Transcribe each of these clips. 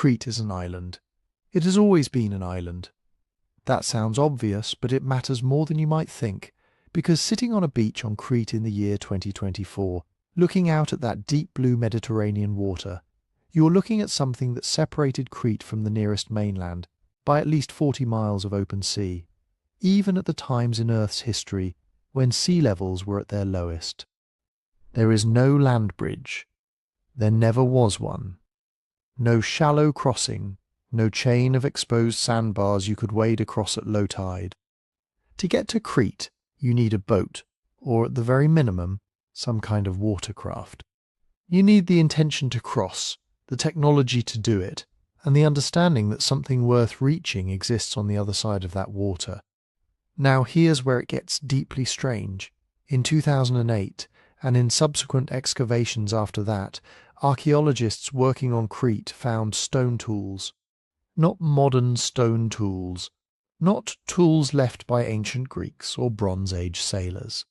Crete is an island. It has always been an island. That sounds obvious, but it matters more than you might think, because sitting on a beach on Crete in the year 2024, looking out at that deep blue Mediterranean water, you're looking at something that separated Crete from the nearest mainland by at least 40 miles of open sea, even at the times in Earth's history when sea levels were at their lowest. There is no land bridge. There never was one. No shallow crossing, no chain of exposed sandbars you could wade across at low tide. To get to Crete, you need a boat, or at the very minimum, some kind of watercraft. You need the intention to cross, the technology to do it, and the understanding that something worth reaching exists on the other side of that water. Now here's where it gets deeply strange. In 2008, and in subsequent excavations after that, archaeologists working on Crete found stone tools. Not modern stone tools. Not tools left by ancient Greeks or Bronze Age sailors.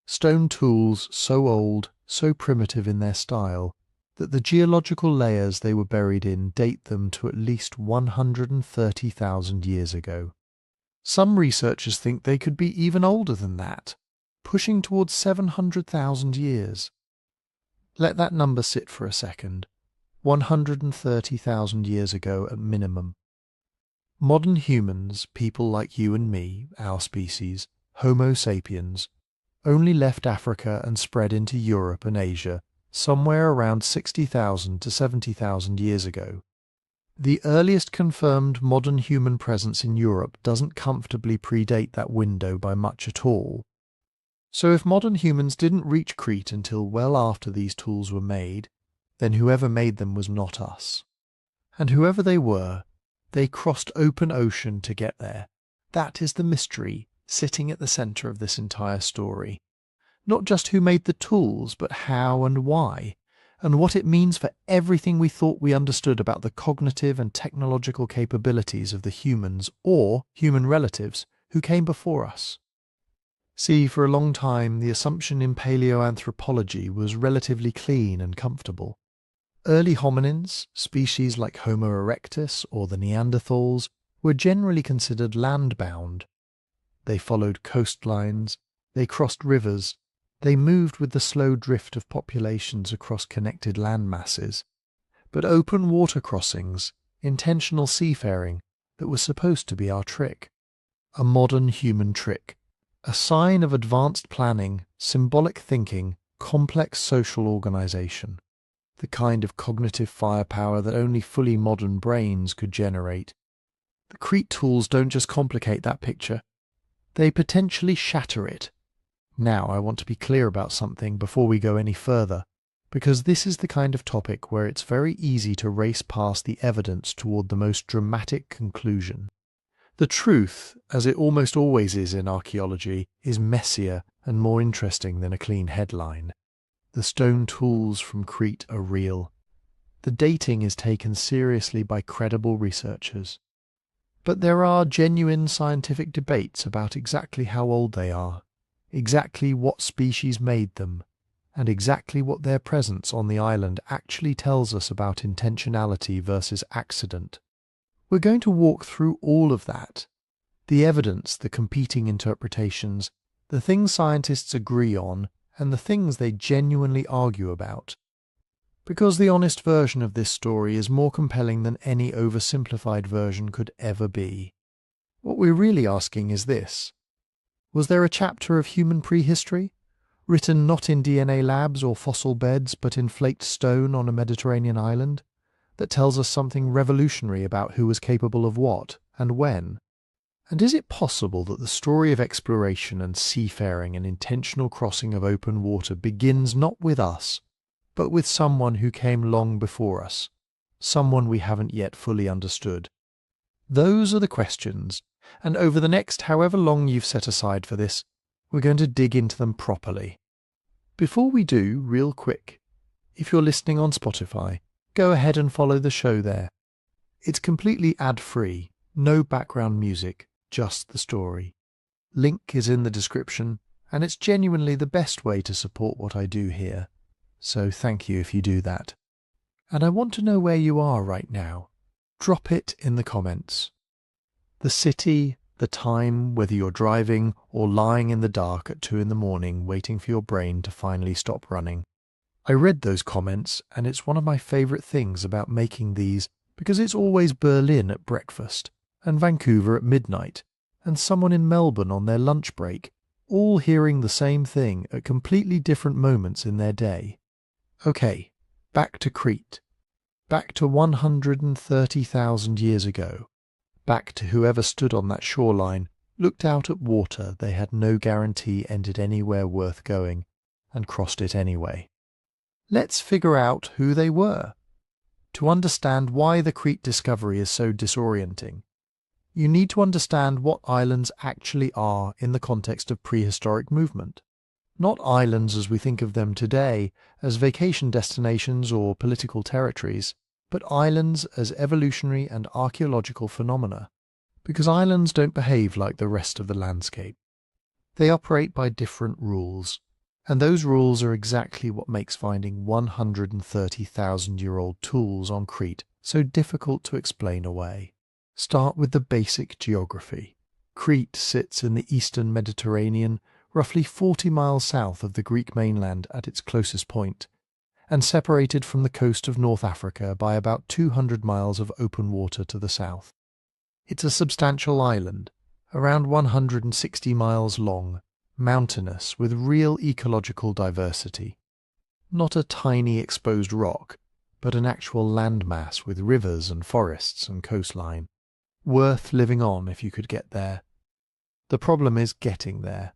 Stone tools so old, so primitive in their style, that the geological layers they were buried in date them to at least 130,000 years ago. Some researchers think they could be even older than that, pushing towards 700,000 years. Let that number sit for a second. 130,000 years ago at minimum. Modern humans, people like you and me, our species, Homo sapiens, only left Africa and spread into Europe and Asia somewhere around 60,000 to 70,000 years ago. The earliest confirmed modern human presence in Europe doesn't comfortably predate that window by much at all. So if modern humans didn't reach Crete until well after these tools were made, then whoever made them was not us. And whoever they were, they crossed open ocean to get there. That is the mystery sitting at the centre of this entire story. Not just who made the tools, but how and why, and what it means for everything we thought we understood about the cognitive and technological capabilities of the humans or human relatives who came before us. See, for a long time the assumption in paleoanthropology was relatively clean and comfortable. Early hominins, species like Homo erectus or the Neanderthals, were generally considered land-bound. They followed coastlines, they crossed rivers, they moved with the slow drift of populations across connected land masses. But open water crossings, intentional seafaring, that was supposed to be our trick. A modern human trick. A sign of advanced planning, symbolic thinking, complex social organization. The kind of cognitive firepower that only fully modern brains could generate. The Crete tools don't just complicate that picture. They potentially shatter it. Now I want to be clear about something before we go any further, because this is the kind of topic where it's very easy to race past the evidence toward the most dramatic conclusion. The truth, as it almost always is in archaeology, is messier and more interesting than a clean headline. The stone tools from Crete are real. The dating is taken seriously by credible researchers. But there are genuine scientific debates about exactly how old they are, exactly what species made them, and exactly what their presence on the island actually tells us about intentionality versus accident. We're going to walk through all of that. The evidence, the competing interpretations, the things scientists agree on, and the things they genuinely argue about. Because the honest version of this story is more compelling than any oversimplified version could ever be. What we're really asking is this. Was there a chapter of human prehistory, written not in DNA labs or fossil beds but in flaked stone on a Mediterranean island, that tells us something revolutionary about who was capable of what and when? And is it possible that the story of exploration and seafaring and intentional crossing of open water begins not with us, but with someone who came long before us, someone we haven't yet fully understood? Those are the questions, and over the next however long you've set aside for this, we're going to dig into them properly. Before we do, real quick, if you're listening on Spotify, go ahead and follow the show there. It's completely ad-free, no background music, just the story. Link is in the description, and it's genuinely the best way to support what I do here. So thank you if you do that. And I want to know where you are right now. Drop it in the comments. The city, the time, whether you're driving or lying in the dark at 2 in the morning waiting for your brain to finally stop running. I read those comments, and it's one of my favourite things about making these, because it's always Berlin at breakfast, and Vancouver at midnight, and someone in Melbourne on their lunch break, all hearing the same thing at completely different moments in their day. Okay, back to Crete. Back to 130,000 years ago. Back to whoever stood on that shoreline, looked out at water they had no guarantee ended anywhere worth going, and crossed it anyway. Let's figure out who they were. To understand why the Crete discovery is so disorienting, you need to understand what islands actually are in the context of prehistoric movement. Not islands as we think of them today, as vacation destinations or political territories, but islands as evolutionary and archaeological phenomena, because islands don't behave like the rest of the landscape. They operate by different rules. And those rules are exactly what makes finding 130,000-year-old tools on Crete so difficult to explain away. Start with the basic geography. Crete sits in the eastern Mediterranean, roughly 40 miles south of the Greek mainland at its closest point, and separated from the coast of North Africa by about 200 miles of open water to the south. It's a substantial island, around 160 miles long, mountainous with real ecological diversity. Not a tiny exposed rock, but an actual landmass with rivers and forests and coastline. Worth living on if you could get there. The problem is getting there.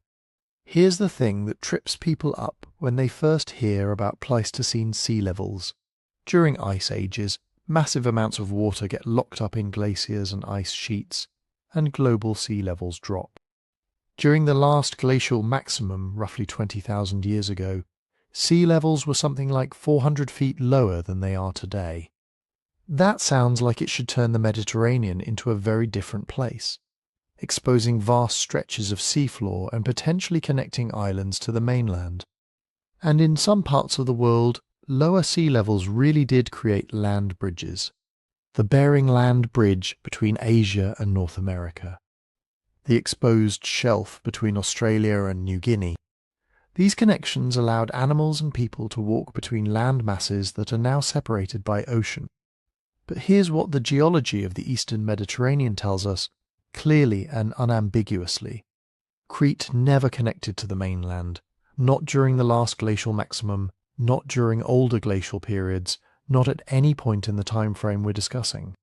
Here's the thing that trips people up when they first hear about Pleistocene sea levels. During ice ages, massive amounts of water get locked up in glaciers and ice sheets, and global sea levels drop. During the last glacial maximum, roughly 20,000 years ago, sea levels were something like 400 feet lower than they are today. That sounds like it should turn the Mediterranean into a very different place, exposing vast stretches of seafloor and potentially connecting islands to the mainland. And in some parts of the world, lower sea levels really did create land bridges. The Bering Land Bridge between Asia and North America. The exposed shelf between Australia and New Guinea. These connections allowed animals and people to walk between land masses that are now separated by ocean. But here's what the geology of the eastern Mediterranean tells us, clearly and unambiguously. Crete never connected to the mainland, not during the last glacial maximum, not during older glacial periods, not at any point in the time frame we're discussing.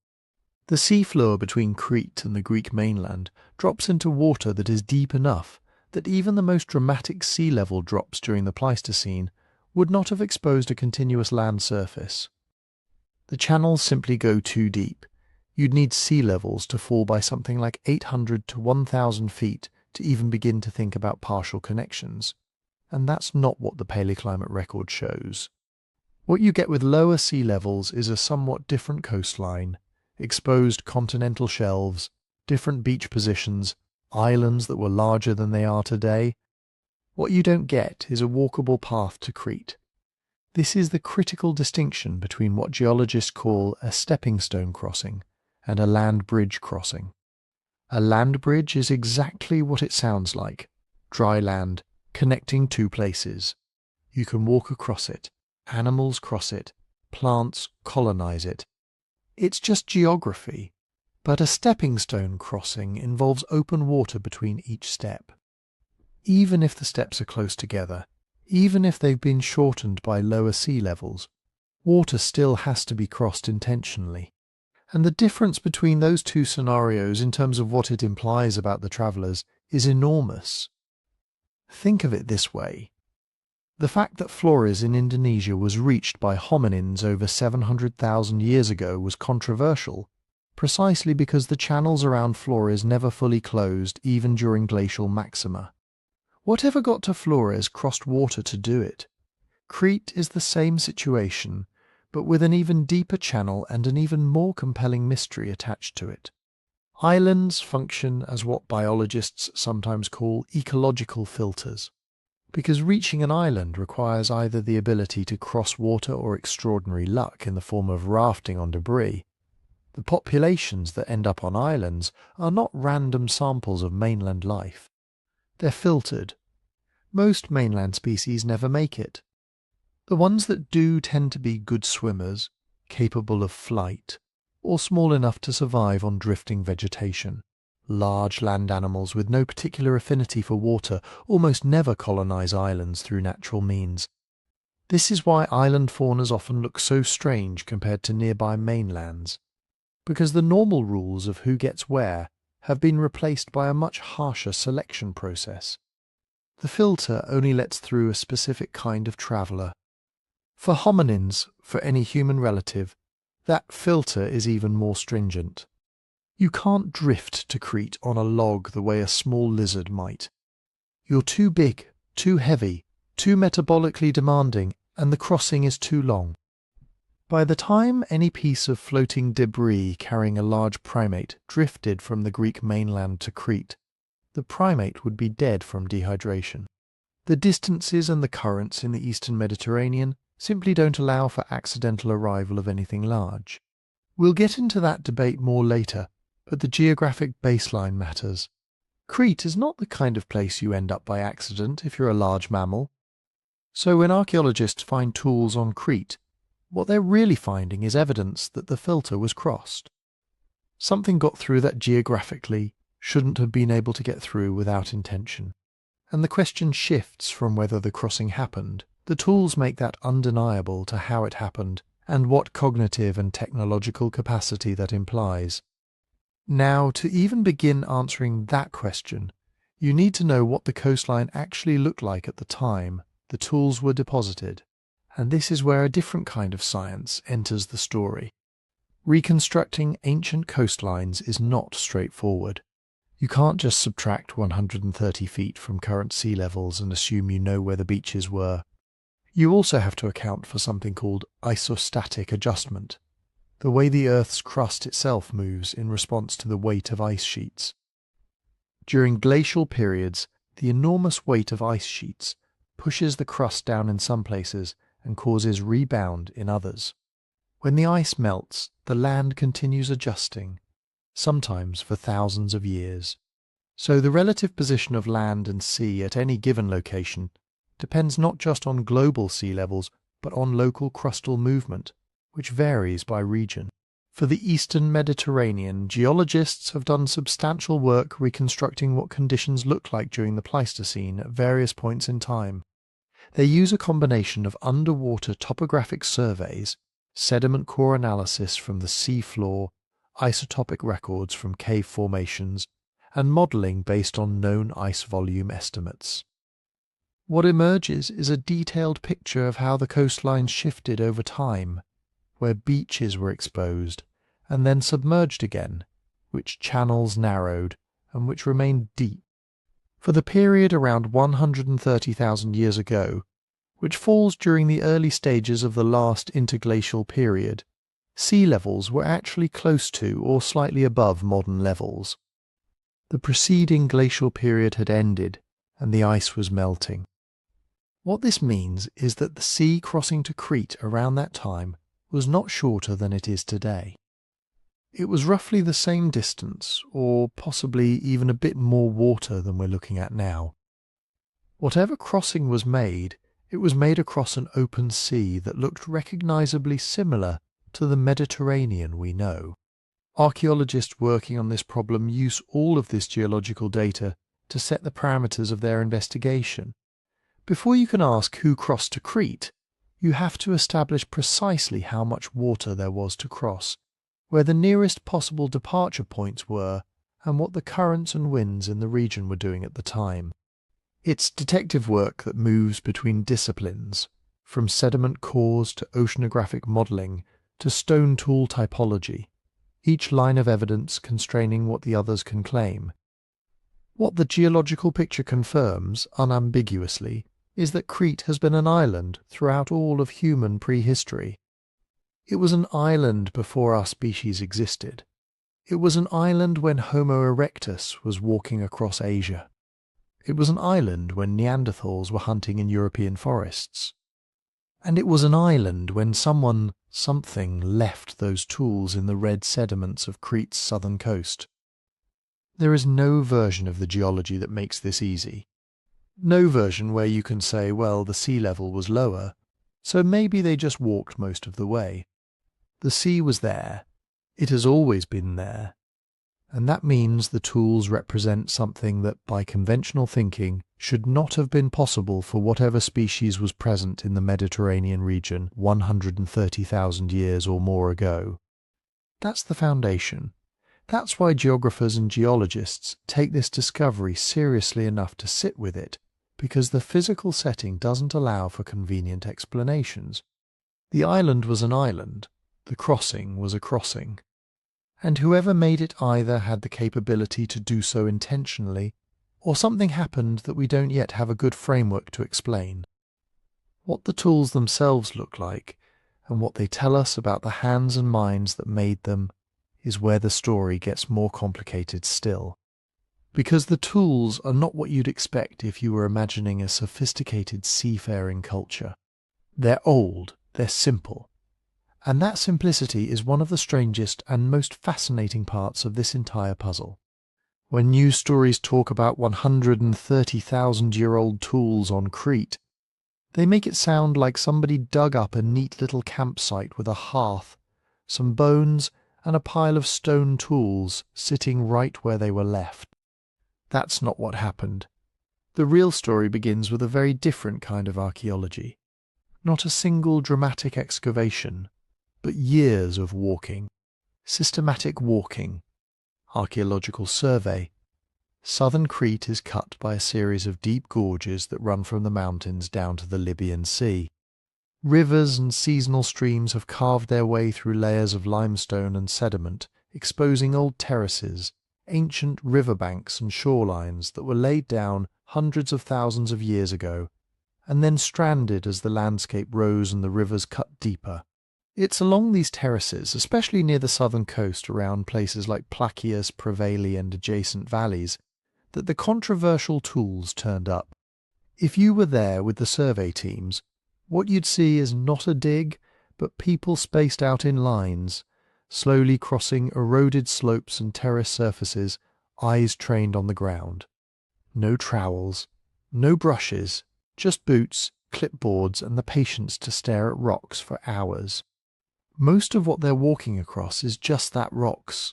The seafloor between Crete and the Greek mainland drops into water that is deep enough that even the most dramatic sea level drops during the Pleistocene would not have exposed a continuous land surface. The channels simply go too deep. You'd need sea levels to fall by something like 800 to 1,000 feet to even begin to think about partial connections, and that's not what the paleoclimate record shows. What you get with lower sea levels is a somewhat different coastline, exposed continental shelves, different beach positions, islands that were larger than they are today. What you don't get is a walkable path to Crete. This is the critical distinction between what geologists call a stepping stone crossing and a land bridge crossing. A land bridge is exactly what it sounds like: dry land, connecting two places. You can walk across it, animals cross it, plants colonize it. It's just geography, but a stepping stone crossing involves open water between each step. Even if the steps are close together, even if they've been shortened by lower sea levels, water still has to be crossed intentionally. And the difference between those two scenarios in terms of what it implies about the travellers is enormous. Think of it this way. The fact that Flores in Indonesia was reached by hominins over 700,000 years ago was controversial, precisely because the channels around Flores never fully closed even during glacial maxima. Whatever got to Flores crossed water to do it. Crete is the same situation, but with an even deeper channel and an even more compelling mystery attached to it. Islands function as what biologists sometimes call ecological filters, because reaching an island requires either the ability to cross water or extraordinary luck in the form of rafting on debris. The populations that end up on islands are not random samples of mainland life. They're filtered. Most mainland species never make it. The ones that do tend to be good swimmers, capable of flight, or small enough to survive on drifting vegetation. Large land animals with no particular affinity for water almost never colonize islands through natural means. This is why island faunas often look so strange compared to nearby mainlands, because the normal rules of who gets where have been replaced by a much harsher selection process. The filter only lets through a specific kind of traveller. For hominins, for any human relative, that filter is even more stringent. You can't drift to Crete on a log the way a small lizard might. You're too big, too heavy, too metabolically demanding, and the crossing is too long. By the time any piece of floating debris carrying a large primate drifted from the Greek mainland to Crete, the primate would be dead from dehydration. The distances and the currents in the eastern Mediterranean simply don't allow for accidental arrival of anything large. We'll get into that debate more later, but the geographic baseline matters. Crete is not the kind of place you end up by accident if you're a large mammal. So when archaeologists find tools on Crete, what they're really finding is evidence that the filter was crossed. Something got through that geographically shouldn't have been able to get through without intention. And the question shifts from whether the crossing happened. The tools make that undeniable to how it happened and what cognitive and technological capacity that implies. Now, to even begin answering that question, you need to know what the coastline actually looked like at the time the tools were deposited, and this is where a different kind of science enters the story. Reconstructing ancient coastlines is not straightforward. You can't just subtract 130 feet from current sea levels and assume you know where the beaches were. You also have to account for something called isostatic adjustment, the way the Earth's crust itself moves in response to the weight of ice sheets. During glacial periods, the enormous weight of ice sheets pushes the crust down in some places and causes rebound in others. When the ice melts, the land continues adjusting, sometimes for thousands of years. So the relative position of land and sea at any given location depends not just on global sea levels, but on local crustal movement, which varies by region. For the eastern Mediterranean, geologists have done substantial work reconstructing what conditions looked like during the Pleistocene at various points in time. They use a combination of underwater topographic surveys, sediment core analysis from the sea floor, isotopic records from cave formations, and modelling based on known ice volume estimates. What emerges is a detailed picture of how the coastlines shifted over time, where beaches were exposed and then submerged again, which channels narrowed and which remained deep. For the period around 130,000 years ago, which falls during the early stages of the last interglacial period, sea levels were actually close to or slightly above modern levels. The preceding glacial period had ended and the ice was melting. What this means is that the sea crossing to Crete around that time was not shorter than it is today. It was roughly the same distance, or possibly even a bit more water than we're looking at now. Whatever crossing was made, it was made across an open sea that looked recognizably similar to the Mediterranean we know. Archaeologists working on this problem use all of this geological data to set the parameters of their investigation. Before you can ask who crossed to Crete, you have to establish precisely how much water there was to cross, where the nearest possible departure points were, and what the currents and winds in the region were doing at the time. It's detective work that moves between disciplines, from sediment cores to oceanographic modelling to stone tool typology, each line of evidence constraining what the others can claim. What the geological picture confirms, unambiguously, is that Crete has been an island throughout all of human prehistory. It was an island before our species existed. It was an island when Homo erectus was walking across Asia. It was an island when Neanderthals were hunting in European forests. And it was an island when something left those tools in the red sediments of Crete's southern coast. There is no version of the geology that makes this easy. No version where you can say, well, the sea level was lower, so maybe they just walked most of the way. The sea was there. It has always been there. And that means the tools represent something that, by conventional thinking, should not have been possible for whatever species was present in the Mediterranean region 130,000 years or more ago. That's the foundation. That's why geographers and geologists take this discovery seriously enough to sit with it, because the physical setting doesn't allow for convenient explanations. The island was an island. The crossing was a crossing. And whoever made it either had the capability to do so intentionally, or something happened that we don't yet have a good framework to explain. What the tools themselves look like, and what they tell us about the hands and minds that made them, is where the story gets more complicated still. Because the tools are not what you'd expect if you were imagining a sophisticated seafaring culture. They're old, they're simple. And that simplicity is one of the strangest and most fascinating parts of this entire puzzle. When news stories talk about 130,000-year-old tools on Crete, they make it sound like somebody dug up a neat little campsite with a hearth, some bones, and a pile of stone tools sitting right where they were left. That's not what happened. The real story begins with a very different kind of archaeology. Not a single dramatic excavation, but years of walking, systematic walking, archaeological survey. Southern Crete is cut by a series of deep gorges that run from the mountains down to the Libyan Sea. Rivers and seasonal streams have carved their way through layers of limestone and sediment, exposing old terraces, ancient riverbanks and shorelines that were laid down hundreds of thousands of years ago, and then stranded as the landscape rose and the rivers cut deeper. It's along these terraces, especially near the southern coast around places like Placius, Prevali and adjacent valleys, that the controversial tools turned up. If you were there with the survey teams, what you'd see is not a dig, but people spaced out in lines, slowly crossing eroded slopes and terrace surfaces, eyes trained on the ground. No trowels, no brushes, just boots, clipboards and the patience to stare at rocks for hours. Most of what they're walking across is just that, rocks.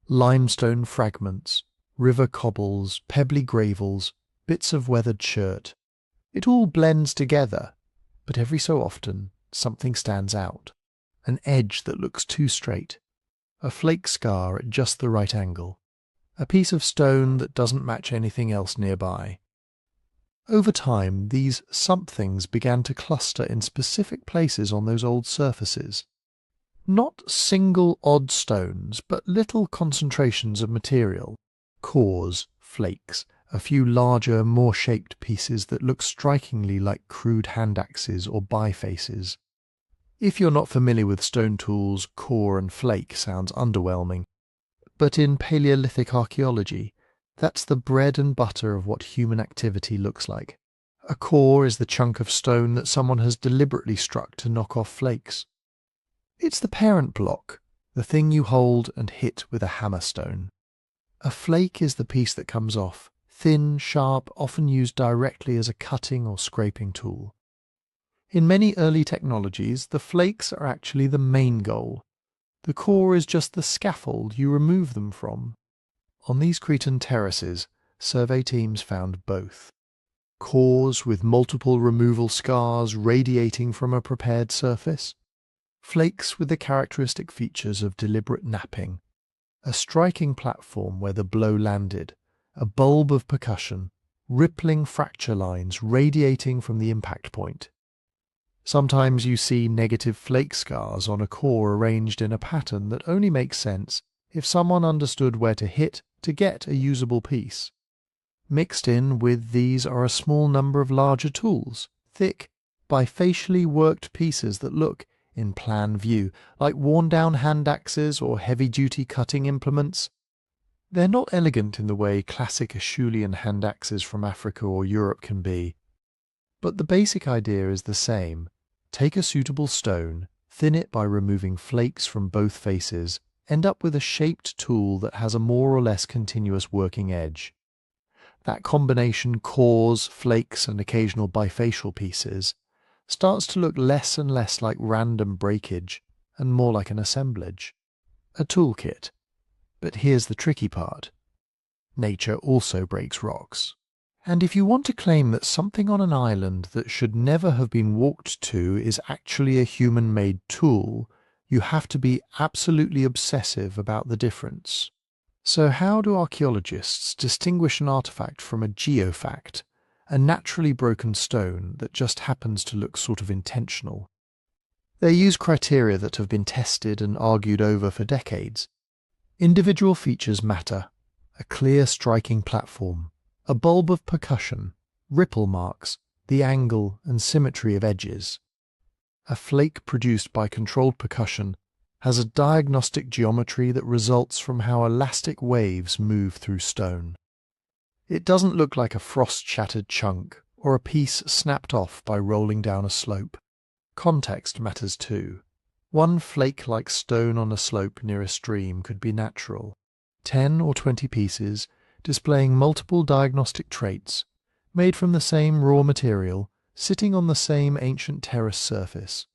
Limestone fragments, river cobbles, pebbly gravels, bits of weathered chert. It all blends together, but every so often something stands out. An edge that looks too straight, a flake scar at just the right angle, a piece of stone that doesn't match anything else nearby. Over time, these somethings began to cluster in specific places on those old surfaces. Not single odd stones, but little concentrations of material, cores, flakes, a few larger, more shaped pieces that look strikingly like crude hand axes or bifaces. If you're not familiar with stone tools, core and flake sounds underwhelming, but in Paleolithic archaeology, that's the bread and butter of what human activity looks like. A core is the chunk of stone that someone has deliberately struck to knock off flakes. It's the parent block, the thing you hold and hit with a hammerstone. A flake is the piece that comes off, thin, sharp, often used directly as a cutting or scraping tool. In many early technologies, the flakes are actually the main goal. The core is just the scaffold you remove them from. On these Cretan terraces, survey teams found both. Cores with multiple removal scars radiating from a prepared surface. Flakes with the characteristic features of deliberate napping. A striking platform where the blow landed. A bulb of percussion. Rippling fracture lines radiating from the impact point. Sometimes you see negative flake scars on a core arranged in a pattern that only makes sense if someone understood where to hit to get a usable piece. Mixed in with these are a small number of larger tools, thick, bifacially worked pieces that look, in plan view, like worn-down hand axes or heavy-duty cutting implements. They're not elegant in the way classic Acheulean hand axes from Africa or Europe can be, but the basic idea is the same. Take a suitable stone, thin it by removing flakes from both faces, end up with a shaped tool that has a more or less continuous working edge. That combination cores, flakes, and occasional bifacial pieces starts to look less and less like random breakage and more like an assemblage, a toolkit. But here's the tricky part. Nature also breaks rocks. And if you want to claim that something on an island that should never have been walked to is actually a human-made tool, you have to be absolutely obsessive about the difference. So how do archaeologists distinguish an artifact from a geofact, a naturally broken stone that just happens to look sort of intentional? They use criteria that have been tested and argued over for decades. Individual features matter: a clear striking platform, a bulb of percussion, ripple marks, the angle and symmetry of edges. A flake produced by controlled percussion has a diagnostic geometry that results from how elastic waves move through stone. It doesn't look like a frost-shattered chunk or a piece snapped off by rolling down a slope. Context matters too. One flake-like stone on a slope near a stream could be natural. 10 or 20 pieces displaying multiple diagnostic traits, made from the same raw material, sitting on the same ancient terrace surface,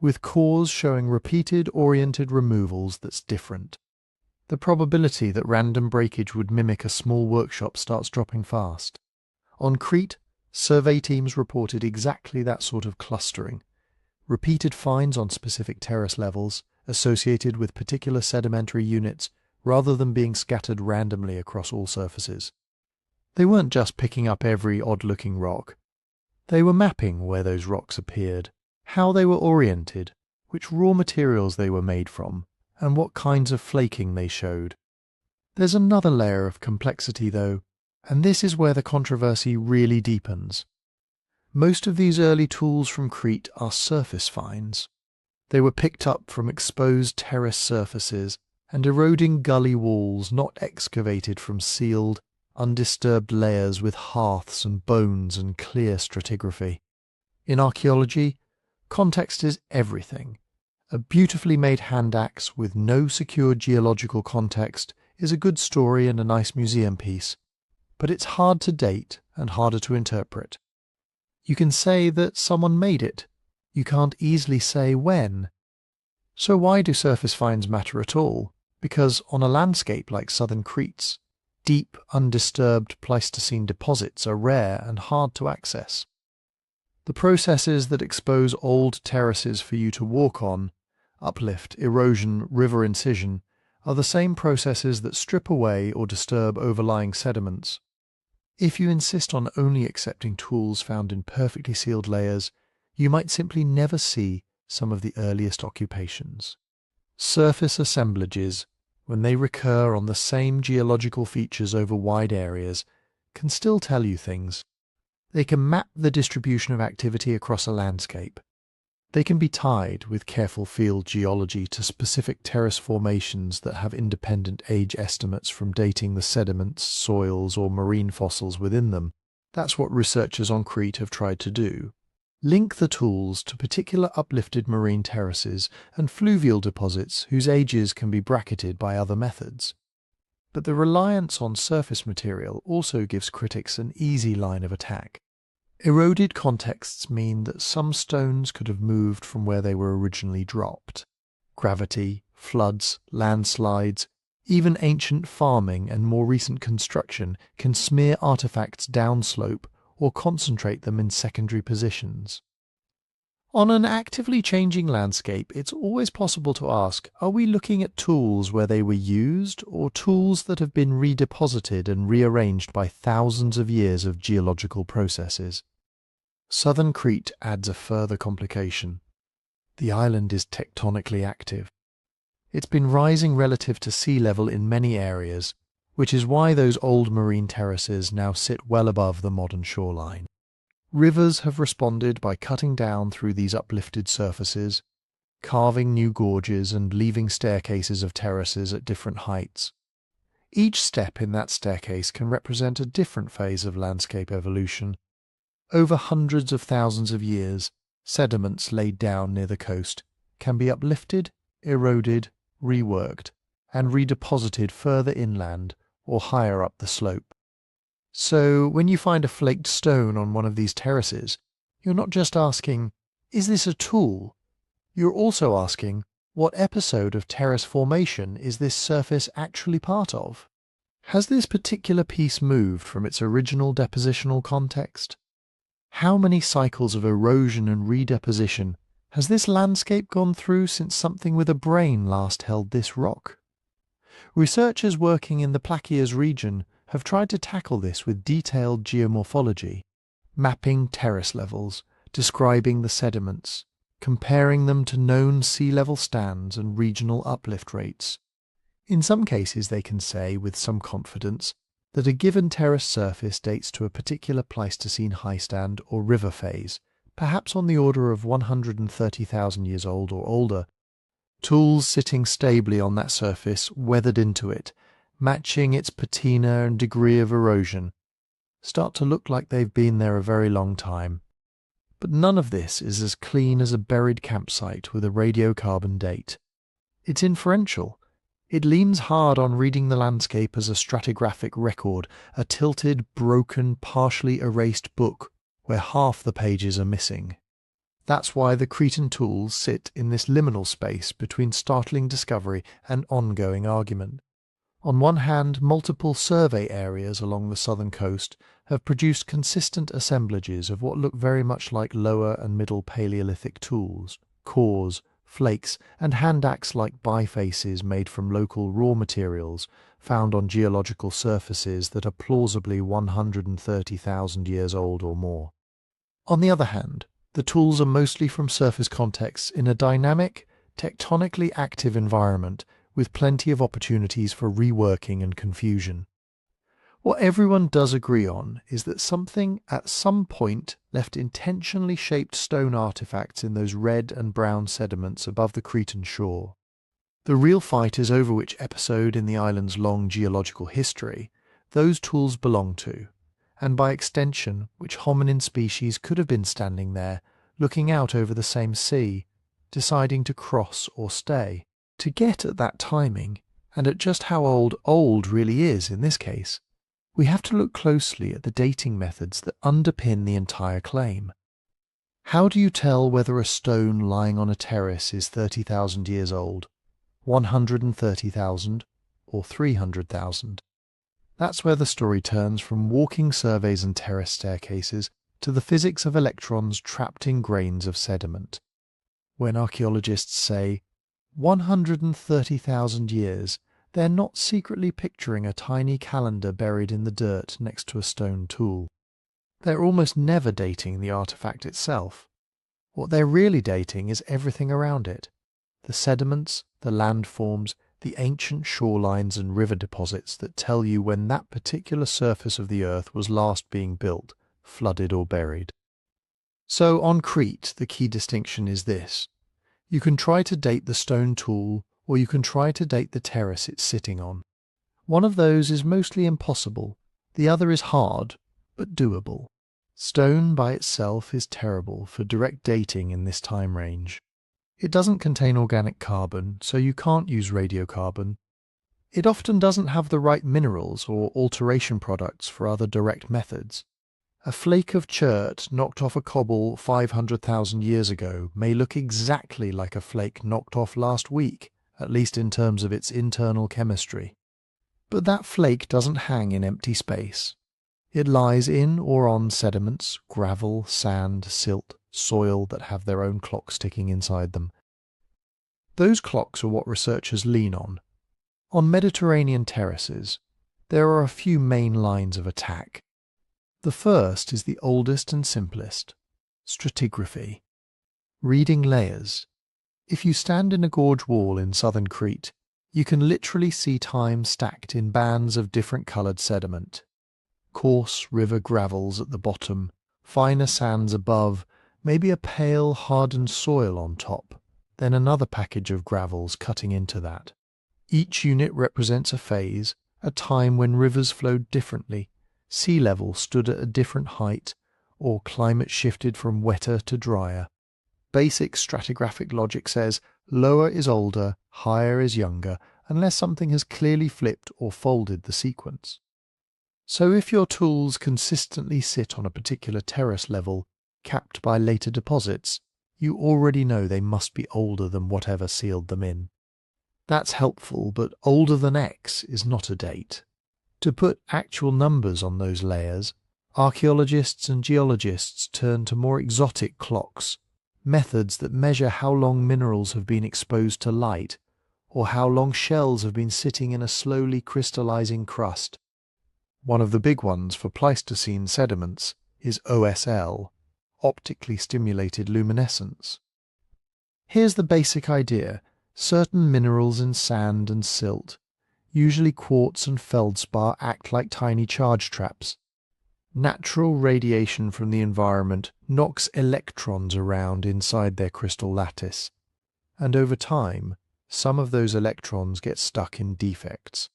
with cores showing repeated oriented removals that's different. The probability that random breakage would mimic a small workshop starts dropping fast. On Crete, survey teams reported exactly that sort of clustering. Repeated finds on specific terrace levels, associated with particular sedimentary units, rather than being scattered randomly across all surfaces. They weren't just picking up every odd-looking rock. They were mapping where those rocks appeared, how they were oriented, which raw materials they were made from, and what kinds of flaking they showed. There's another layer of complexity, though, and this is where the controversy really deepens. Most of these early tools from Crete are surface finds. They were picked up from exposed terrace surfaces and eroding gully walls not excavated from sealed, undisturbed layers with hearths and bones and clear stratigraphy. In archaeology, context is everything. A beautifully made hand axe with no secure geological context is a good story and a nice museum piece, but it's hard to date and harder to interpret. You can say that someone made it. You can't easily say when. So why do surface finds matter at all? Because on a landscape like southern Crete's, deep, undisturbed Pleistocene deposits are rare and hard to access. The processes that expose old terraces for you to walk on, uplift, erosion, river incision, are the same processes that strip away or disturb overlying sediments. If you insist on only accepting tools found in perfectly sealed layers, you might simply never see some of the earliest occupations. Surface assemblages, when they recur on the same geological features over wide areas, can still tell you things. They can map the distribution of activity across a landscape. They can be tied, with careful field geology, to specific terrace formations that have independent age estimates from dating the sediments, soils, or marine fossils within them. That's what researchers on Crete have tried to do. Link the tools to particular uplifted marine terraces and fluvial deposits whose ages can be bracketed by other methods. But the reliance on surface material also gives critics an easy line of attack. Eroded contexts mean that some stones could have moved from where they were originally dropped. Gravity, floods, landslides, even ancient farming and more recent construction can smear artifacts downslope or concentrate them in secondary positions. On an actively changing landscape, it's always possible to ask, are we looking at tools where they were used, or tools that have been redeposited and rearranged by thousands of years of geological processes? Southern Crete adds a further complication. The island is tectonically active. It's been rising relative to sea level in many areas, which is why those old marine terraces now sit well above the modern shoreline. Rivers have responded by cutting down through these uplifted surfaces, carving new gorges and leaving staircases of terraces at different heights. Each step in that staircase can represent a different phase of landscape evolution. Over hundreds of thousands of years, Sediments laid down near the coast can be uplifted, eroded, reworked, and redeposited further inland or higher up the slope. So when you find a flaked stone on one of these terraces, you're not just asking, is this a tool? You're also asking, what episode of terrace formation is this surface actually part of? Has this particular piece moved from its original depositional context? How many cycles of erosion and redeposition has this landscape gone through since something with a brain last held this rock? Researchers working in the Plakias region have tried to tackle this with detailed geomorphology, mapping terrace levels, describing the sediments, comparing them to known sea level stands and regional uplift rates. In some cases they can say with some confidence that a given terrace surface dates to a particular Pleistocene highstand or river phase, perhaps on the order of 130,000 years old or older. Tools sitting stably on that surface weathered into it, matching its patina and degree of erosion, start to look like they've been there a very long time. But none of this is as clean as a buried campsite with a radiocarbon date. It's inferential. It leans hard on reading the landscape as a stratigraphic record, a tilted, broken, partially erased book where half the pages are missing. That's why the Cretan tools sit in this liminal space between startling discovery and ongoing argument. On one hand, multiple survey areas along the southern coast have produced consistent assemblages of what look very much like lower and middle Paleolithic tools, cores, flakes, and hand axe-like bifaces made from local raw materials found on geological surfaces that are plausibly 130,000 years old or more. On the other hand, the tools are mostly from surface contexts in a dynamic, tectonically active environment with plenty of opportunities for reworking and confusion. What everyone does agree on is that something at some point left intentionally shaped stone artifacts in those red and brown sediments above the Cretan shore. The real fight is over which episode in the island's long geological history those tools belong to, and by extension which hominin species could have been standing there, looking out over the same sea, deciding to cross or stay. To get at that timing, and at just how old really is in this case, we have to look closely at the dating methods that underpin the entire claim. How do you tell whether a stone lying on a terrace is 30,000 years old, 130,000, or 300,000? That's where the story turns from walking surveys and terrace staircases to the physics of electrons trapped in grains of sediment. When archaeologists say 130,000 years, they're not secretly picturing a tiny calendar buried in the dirt next to a stone tool. They're almost never dating the artifact itself. What they're really dating is everything around it: the sediments, the landforms, the ancient shorelines and river deposits that tell you when that particular surface of the earth was last being built, flooded or buried. So on Crete, the key distinction is this: you can try to date the stone tool, or you can try to date the terrace it's sitting on. One of those is mostly impossible, the other is hard, but doable. Stone by itself is terrible for direct dating in this time range. It doesn't contain organic carbon, so you can't use radiocarbon. It often doesn't have the right minerals or alteration products for other direct methods. A flake of chert knocked off a cobble 500,000 years ago may look exactly like a flake knocked off last week, at least in terms of its internal chemistry. But that flake doesn't hang in empty space. It lies in or on sediments, gravel, sand, silt, soil that have their own clocks ticking inside them. Those clocks are what researchers lean on. On Mediterranean terraces, there are a few main lines of attack. The first is the oldest and simplest: stratigraphy. Reading layers. If you stand in a gorge wall in southern Crete, you can literally see time stacked in bands of different coloured sediment. Coarse river gravels at the bottom, finer sands above, maybe a pale hardened soil on top, then another package of gravels cutting into that. Each unit represents a phase, a time when rivers flowed differently, sea level stood at a different height, or climate shifted from wetter to drier. Basic stratigraphic logic says lower is older, higher is younger, unless something has clearly flipped or folded the sequence. So if your tools consistently sit on a particular terrace level, capped by later deposits, you already know they must be older than whatever sealed them in. That's helpful, but older than X is not a date. To put actual numbers on those layers, archaeologists and geologists turn to more exotic clocks, methods that measure how long minerals have been exposed to light, or how long shells have been sitting in a slowly crystallizing crust. One of the big ones for Pleistocene sediments is OSL, optically stimulated luminescence. Here's the basic idea. Certain minerals in sand and silt, usually quartz and feldspar, act like tiny charge traps. Natural radiation from the environment knocks electrons around inside their crystal lattice, and over time, some of those electrons get stuck in defects.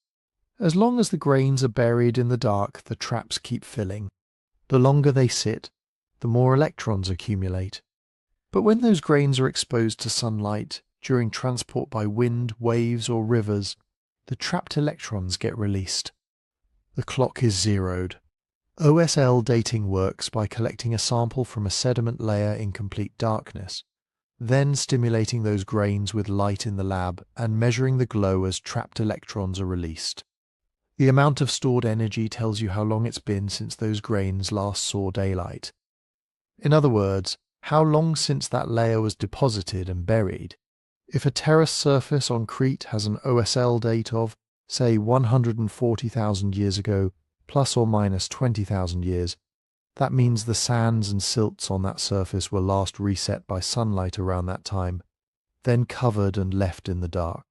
As long as the grains are buried in the dark, the traps keep filling. The longer they sit, the more electrons accumulate. But when those grains are exposed to sunlight, during transport by wind, waves, or rivers, the trapped electrons get released. The clock is zeroed. OSL dating works by collecting a sample from a sediment layer in complete darkness, then stimulating those grains with light in the lab and measuring the glow as trapped electrons are released. The amount of stored energy tells you how long it's been since those grains last saw daylight. In other words, how long since that layer was deposited and buried. If a terrace surface on Crete has an OSL date of, say, 140,000 years ago, plus or minus 20,000 years, that means the sands and silts on that surface were last reset by sunlight around that time, then covered and left in the dark.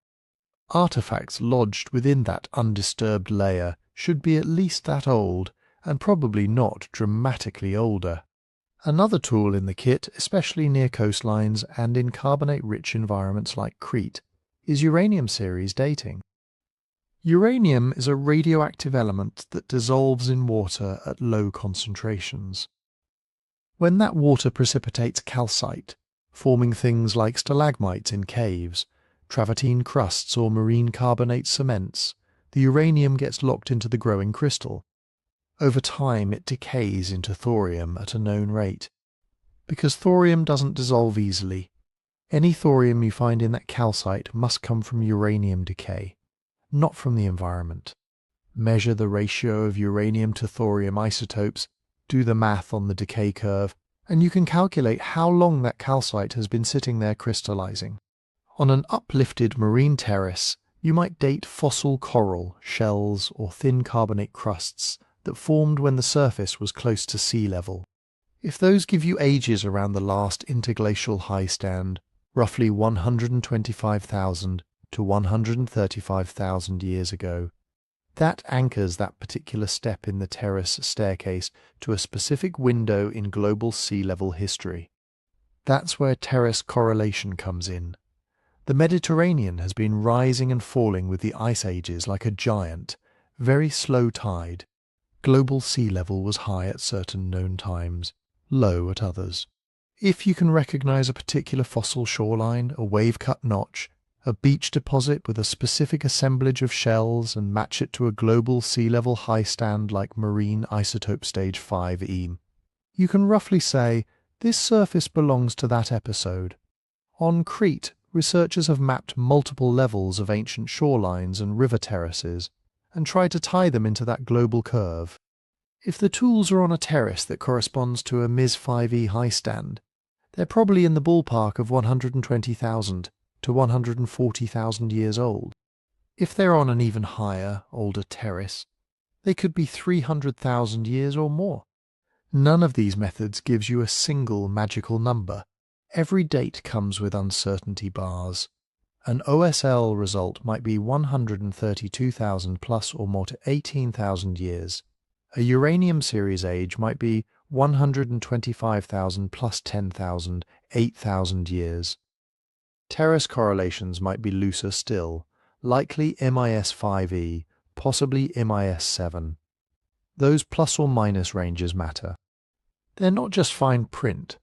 Artifacts lodged within that undisturbed layer should be at least that old, and probably not dramatically older. Another tool in the kit, especially near coastlines and in carbonate-rich environments like Crete, is uranium series dating. Uranium is a radioactive element that dissolves in water at low concentrations. When that water precipitates calcite, forming things like stalagmites in caves, travertine crusts or marine carbonate cements, the uranium gets locked into the growing crystal. Over time it decays into thorium at a known rate. Because thorium doesn't dissolve easily, any thorium you find in that calcite must come from uranium decay, not from the environment. Measure the ratio of uranium to thorium isotopes, do the math on the decay curve, and you can calculate how long that calcite has been sitting there crystallizing. On an uplifted marine terrace, you might date fossil coral, shells, or thin carbonate crusts that formed when the surface was close to sea level. If those give you ages around the last interglacial high stand, roughly 125,000 to 135,000 years ago, that anchors that particular step in the terrace staircase to a specific window in global sea level history. That's where terrace correlation comes in. The Mediterranean has been rising and falling with the ice ages like a giant, very slow tide. Global sea level was high at certain known times, low at others. If you can recognize a particular fossil shoreline, a wave-cut notch, a beach deposit with a specific assemblage of shells and match it to a global sea level high stand like marine isotope stage 5e, you can roughly say, this surface belongs to that episode. On Crete, researchers have mapped multiple levels of ancient shorelines and river terraces, and try to tie them into that global curve. If the tools are on a terrace that corresponds to a Ms 5e high stand, they're probably in the ballpark of 120,000 to 140,000 years old. If they're on an even higher, older terrace, they could be 300,000 years or more. None of these methods gives you a single magical number. Every date comes with uncertainty bars. An OSL result might be 132,000 plus or more to 18,000 years. A uranium series age might be 125,000 plus 10,000, 8,000 years. Terrace correlations might be looser still, likely MIS 5e, possibly MIS 7. Those plus or minus ranges matter. They're not just fine print.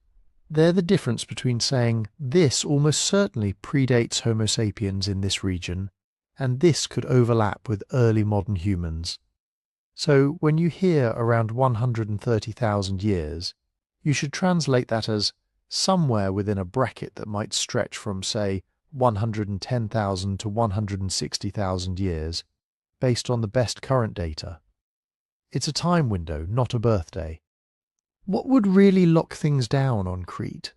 They're the difference between saying this almost certainly predates Homo sapiens in this region, and this could overlap with early modern humans. So when you hear around 130,000 years, you should translate that as somewhere within a bracket that might stretch from, say, 110,000 to 160,000 years, based on the best current data. It's a time window, not a birthday. What would really lock things down on Crete?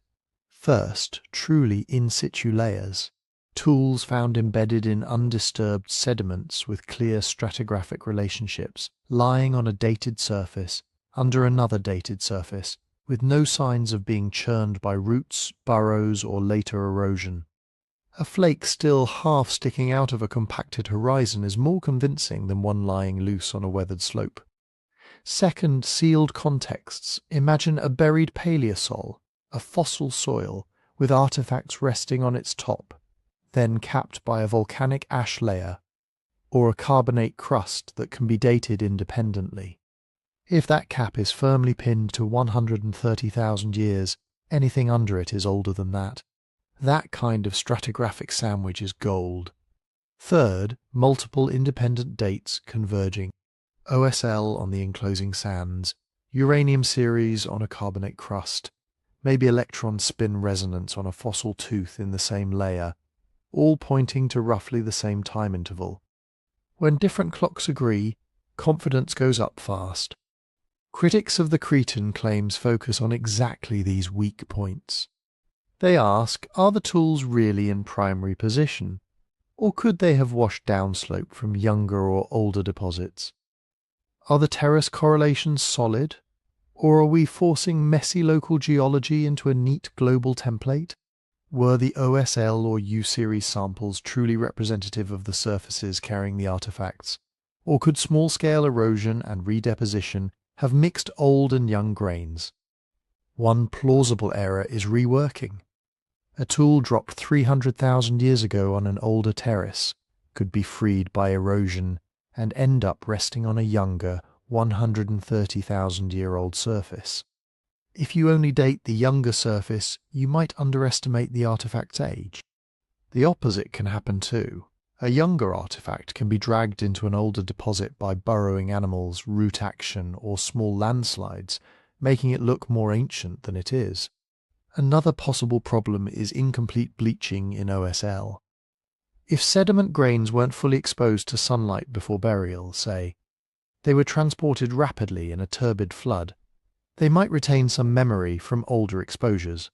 First, truly in situ layers. Tools found embedded in undisturbed sediments with clear stratigraphic relationships, lying on a dated surface, under another dated surface, with no signs of being churned by roots, burrows, or later erosion. A flake still half sticking out of a compacted horizon is more convincing than one lying loose on a weathered slope. Second, sealed contexts. Imagine a buried paleosol, a fossil soil, with artifacts resting on its top, then capped by a volcanic ash layer, or a carbonate crust that can be dated independently. If that cap is firmly pinned to 130,000 years, anything under it is older than that. That kind of stratigraphic sandwich is gold. Third, multiple independent dates converging. OSL on the enclosing sands, uranium series on a carbonate crust, maybe electron spin resonance on a fossil tooth in the same layer, all pointing to roughly the same time interval. When different clocks agree, confidence goes up fast. Critics of the Cretan claims focus on exactly these weak points. They ask, are the tools really in primary position, or could they have washed downslope from younger or older deposits? Are the terrace correlations solid, or are we forcing messy local geology into a neat global template? Were the OSL or U-series samples truly representative of the surfaces carrying the artifacts, or could small-scale erosion and redeposition have mixed old and young grains? One plausible error is reworking. A tool dropped 300,000 years ago on an older terrace could be freed by erosion and end up resting on a younger, 130,000-year-old surface. If you only date the younger surface, you might underestimate the artifact's age. The opposite can happen too. A younger artifact can be dragged into an older deposit by burrowing animals, root action, or small landslides, making it look more ancient than it is. Another possible problem is incomplete bleaching in OSL. If sediment grains weren't fully exposed to sunlight before burial, say, they were transported rapidly in a turbid flood, they might retain some memory from older exposures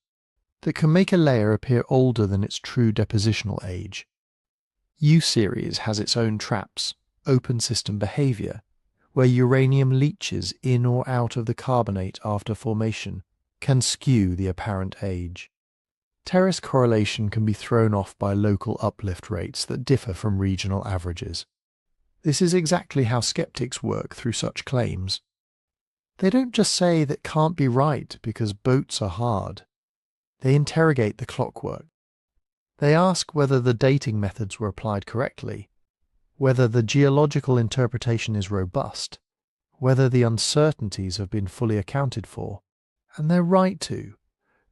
that can make a layer appear older than its true depositional age. U-series has its own traps, open system behavior, where uranium leaches in or out of the carbonate after formation can skew the apparent age. Terrace correlation can be thrown off by local uplift rates that differ from regional averages. This is exactly how skeptics work through such claims. They don't just say that can't be right because boats are hard. They interrogate the clockwork. They ask whether the dating methods were applied correctly, whether the geological interpretation is robust, whether the uncertainties have been fully accounted for. And they're right to.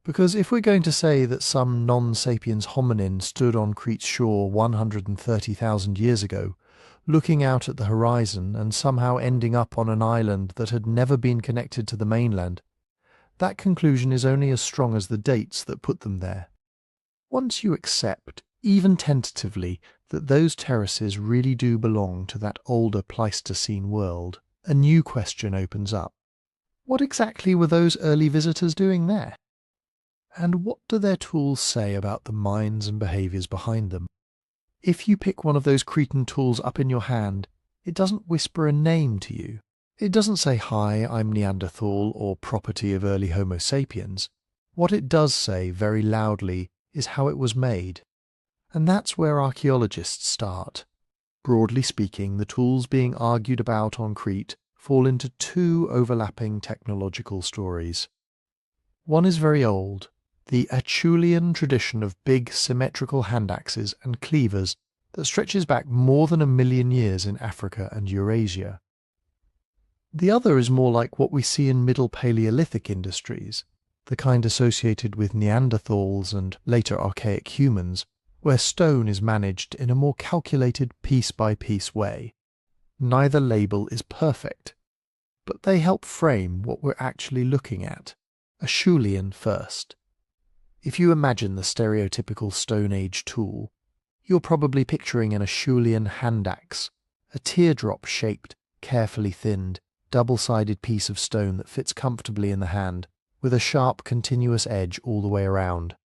Because if we're going to say that some non-sapiens hominin stood on Crete's shore 130,000 years ago, looking out at the horizon and somehow ending up on an island that had never been connected to the mainland, that conclusion is only as strong as the dates that put them there. Once you accept, even tentatively, that those terraces really do belong to that older Pleistocene world, a new question opens up. What exactly were those early visitors doing there? And what do their tools say about the minds and behaviours behind them? If you pick one of those Cretan tools up in your hand, it doesn't whisper a name to you. It doesn't say, "Hi, I'm Neanderthal," or "property of early Homo sapiens." What it does say, very loudly, is how it was made. And that's where archaeologists start. Broadly speaking, the tools being argued about on Crete fall into two overlapping technological stories. One is very old, the Acheulean tradition of big symmetrical hand axes and cleavers that stretches back more than 1,000,000 years in Africa and Eurasia. The other is more like what we see in Middle Paleolithic industries, the kind associated with Neanderthals and later archaic humans, where stone is managed in a more calculated piece-by-piece way. Neither label is perfect, but they help frame what we're actually looking at. Acheulean first. If you imagine the stereotypical Stone Age tool, you're probably picturing an Acheulean hand axe, a teardrop-shaped, carefully thinned, double-sided piece of stone that fits comfortably in the hand, with a sharp, continuous edge all the way around.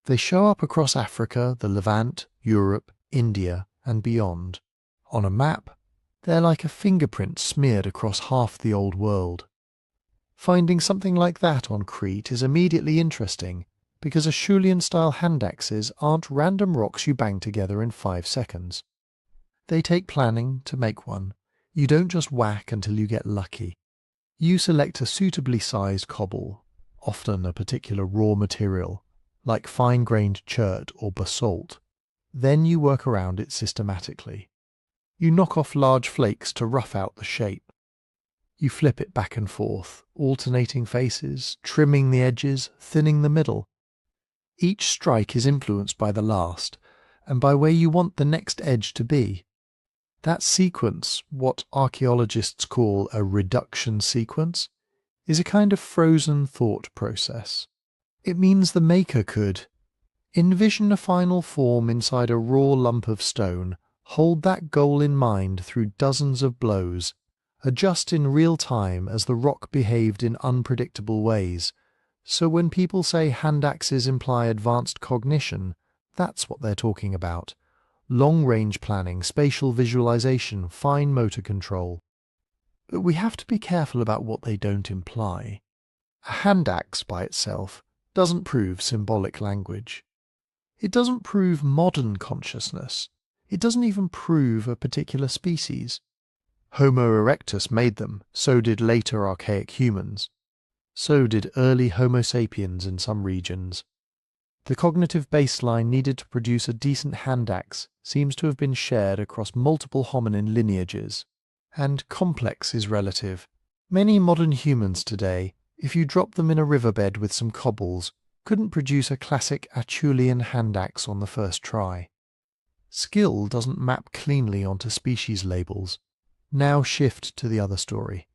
They show up across Africa, the Levant, Europe, India, and beyond. On a map, they're like a fingerprint smeared across half the old world. Finding something like that on Crete is immediately interesting, because Acheulean-style hand axes aren't random rocks you bang together in 5 seconds. They take planning to make one. You don't just whack until you get lucky. You select a suitably sized cobble, often a particular raw material, like fine-grained chert or basalt. Then you work around it systematically. You knock off large flakes to rough out the shape. You flip it back and forth, alternating faces, trimming the edges, thinning the middle. Each strike is influenced by the last, and by where you want the next edge to be. That sequence, what archaeologists call a reduction sequence, is a kind of frozen thought process. It means the maker could envision a final form inside a raw lump of stone, hold that goal in mind through dozens of blows, adjust in real time as the rock behaved in unpredictable ways. So when people say hand axes imply advanced cognition, that's what they're talking about. Long-range planning, spatial visualization, fine motor control. But we have to be careful about what they don't imply. A hand axe by itself doesn't prove symbolic language. It doesn't prove modern consciousness. It doesn't even prove a particular species. Homo erectus made them, so did later archaic humans. So did early Homo sapiens in some regions. The cognitive baseline needed to produce a decent hand axe seems to have been shared across multiple hominin lineages. And complex is relative. Many modern humans today, if you drop them in a riverbed with some cobbles, couldn't produce a classic Acheulean hand axe on the first try. Skill doesn't map cleanly onto species labels. Now shift to the other story,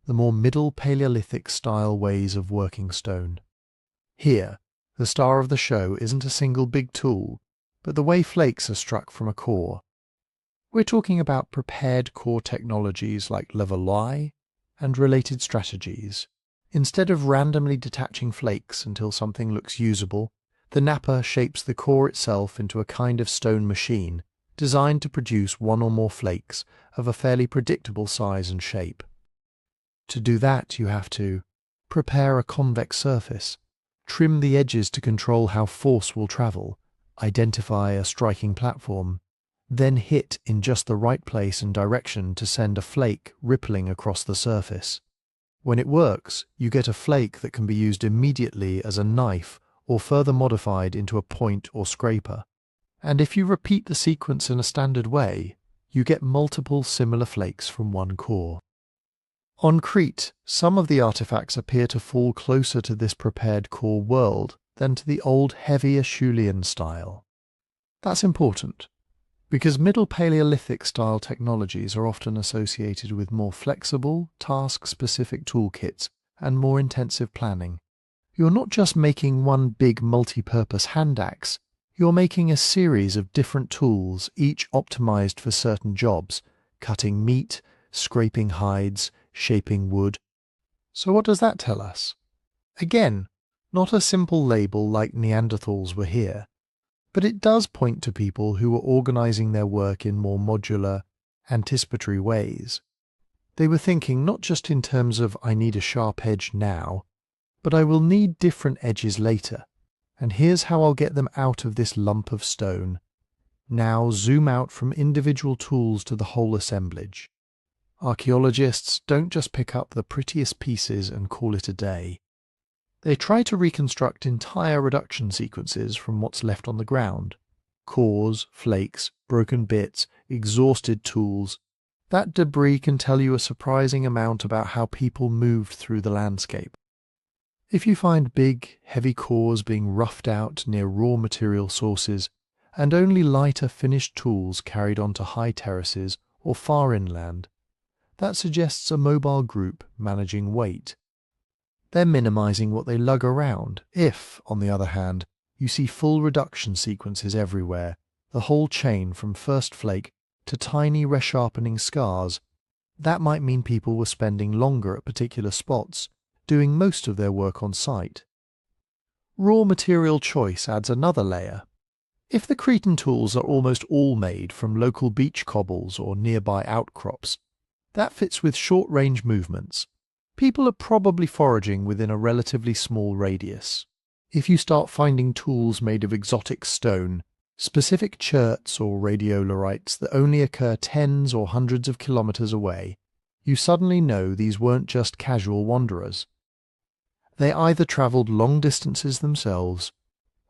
the more Middle Paleolithic style ways of working stone. Here, the star of the show isn't a single big tool, but the way flakes are struck from a core. We're talking about prepared core technologies like lever-lie and related strategies. Instead of randomly detaching flakes until something looks usable, the napper shapes the core itself into a kind of stone machine designed to produce one or more flakes of a fairly predictable size and shape. To do that, you have to prepare a convex surface, trim the edges to control how force will travel, identify a striking platform, then hit in just the right place and direction to send a flake rippling across the surface. When it works, you get a flake that can be used immediately as a knife or further modified into a point or scraper. And if you repeat the sequence in a standard way, you get multiple similar flakes from one core. On Crete, some of the artifacts appear to fall closer to this prepared core world than to the old heavy Acheulean style. That's important, because Middle Paleolithic style technologies are often associated with more flexible, task-specific toolkits and more intensive planning. You're not just making one big multi-purpose hand axe, you're making a series of different tools, each optimized for certain jobs, cutting meat, scraping hides, shaping wood. So what does that tell us? Again, not a simple label like Neanderthals were here, but it does point to people who were organizing their work in more modular, anticipatory ways. They were thinking not just in terms of I need a sharp edge now, but I will need different edges later, and here's how I'll get them out of this lump of stone. Now zoom out from individual tools to the whole assemblage. Archaeologists don't just pick up the prettiest pieces and call it a day. They try to reconstruct entire reduction sequences from what's left on the ground. Cores, flakes, broken bits, exhausted tools. That debris can tell you a surprising amount about how people moved through the landscape. If you find big, heavy cores being roughed out near raw material sources, and only lighter finished tools carried onto high terraces or far inland, that suggests a mobile group managing weight. They're minimizing what they lug around. If, on the other hand, you see full reduction sequences everywhere, the whole chain from first flake to tiny resharpening scars, that might mean people were spending longer at particular spots, doing most of their work on site. Raw material choice adds another layer. If the Cretan tools are almost all made from local beach cobbles or nearby outcrops, that fits with short-range movements. People are probably foraging within a relatively small radius. If you start finding tools made of exotic stone, specific cherts or radiolarites that only occur tens or hundreds of kilometers away, you suddenly know these weren't just casual wanderers. They either traveled long distances themselves,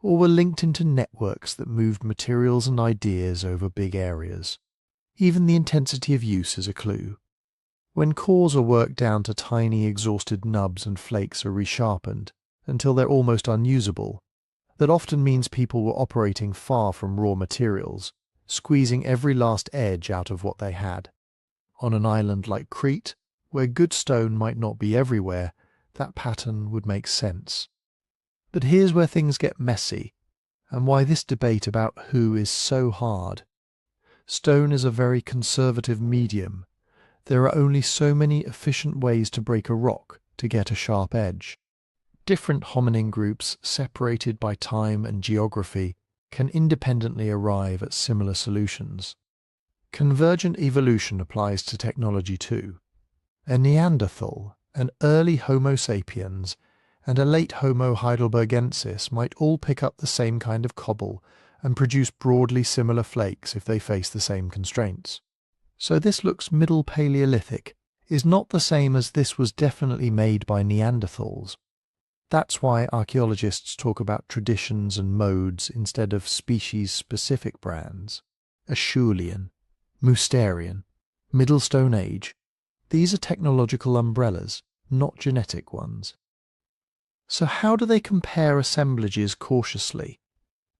or were linked into networks that moved materials and ideas over big areas. Even the intensity of use is a clue. When cores are worked down to tiny exhausted nubs and flakes are resharpened until they're almost unusable, that often means people were operating far from raw materials, squeezing every last edge out of what they had. On an island like Crete, where good stone might not be everywhere, that pattern would make sense. But here's where things get messy, and why this debate about who is so hard. Stone is a very conservative medium. There are only so many efficient ways to break a rock to get a sharp edge. Different hominin groups, separated by time and geography, can independently arrive at similar solutions. Convergent evolution applies to technology too. A Neanderthal, an early Homo sapiens, and a late Homo heidelbergensis might all pick up the same kind of cobble and produce broadly similar flakes if they face the same constraints. So this looks Middle Paleolithic is not the same as this was definitely made by Neanderthals. That's why archaeologists talk about traditions and modes instead of species-specific brands. Acheulean, Mousterian, Middle Stone Age. These are technological umbrellas, not genetic ones. So how do they compare assemblages cautiously?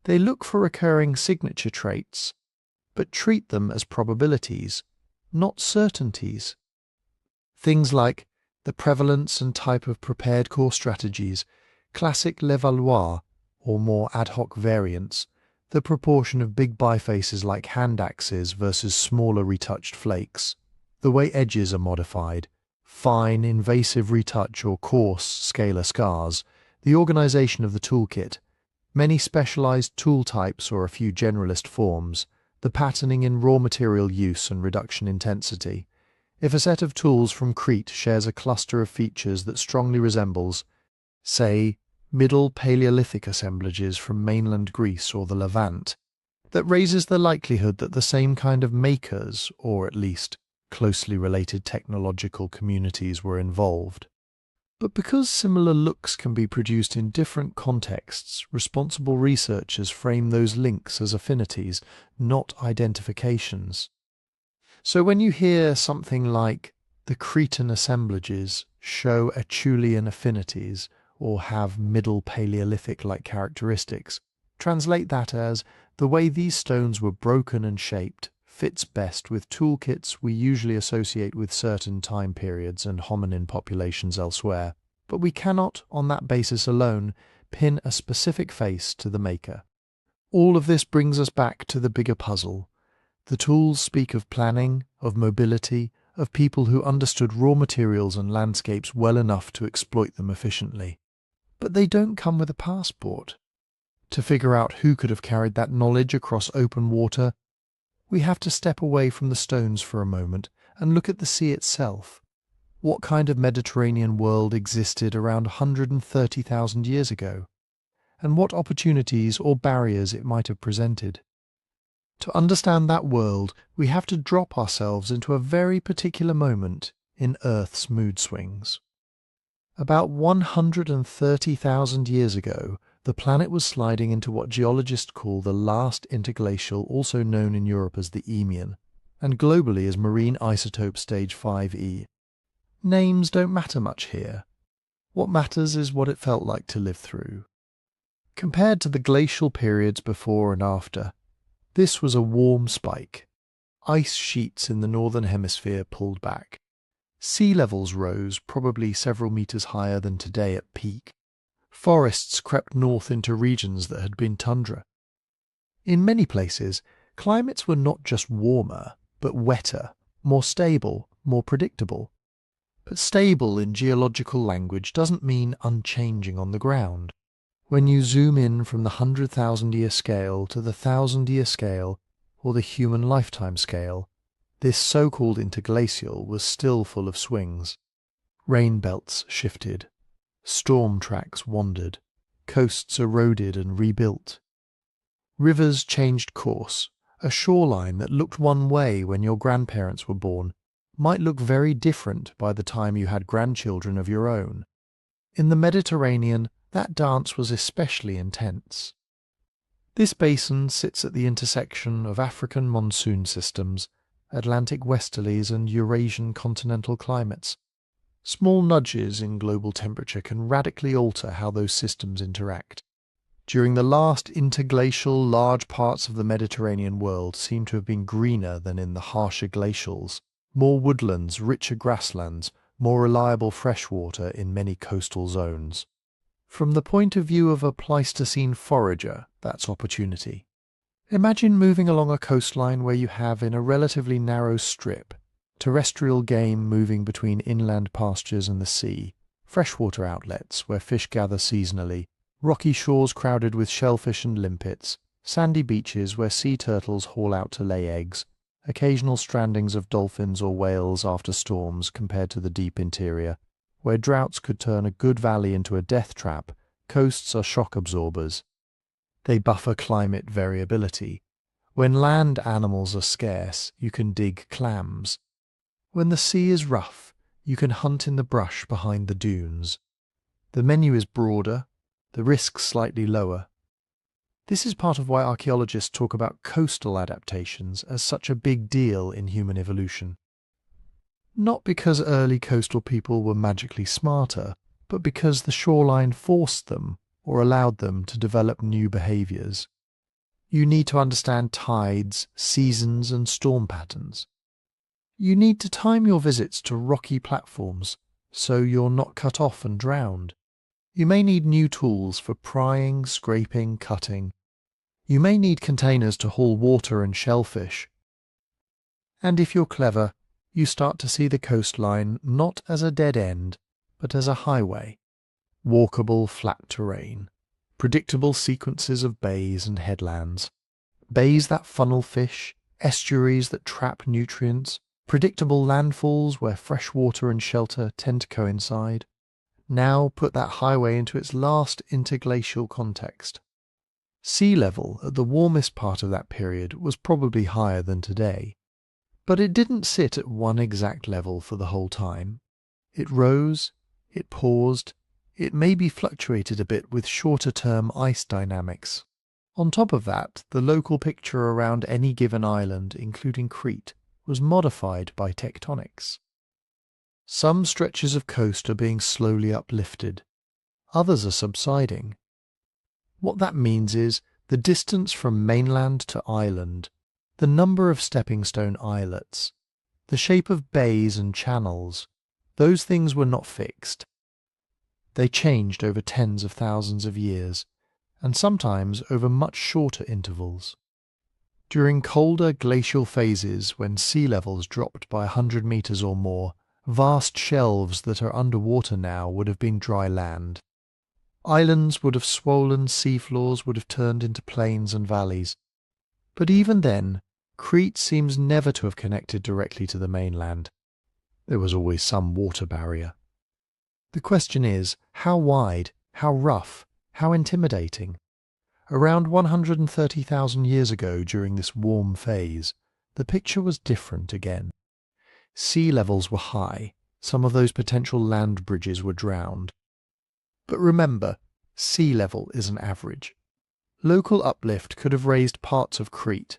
They look for recurring signature traits, but treat them as probabilities, not certainties. Things like the prevalence and type of prepared core strategies, classic Levallois, or more ad hoc variants, the proportion of big bifaces like hand axes versus smaller retouched flakes, the way edges are modified, fine invasive retouch or coarse scalar scars, the organization of the toolkit, many specialized tool types or a few generalist forms, the patterning in raw material use and reduction intensity. If a set of tools from Crete shares a cluster of features that strongly resembles, say, Middle Paleolithic assemblages from mainland Greece or the Levant, that raises the likelihood that the same kind of makers, or at least closely related technological communities, were involved. But because similar looks can be produced in different contexts, responsible researchers frame those links as affinities, not identifications. So when you hear something like the Cretan assemblages show Acheulean affinities or have Middle Paleolithic-like characteristics, translate that as the way these stones were broken and shaped fits best with toolkits we usually associate with certain time periods and hominin populations elsewhere, but we cannot, on that basis alone, pin a specific face to the maker. All of this brings us back to the bigger puzzle. The tools speak of planning, of mobility, of people who understood raw materials and landscapes well enough to exploit them efficiently. But they don't come with a passport. To figure out who could have carried that knowledge across open water, we have to step away from the stones for a moment and look at the sea itself. What kind of Mediterranean world existed around 130,000 years ago? And what opportunities or barriers it might have presented? To understand that world, we have to drop ourselves into a very particular moment in Earth's mood swings. About 130,000 years ago, the planet was sliding into what geologists call the last interglacial, also known in Europe as the Eemian, and globally as marine isotope stage 5e. Names don't matter much here. What matters is what it felt like to live through. Compared to the glacial periods before and after, this was a warm spike. Ice sheets in the northern hemisphere pulled back. Sea levels rose, probably several meters higher than today at peak. Forests crept north into regions that had been tundra. In many places, climates were not just warmer, but wetter, more stable, more predictable. But stable in geological language doesn't mean unchanging on the ground. When you zoom in from the 100,000-year scale to the 1,000-year scale, or the human lifetime scale, this so-called interglacial was still full of swings. Rain belts shifted. Storm tracks wandered. Coasts eroded and rebuilt. Rivers changed course. A shoreline that looked one way when your grandparents were born might look very different by the time you had grandchildren of your own. In the Mediterranean, that dance was especially intense. This basin sits at the intersection of African monsoon systems, Atlantic westerlies and Eurasian continental climates. Small nudges in global temperature can radically alter how those systems interact. During the last interglacial, large parts of the Mediterranean world seem to have been greener than in the harsher glacials. More woodlands, richer grasslands, more reliable freshwater in many coastal zones. From the point of view of a Pleistocene forager, that's opportunity. Imagine moving along a coastline where you have, in a relatively narrow strip, terrestrial game moving between inland pastures and the sea, freshwater outlets where fish gather seasonally, rocky shores crowded with shellfish and limpets, sandy beaches where sea turtles haul out to lay eggs, occasional strandings of dolphins or whales after storms compared to the deep interior, where droughts could turn a good valley into a death trap. Coasts are shock absorbers. They buffer climate variability. When land animals are scarce, you can dig clams. When the sea is rough, you can hunt in the brush behind the dunes. The menu is broader, the risks slightly lower. This is part of why archaeologists talk about coastal adaptations as such a big deal in human evolution. Not because early coastal people were magically smarter, but because the shoreline forced them or allowed them to develop new behaviors. You need to understand tides, seasons, and storm patterns. You need to time your visits to rocky platforms so you're not cut off and drowned. You may need new tools for prying, scraping, cutting. You may need containers to haul water and shellfish. And if you're clever, you start to see the coastline not as a dead end, but as a highway. Walkable, flat terrain. Predictable sequences of bays and headlands. Bays that funnel fish, estuaries that trap nutrients, predictable landfalls where fresh water and shelter tend to coincide. Now put that highway into its last interglacial context. Sea level at the warmest part of that period was probably higher than today. But it didn't sit at one exact level for the whole time. It rose, it paused, it maybe fluctuated a bit with shorter-term ice dynamics. On top of that, the local picture around any given island, including Crete, was modified by tectonics. Some stretches of coast are being slowly uplifted. Others are subsiding. What that means is the distance from mainland to island, the number of stepping stone islets, the shape of bays and channels, those things were not fixed. They changed over tens of thousands of years, and sometimes over much shorter intervals. During colder glacial phases, when sea levels dropped by 100 meters or more, vast shelves that are underwater now would have been dry land. Islands would have swollen, seafloors would have turned into plains and valleys. But even then, Crete seems never to have connected directly to the mainland. There was always some water barrier. The question is, how wide, how rough, how intimidating? Around 130,000 years ago, during this warm phase, the picture was different again. Sea levels were high, some of those potential land bridges were drowned. But remember, sea level is an average. Local uplift could have raised parts of Crete.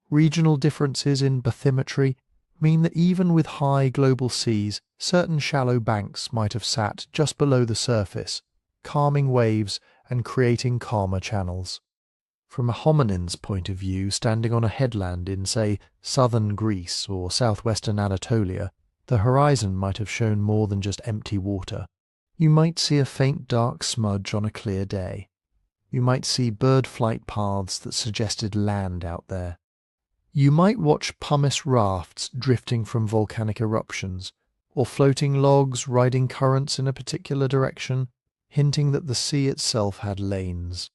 Regional differences in bathymetry, mean that even with high global seas, certain shallow banks might have sat just below the surface, calming waves and creating calmer channels. From a hominin's point of view, standing on a headland in, say, southern Greece or southwestern Anatolia, the horizon might have shown more than just empty water. You might see a faint dark smudge on a clear day. You might see bird flight paths that suggested land out there. You might watch pumice rafts drifting from volcanic eruptions, or floating logs riding currents in a particular direction, hinting that the sea itself had lanes.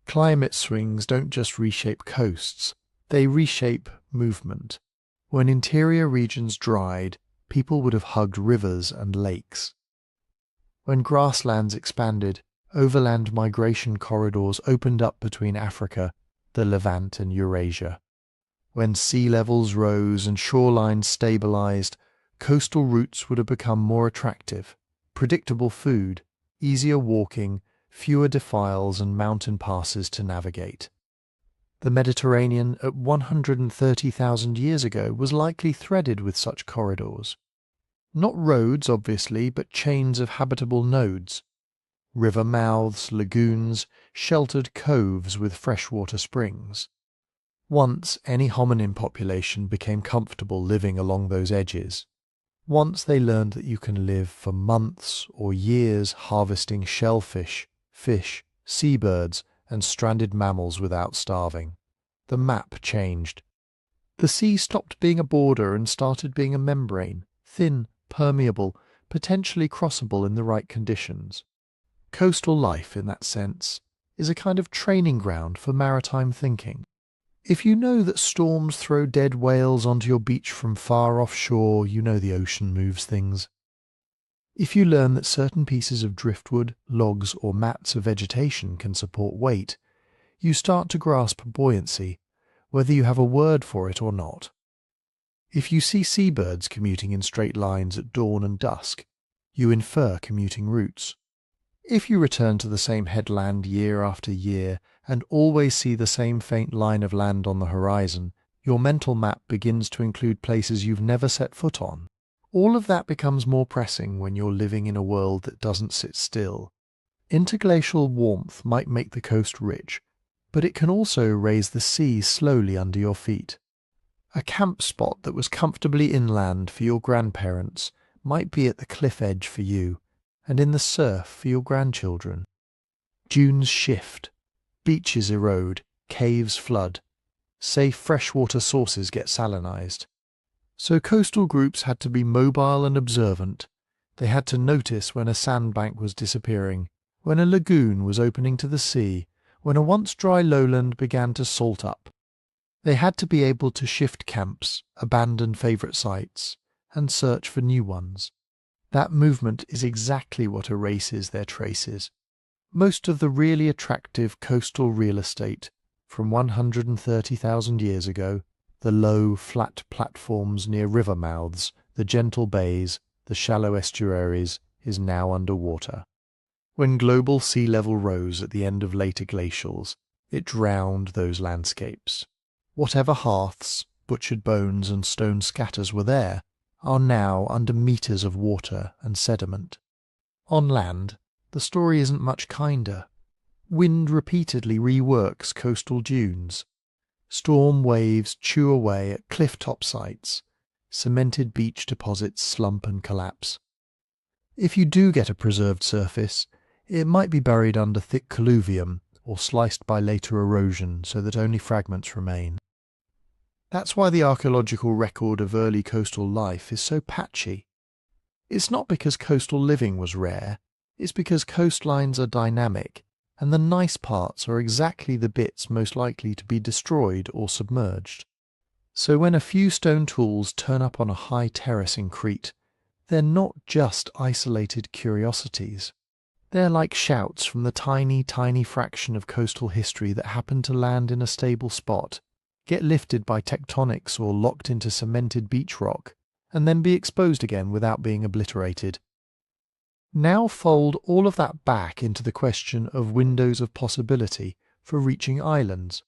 Climate swings don't just reshape coasts, they reshape movement. When interior regions dried, people would have hugged rivers and lakes. When grasslands expanded, overland migration corridors opened up between Africa, the Levant and Eurasia. When sea levels rose and shorelines stabilized, coastal routes would have become more attractive, predictable food, easier walking, fewer defiles and mountain passes to navigate. The Mediterranean at 130,000 years ago was likely threaded with such corridors. Not roads, obviously, but chains of habitable nodes. River mouths, lagoons, sheltered coves with freshwater springs. Once any hominin population became comfortable living along those edges. Once they learned that you can live for months or years harvesting shellfish, fish, seabirds, and stranded mammals without starving. The map changed. The sea stopped being a border and started being a membrane, thin, permeable, potentially crossable in the right conditions. Coastal life, in that sense, is a kind of training ground for maritime thinking. If you know that storms throw dead whales onto your beach from far offshore, you know the ocean moves things. If you learn that certain pieces of driftwood, logs, or mats of vegetation can support weight, you start to grasp buoyancy, whether you have a word for it or not. If you see seabirds commuting in straight lines at dawn and dusk, you infer commuting routes. If you return to the same headland year after year and always see the same faint line of land on the horizon, your mental map begins to include places you've never set foot on. All of that becomes more pressing when you're living in a world that doesn't sit still. Interglacial warmth might make the coast rich, but it can also raise the sea slowly under your feet. A camp spot that was comfortably inland for your grandparents might be at the cliff edge for you, and in the surf for your grandchildren. Dunes shift, beaches erode, caves flood, safe freshwater sources get salinized. So coastal groups had to be mobile and observant. They had to notice when a sandbank was disappearing, when a lagoon was opening to the sea, when a once dry lowland began to salt up. They had to be able to shift camps, abandon favourite sites, and search for new ones. That movement is exactly what erases their traces. Most of the really attractive coastal real estate from 130,000 years ago, the low, flat platforms near river mouths, the gentle bays, the shallow estuaries, is now underwater. When global sea level rose at the end of later glacials, it drowned those landscapes. Whatever hearths, butchered bones and stone scatters were there are now under meters of water and sediment. On land, the story isn't much kinder. Wind repeatedly reworks coastal dunes. Storm waves chew away at cliff-top sites. Cemented beach deposits slump and collapse. If you do get a preserved surface, it might be buried under thick colluvium or sliced by later erosion so that only fragments remain. That's why the archaeological record of early coastal life is so patchy. It's not because coastal living was rare, it's because coastlines are dynamic, and the nice parts are exactly the bits most likely to be destroyed or submerged. So when a few stone tools turn up on a high terrace in Crete, they're not just isolated curiosities. They're like shouts from the tiny, tiny fraction of coastal history that happen to land in a stable spot, get lifted by tectonics or locked into cemented beach rock, and then be exposed again without being obliterated. Now fold all of that back into the question of windows of possibility for reaching islands.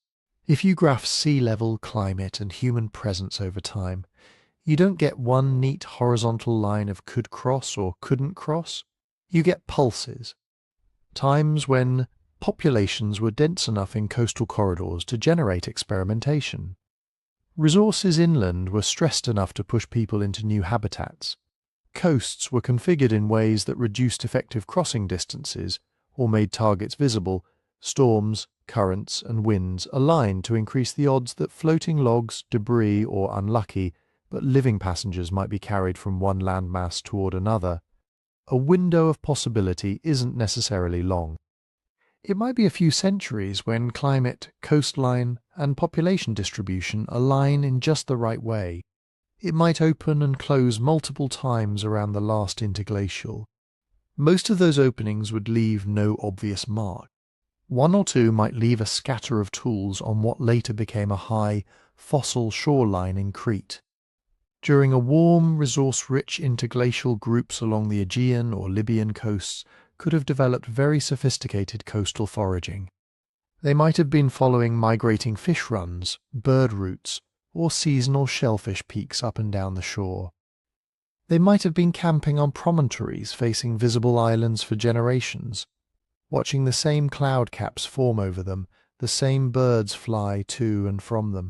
If you graph sea level, climate, and human presence over time, You don't get one neat horizontal line of could cross or couldn't cross. You get pulses. Times when populations were dense enough in coastal corridors to generate experimentation. Resources inland were stressed enough to push people into new habitats. Coasts were configured in ways that reduced effective crossing distances or made targets visible. Storms, currents, and winds aligned to increase the odds that floating logs, debris, or unlucky but living passengers might be carried from one landmass toward another. A window of possibility isn't necessarily long. It might be a few centuries when climate, coastline, and population distribution align in just the right way. It might open and close multiple times around the last interglacial. Most of those openings would leave no obvious mark. One or two might leave a scatter of tools on what later became a high, fossil shoreline in Crete. During a warm, resource-rich interglacial, groups along the Aegean or Libyan coasts could have developed very sophisticated coastal foraging. They might have been following migrating fish runs, bird routes, or seasonal shellfish peaks up and down the shore. They might have been camping on promontories facing visible islands for generations, watching the same cloud caps form over them, the same birds fly to and from them.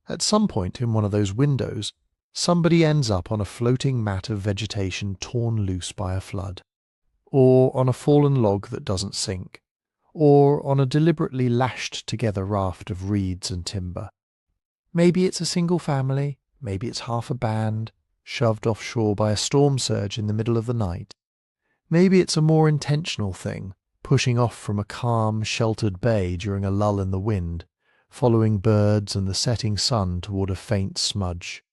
At some point in one of those windows, somebody ends up on a floating mat of vegetation torn loose by a flood, or on a fallen log that doesn't sink, or on a deliberately lashed-together raft of reeds and timber. Maybe it's a single family, maybe it's half a band, shoved offshore by a storm surge in the middle of the night. Maybe it's a more intentional thing, pushing off from a calm, sheltered bay during a lull in the wind, following birds and the setting sun toward a faint smudge.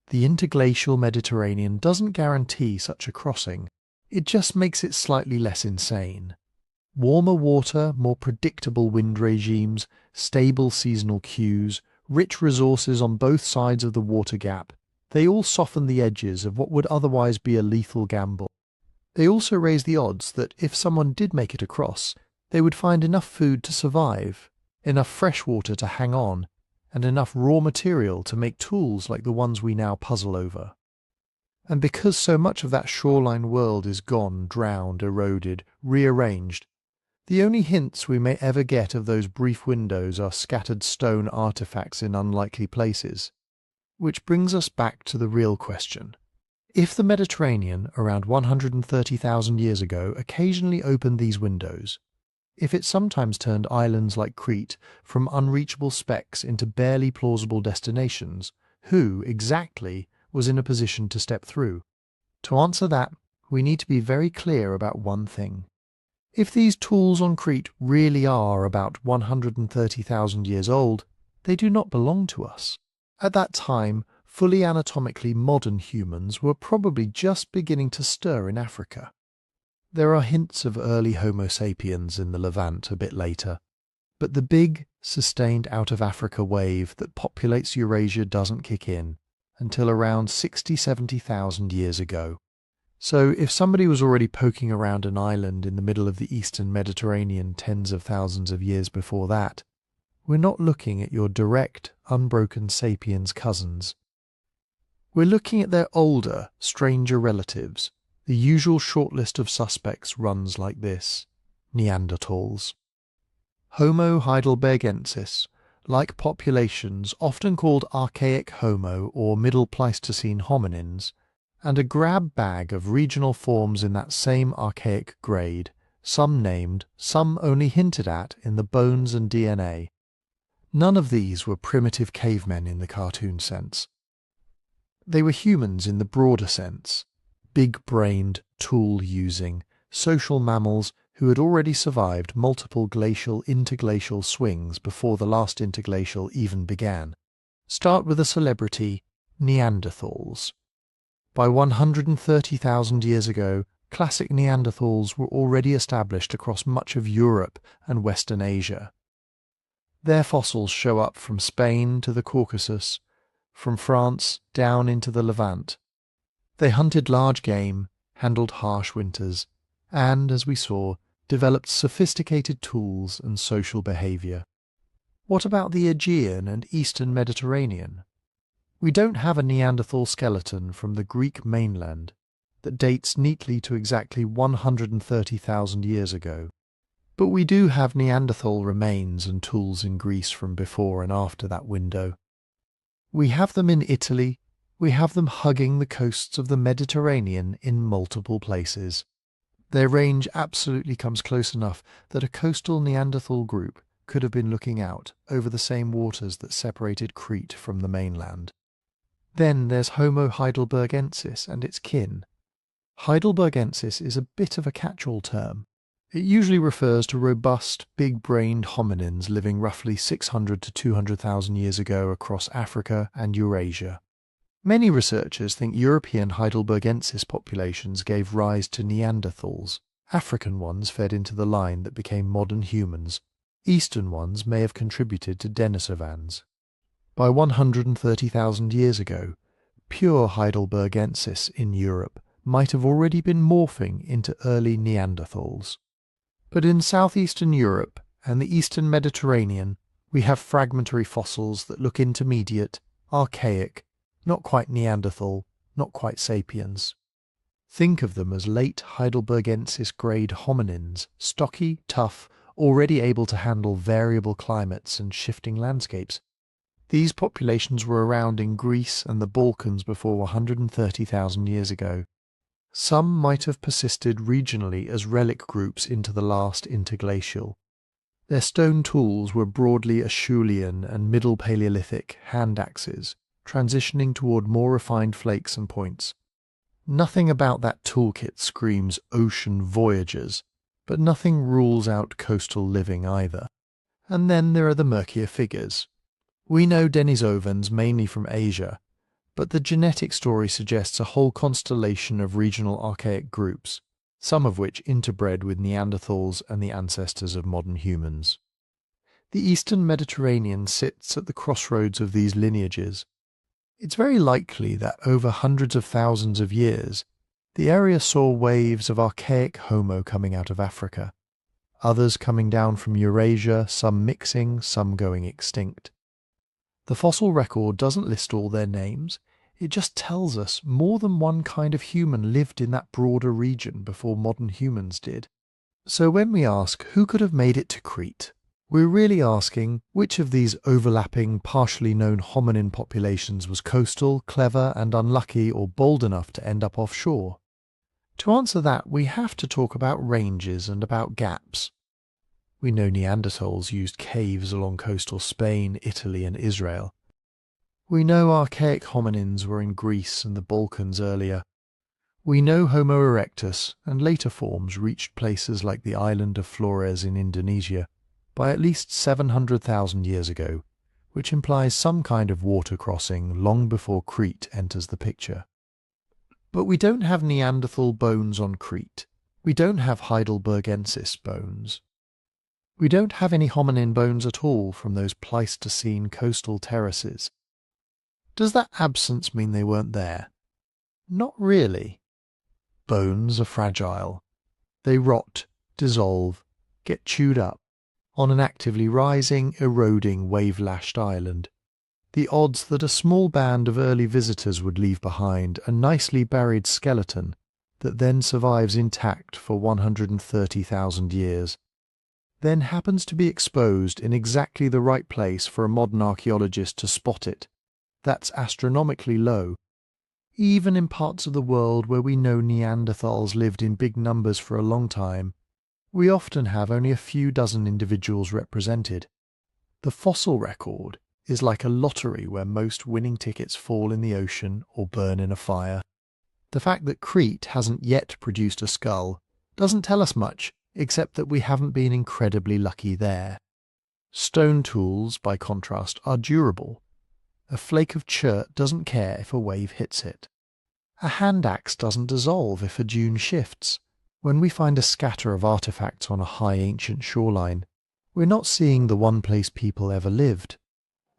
The interglacial Mediterranean doesn't guarantee such a crossing, it just makes it slightly less insane. Warmer water, more predictable wind regimes, stable seasonal cues, rich resources on both sides of the water gap, they all soften the edges of what would otherwise be a lethal gamble. They also raise the odds that if someone did make it across, they would find enough food to survive, enough fresh water to hang on, and enough raw material to make tools like the ones we now puzzle over. And because so much of that shoreline world is gone, drowned, eroded, rearranged, the only hints we may ever get of those brief windows are scattered stone artifacts in unlikely places. Which brings us back to the real question. If the Mediterranean, around 130,000 years ago, occasionally opened these windows, if it sometimes turned islands like Crete from unreachable specks into barely plausible destinations, who, exactly, was in a position to step through? To answer that, we need to be very clear about one thing. If these tools on Crete really are about 130,000 years old, they do not belong to us. At that time, fully anatomically modern humans were probably just beginning to stir in Africa. There are hints of early Homo sapiens in the Levant a bit later, but the big, sustained out-of-Africa wave that populates Eurasia doesn't kick in until around 60–70,000 years ago. So if somebody was already poking around an island in the middle of the eastern Mediterranean tens of thousands of years before that, we're not looking at your direct, unbroken sapiens cousins. We're looking at their older, stranger relatives. The usual shortlist of suspects runs like this: Neanderthals. Homo heidelbergensis, like populations often called archaic Homo or Middle Pleistocene hominins, and a grab bag of regional forms in that same archaic grade, some named, some only hinted at in the bones and DNA. None of these were primitive cavemen in the cartoon sense. They were humans in the broader sense, big-brained, tool-using, social mammals who had already survived multiple glacial-interglacial swings before the last interglacial even began. Start with a celebrity, Neanderthals. By 130,000 years ago, classic Neanderthals were already established across much of Europe and Western Asia. Their fossils show up from Spain to the Caucasus, from France down into the Levant. They hunted large game, handled harsh winters, and, as we saw, developed sophisticated tools and social behaviour. What about the Aegean and Eastern Mediterranean? We don't have a Neanderthal skeleton from the Greek mainland that dates neatly to exactly 130,000 years ago. But we do have Neanderthal remains and tools in Greece from before and after that window. We have them in Italy, we have them hugging the coasts of the Mediterranean in multiple places. Their range absolutely comes close enough that a coastal Neanderthal group could have been looking out over the same waters that separated Crete from the mainland. Then there's Homo heidelbergensis and its kin. Heidelbergensis is a bit of a catch-all term. It usually refers to robust, big-brained hominins living roughly 600 to 200,000 years ago across Africa and Eurasia. Many researchers think European heidelbergensis populations gave rise to Neanderthals. African ones fed into the line that became modern humans. Eastern ones may have contributed to Denisovans. By 130,000 years ago, pure heidelbergensis in Europe might have already been morphing into early Neanderthals. But in southeastern Europe and the eastern Mediterranean, we have fragmentary fossils that look intermediate, archaic, not quite Neanderthal, not quite sapiens. Think of them as late heidelbergensis grade hominins, stocky, tough, already able to handle variable climates and shifting landscapes. These populations were around in Greece and the Balkans before 130,000 years ago. Some might have persisted regionally as relic groups into the last interglacial. Their stone tools were broadly Acheulean and Middle Paleolithic hand axes, transitioning toward more refined flakes and points. Nothing about that toolkit screams ocean voyages, but nothing rules out coastal living either. And then there are the murkier figures. We know Denisovans mainly from Asia, but the genetic story suggests a whole constellation of regional archaic groups, some of which interbred with Neanderthals and the ancestors of modern humans. The eastern Mediterranean sits at the crossroads of these lineages. It's very likely that over hundreds of thousands of years, the area saw waves of archaic Homo coming out of Africa, others coming down from Eurasia, some mixing, some going extinct. The fossil record doesn't list all their names, it just tells us more than one kind of human lived in that broader region before modern humans did. So when we ask who could have made it to Crete, we're really asking which of these overlapping, partially known hominin populations was coastal, clever and unlucky or bold enough to end up offshore. To answer that, we have to talk about ranges and about gaps. We know Neanderthals used caves along coastal Spain, Italy and Israel. We know archaic hominins were in Greece and the Balkans earlier. We know Homo erectus and later forms reached places like the island of Flores in Indonesia by at least 700,000 years ago, which implies some kind of water crossing long before Crete enters the picture. But we don't have Neanderthal bones on Crete. We don't have heidelbergensis bones. We don't have any hominin bones at all from those Pleistocene coastal terraces. Does that absence mean they weren't there? Not really. Bones are fragile. They rot, dissolve, get chewed up on an actively rising, eroding, wave-lashed island. The odds that a small band of early visitors would leave behind a nicely buried skeleton that then survives intact for 130,000 years, then happens to be exposed in exactly the right place for a modern archaeologist to spot it, that's astronomically low. Even in parts of the world where we know Neanderthals lived in big numbers for a long time, we often have only a few dozen individuals represented. The fossil record is like a lottery where most winning tickets fall in the ocean or burn in a fire. The fact that Crete hasn't yet produced a skull doesn't tell us much, except that we haven't been incredibly lucky there. Stone tools, by contrast, are durable. A flake of chert doesn't care if a wave hits it. A hand axe doesn't dissolve if a dune shifts. When we find a scatter of artifacts on a high ancient shoreline, we're not seeing the one place people ever lived.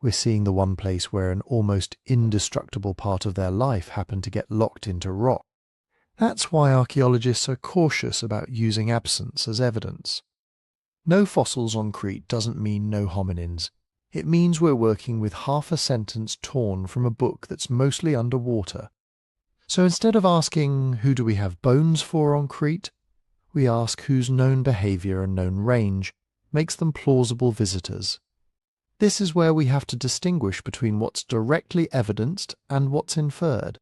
We're seeing the one place where an almost indestructible part of their life happened to get locked into rock. That's why archaeologists are cautious about using absence as evidence. No fossils on Crete doesn't mean no hominins. it means we're working with half a sentence torn from a book that's mostly underwater. So instead of asking, who do we have bones for on Crete, we ask whose known behaviour and known range makes them plausible visitors. This is where we have to distinguish between what's directly evidenced and what's inferred.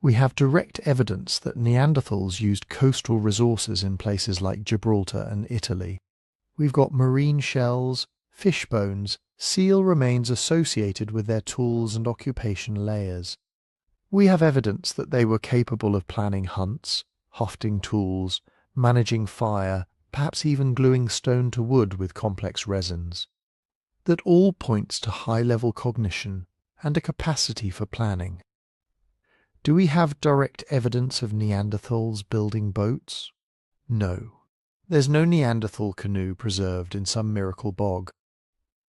We have direct evidence that Neanderthals used coastal resources in places like Gibraltar and Italy. We've got marine shells, fish bones, seal remains associated with their tools and occupation layers. We have evidence that they were capable of planning hunts, hafting tools, managing fire, perhaps even gluing stone to wood with complex resins. That all points to high-level cognition and a capacity for planning. Do we have direct evidence of Neanderthals building boats? No. There's no Neanderthal canoe preserved in some miracle bog.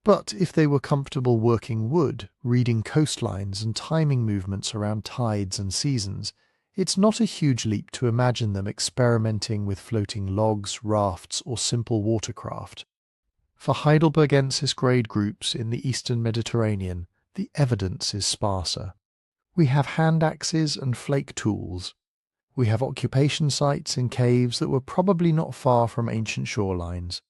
But if they were comfortable working wood, reading coastlines and timing movements around tides and seasons, it's not a huge leap to imagine them experimenting with floating logs, rafts, or simple watercraft. For Heidelbergensis grade groups in the eastern Mediterranean, the evidence is sparser. We have hand axes and flake tools. We have occupation sites in caves that were probably not far from ancient shorelines.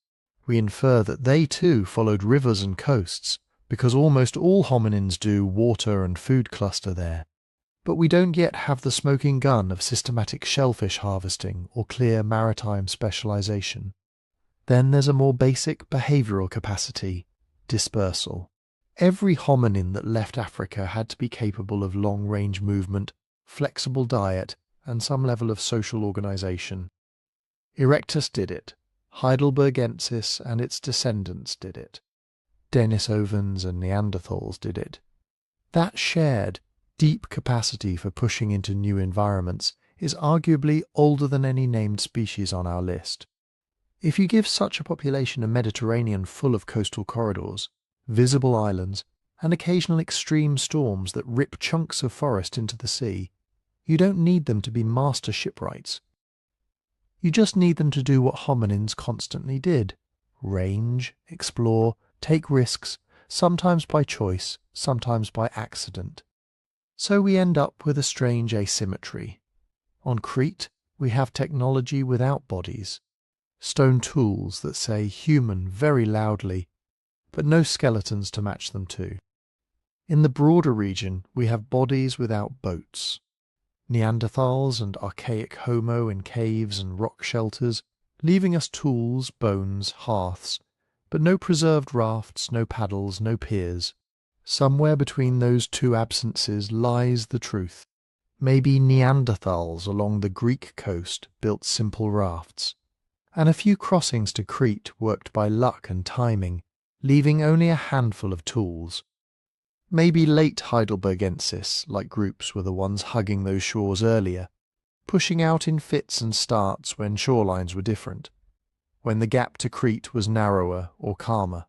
We infer that they too followed rivers and coasts, because almost all hominins do water and food cluster there. But we don't yet have the smoking gun of systematic shellfish harvesting or clear maritime specialization. Then there's a more basic behavioral capacity, dispersal. Every hominin that left Africa had to be capable of long-range movement, flexible diet, and some level of social organization. Erectus did it. Heidelbergensis and its descendants did it. Denisovans and Neanderthals did it. That shared, deep capacity for pushing into new environments is arguably older than any named species on our list. If you give such a population a Mediterranean full of coastal corridors, visible islands, and occasional extreme storms that rip chunks of forest into the sea, you don't need them to be master shipwrights. You just need them to do what hominins constantly did: range, explore, take risks, sometimes by choice, sometimes by accident. So we end up with a strange asymmetry. On Crete, we have technology without bodies, stone tools that say human very loudly, but no skeletons to match them too. In the broader region, we have bodies without boats. Neanderthals and archaic Homo in caves and rock shelters, leaving us tools, bones, hearths, but no preserved rafts, no paddles, no piers. Somewhere between those two absences lies the truth. Maybe Neanderthals along the Greek coast built simple rafts, and a few crossings to Crete worked by luck and timing, leaving only a handful of tools. Maybe late Heidelbergensis-like groups were the ones hugging those shores earlier, pushing out in fits and starts when shorelines were different, when the gap to Crete was narrower or calmer.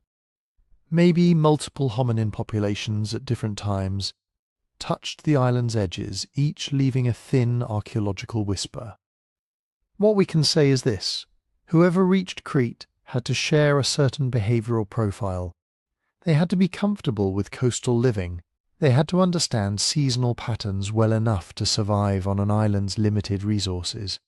Maybe multiple hominin populations at different times touched the island's edges, each leaving a thin archaeological whisper. What we can say is this: whoever reached Crete had to share a certain behavioral profile. They had to be comfortable with coastal living. They had to understand seasonal patterns well enough to survive on an island's limited resources.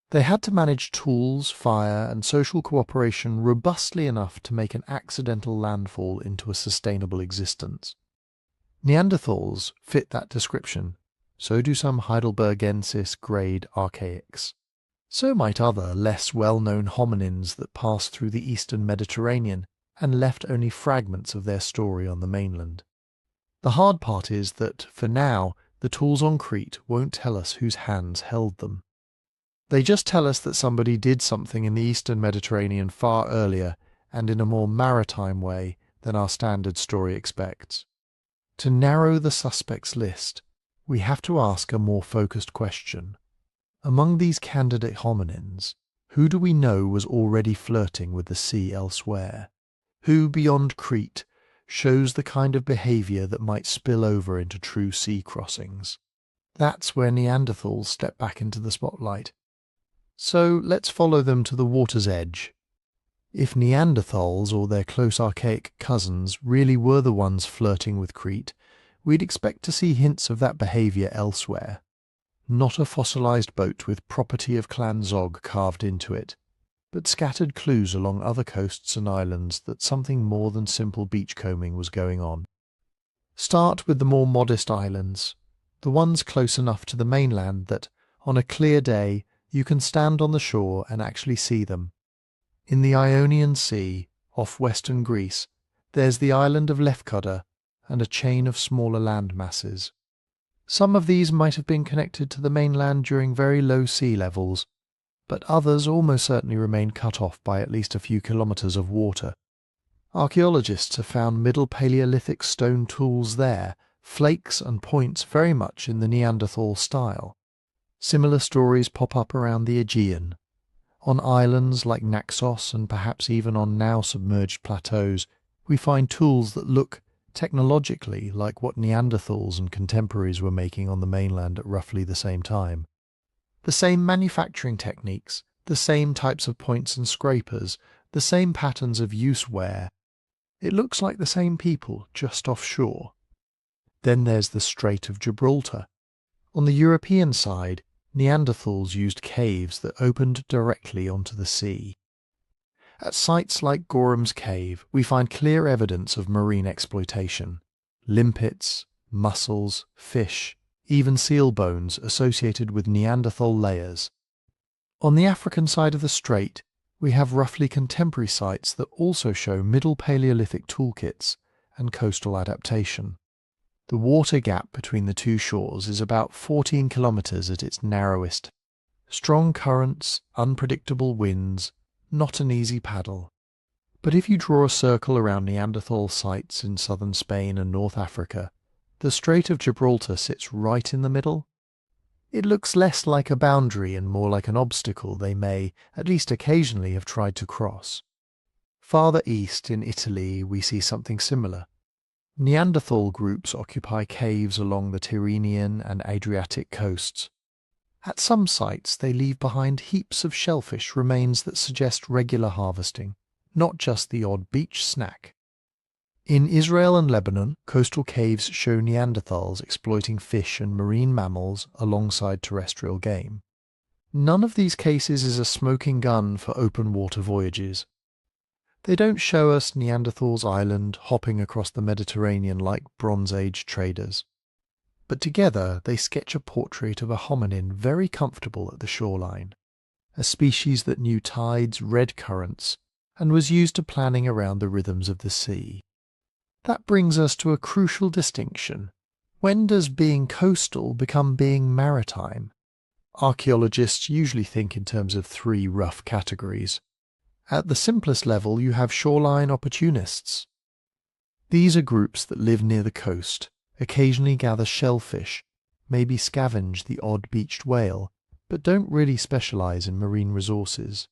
They had to manage tools, fire, and social cooperation robustly enough to make an accidental landfall into a sustainable existence. Neanderthals fit that description. So do some Heidelbergensis-grade archaics. So might other, less well-known hominins that passed through the eastern Mediterranean and left only fragments of their story on the mainland. The hard part is that, for now, the tools on Crete won't tell us whose hands held them. They just tell us that somebody did something in the eastern Mediterranean far earlier and in a more maritime way than our standard story expects. To narrow the suspects list, we have to ask a more focused question. Among these candidate hominins, who do we know was already flirting with the sea elsewhere? Who, beyond Crete, shows the kind of behaviour that might spill over into true sea crossings? That's where Neanderthals step back into the spotlight. So let's follow them to the water's edge. If Neanderthals or their close archaic cousins really were the ones flirting with Crete, we'd expect to see hints of that behaviour elsewhere. Not a fossilized boat with property of Clan Zog carved into it, but scattered clues along other coasts and islands that something more than simple beachcombing was going on. Start with the more modest islands, the ones close enough to the mainland that, on a clear day, you can stand on the shore and actually see them. In the Ionian Sea, off western Greece, there's the island of Lefkoda and a chain of smaller land masses. Some of these might have been connected to the mainland during very low sea levels, but others almost certainly remain cut off by at least a few kilometres of water. Archaeologists have found Middle Paleolithic stone tools there, flakes and points very much in the Neanderthal style. Similar stories pop up around the Aegean. On islands like Naxos and perhaps even on now submerged plateaus, we find tools that look, technologically, like what Neanderthals and contemporaries were making on the mainland at roughly the same time. The same manufacturing techniques, the same types of points and scrapers, the same patterns of use wear. It looks like the same people, just offshore. Then there's the Strait of Gibraltar. On the European side, Neanderthals used caves that opened directly onto the sea. At sites like Gorham's Cave, we find clear evidence of marine exploitation. Limpets, mussels, fish, even seal bones associated with Neanderthal layers. On the African side of the strait, we have roughly contemporary sites that also show Middle Paleolithic toolkits and coastal adaptation. The water gap between the two shores is about 14 kilometres at its narrowest. Strong currents, unpredictable winds, not an easy paddle. But if you draw a circle around Neanderthal sites in southern Spain and North Africa, the Strait of Gibraltar sits right in the middle. It looks less like a boundary and more like an obstacle they may, at least occasionally, have tried to cross. Farther east in Italy we see something similar. Neanderthal groups occupy caves along the Tyrrhenian and Adriatic coasts. At some sites they leave behind heaps of shellfish remains that suggest regular harvesting, not just the odd beach snack. In Israel and Lebanon, coastal caves show Neanderthals exploiting fish and marine mammals alongside terrestrial game. None of these cases is a smoking gun for open water voyages. They don't show us Neanderthals Island hopping across the Mediterranean like Bronze Age traders. But together they sketch a portrait of a hominin very comfortable at the shoreline, a species that knew tides, red currents, and was used to planning around the rhythms of the sea. That brings us to a crucial distinction. When does being coastal become being maritime? Archaeologists usually think in terms of three rough categories. At the simplest level, you have shoreline opportunists. These are groups that live near the coast, occasionally gather shellfish, maybe scavenge the odd beached whale, but don't really specialize in marine resources.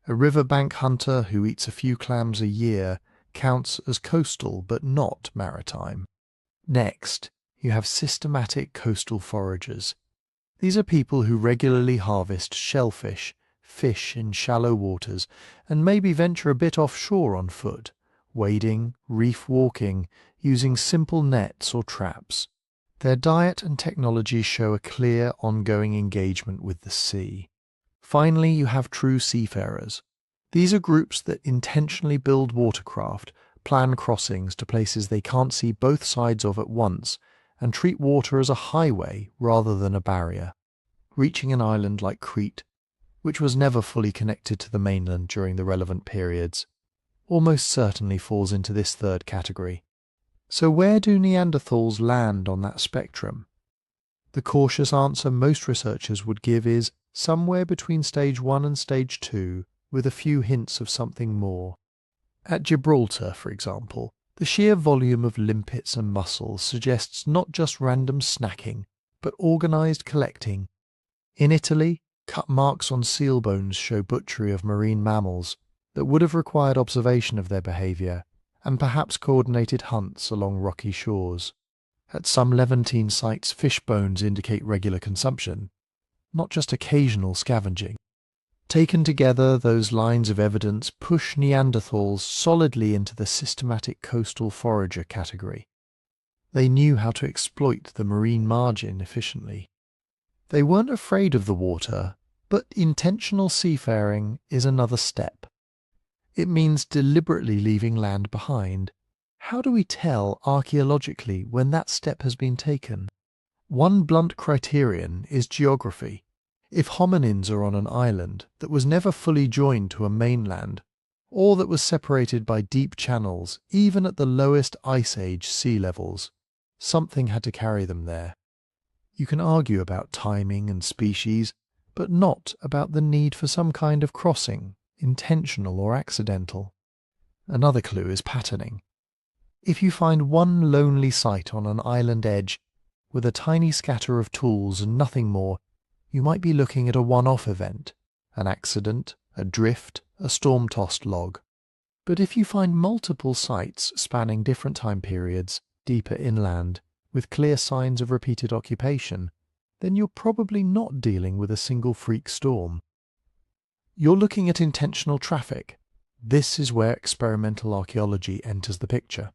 A riverbank hunter who eats a few clams a year counts as coastal but not maritime. Next, you have systematic coastal foragers. These are people who regularly harvest shellfish, fish in shallow waters, and maybe venture a bit offshore on foot, wading, reef walking, using simple nets or traps. Their diet and technology show a clear, ongoing engagement with the sea. Finally, you have true seafarers. These are groups that intentionally build watercraft, plan crossings to places they can't see both sides of at once, and treat water as a highway rather than a barrier. Reaching an island like Crete, which was never fully connected to the mainland during the relevant periods, almost certainly falls into this third category. So where do Neanderthals land on that spectrum? The cautious answer most researchers would give is somewhere between stage 1 and stage 2, with a few hints of something more. At Gibraltar, for example, the sheer volume of limpets and mussels suggests not just random snacking, but organised collecting. In Italy, cut marks on seal bones show butchery of marine mammals that would have required observation of their behaviour, and perhaps coordinated hunts along rocky shores. At some Levantine sites, fish bones indicate regular consumption, not just occasional scavenging. Taken together, those lines of evidence push Neanderthals solidly into the systematic coastal forager category. They knew how to exploit the marine margin efficiently. They weren't afraid of the water, but intentional seafaring is another step. It means deliberately leaving land behind. How do we tell archaeologically when that step has been taken? One blunt criterion is geography. If hominins are on an island that was never fully joined to a mainland, or that was separated by deep channels, even at the lowest ice age sea levels, something had to carry them there. You can argue about timing and species, but not about the need for some kind of crossing, intentional or accidental. Another clue is patterning. If you find one lonely site on an island edge, with a tiny scatter of tools and nothing more, you might be looking at a one-off event, an accident, a drift, a storm-tossed log. But if you find multiple sites spanning different time periods, deeper inland, with clear signs of repeated occupation, then you're probably not dealing with a single freak storm. You're looking at intentional traffic. This is where experimental archaeology enters the picture.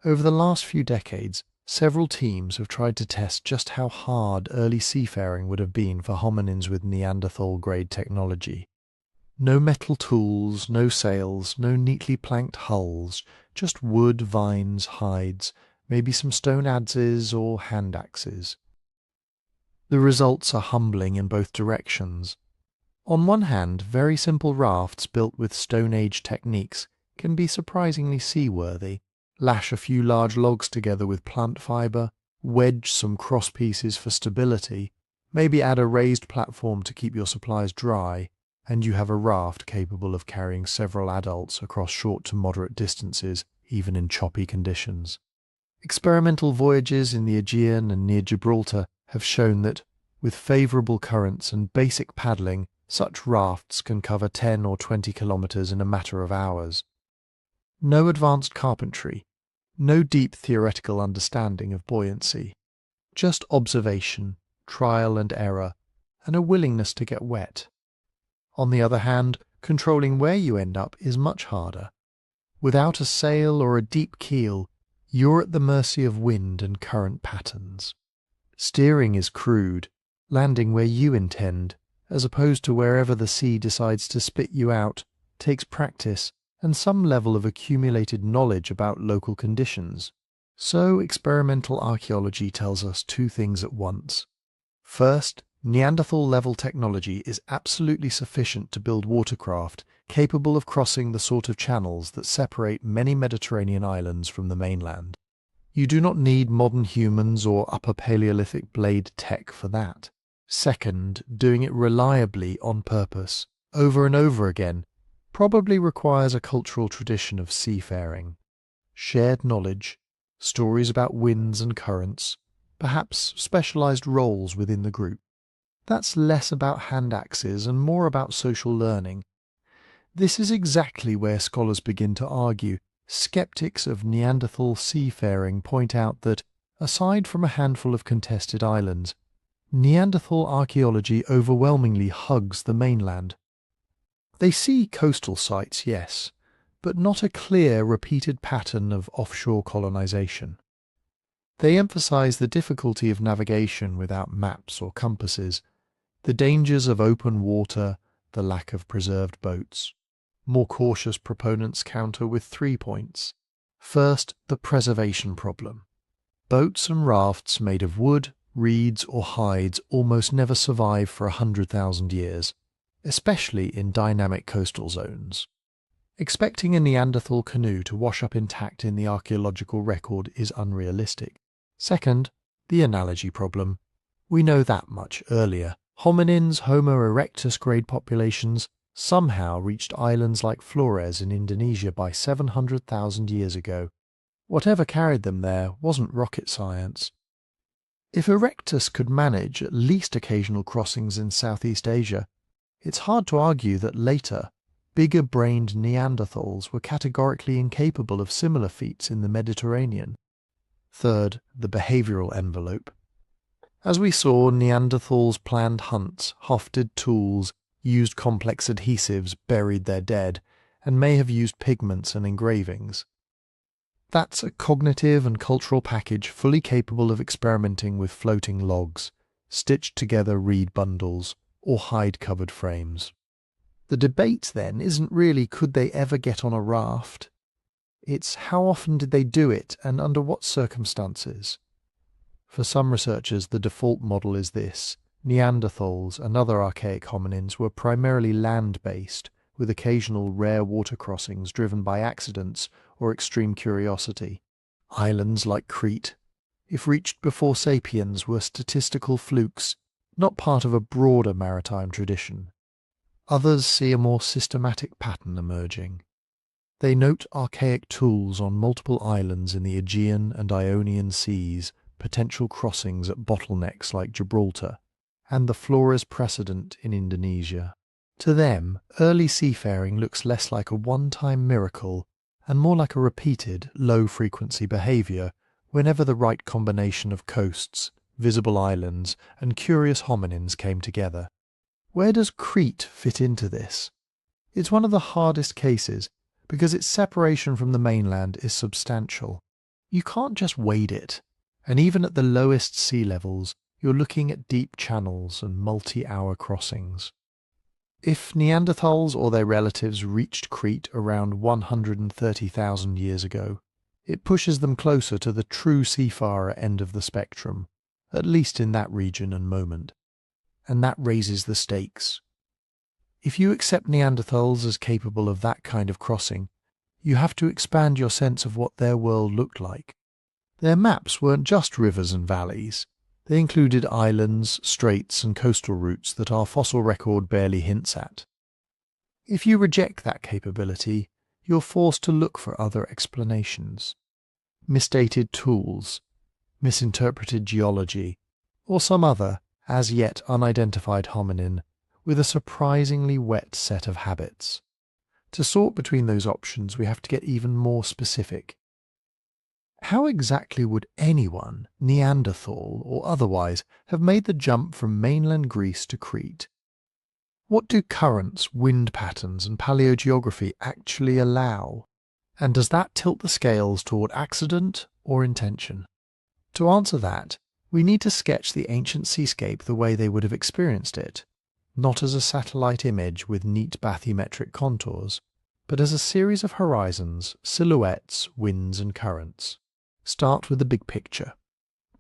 Over the last few decades, several teams have tried to test just how hard early seafaring would have been for hominins with Neanderthal-grade technology. No metal tools, no sails, no neatly planked hulls, just wood, vines, hides, maybe some stone adzes or hand axes. The results are humbling in both directions. On one hand, very simple rafts built with Stone Age techniques can be surprisingly seaworthy. Lash a few large logs together with plant fibre, wedge some cross pieces for stability, maybe add a raised platform to keep your supplies dry, and you have a raft capable of carrying several adults across short to moderate distances, even in choppy conditions. Experimental voyages in the Aegean and near Gibraltar have shown that, with favourable currents and basic paddling, such rafts can cover 10 or 20 kilometres in a matter of hours. No advanced carpentry, no deep theoretical understanding of buoyancy, just observation, trial and error, and a willingness to get wet. On the other hand, controlling where you end up is much harder. Without a sail or a deep keel, you're at the mercy of wind and current patterns. Steering is crude, landing where you intend, as opposed to wherever the sea decides to spit you out, takes practice and some level of accumulated knowledge about local conditions. So experimental archaeology tells us two things at once. First, Neanderthal-level technology is absolutely sufficient to build watercraft capable of crossing the sort of channels that separate many Mediterranean islands from the mainland. You do not need modern humans or Upper Paleolithic blade tech for that. Second, doing it reliably on purpose, over and over again, probably requires a cultural tradition of seafaring. Shared knowledge, stories about winds and currents, perhaps specialized roles within the group. That's less about hand axes and more about social learning. This is exactly where scholars begin to argue. Skeptics of Neanderthal seafaring point out that, aside from a handful of contested islands, Neanderthal archaeology overwhelmingly hugs the mainland. They see coastal sites, yes, but not a clear, repeated pattern of offshore colonization. They emphasize the difficulty of navigation without maps or compasses, the dangers of open water, the lack of preserved boats. More cautious proponents counter with 3 points. First, the preservation problem. Boats and rafts made of wood, reeds or hides almost never survive for 100,000 years, especially in dynamic coastal zones. Expecting a Neanderthal canoe to wash up intact in the archaeological record is unrealistic. Second, the analogy problem. We know that much earlier. Hominins, Homo erectus grade populations somehow reached islands like Flores in Indonesia by 700,000 years ago. Whatever carried them there wasn't rocket science. If erectus could manage at least occasional crossings in Southeast Asia, it's hard to argue that later, bigger-brained Neanderthals were categorically incapable of similar feats in the Mediterranean. Third, the behavioural envelope. As we saw, Neanderthals planned hunts, hofted tools, used complex adhesives, buried their dead, and may have used pigments and engravings. That's a cognitive and cultural package fully capable of experimenting with floating logs, stitched together reed bundles, or hide-covered frames. The debate, then, isn't really could they ever get on a raft. It's how often did they do it and under what circumstances. For some researchers, the default model is this. Neanderthals and other archaic hominins were primarily land-based, with occasional rare water crossings driven by accidents or extreme curiosity. Islands like Crete, if reached before sapiens, were statistical flukes, not part of a broader maritime tradition. Others see a more systematic pattern emerging. They note archaic tools on multiple islands in the Aegean and Ionian seas, potential crossings at bottlenecks like Gibraltar, and the Flores precedent in Indonesia. To them, early seafaring looks less like a one-time miracle and more like a repeated, low-frequency behaviour whenever the right combination of coasts, visible islands, and curious hominins came together. Where does Crete fit into this? It's one of the hardest cases because its separation from the mainland is substantial. You can't just wade it, and even at the lowest sea levels, you're looking at deep channels and multi-hour crossings. If Neanderthals or their relatives reached Crete around 130,000 years ago, it pushes them closer to the true seafarer end of the spectrum, at least in that region and moment. And that raises the stakes. If you accept Neanderthals as capable of that kind of crossing, you have to expand your sense of what their world looked like. Their maps weren't just rivers and valleys. They included islands, straits, and coastal routes that our fossil record barely hints at. If you reject that capability, you're forced to look for other explanations. Misdated tools, misinterpreted geology, or some other, as yet unidentified hominin, with a surprisingly wet set of habits. To sort between those options, we have to get even more specific. How exactly would anyone, Neanderthal or otherwise, have made the jump from mainland Greece to Crete? What do currents, wind patterns, and paleogeography actually allow? And does that tilt the scales toward accident or intention? To answer that, we need to sketch the ancient seascape the way they would have experienced it, not as a satellite image with neat bathymetric contours, but as a series of horizons, silhouettes, winds, and currents. Start with the big picture.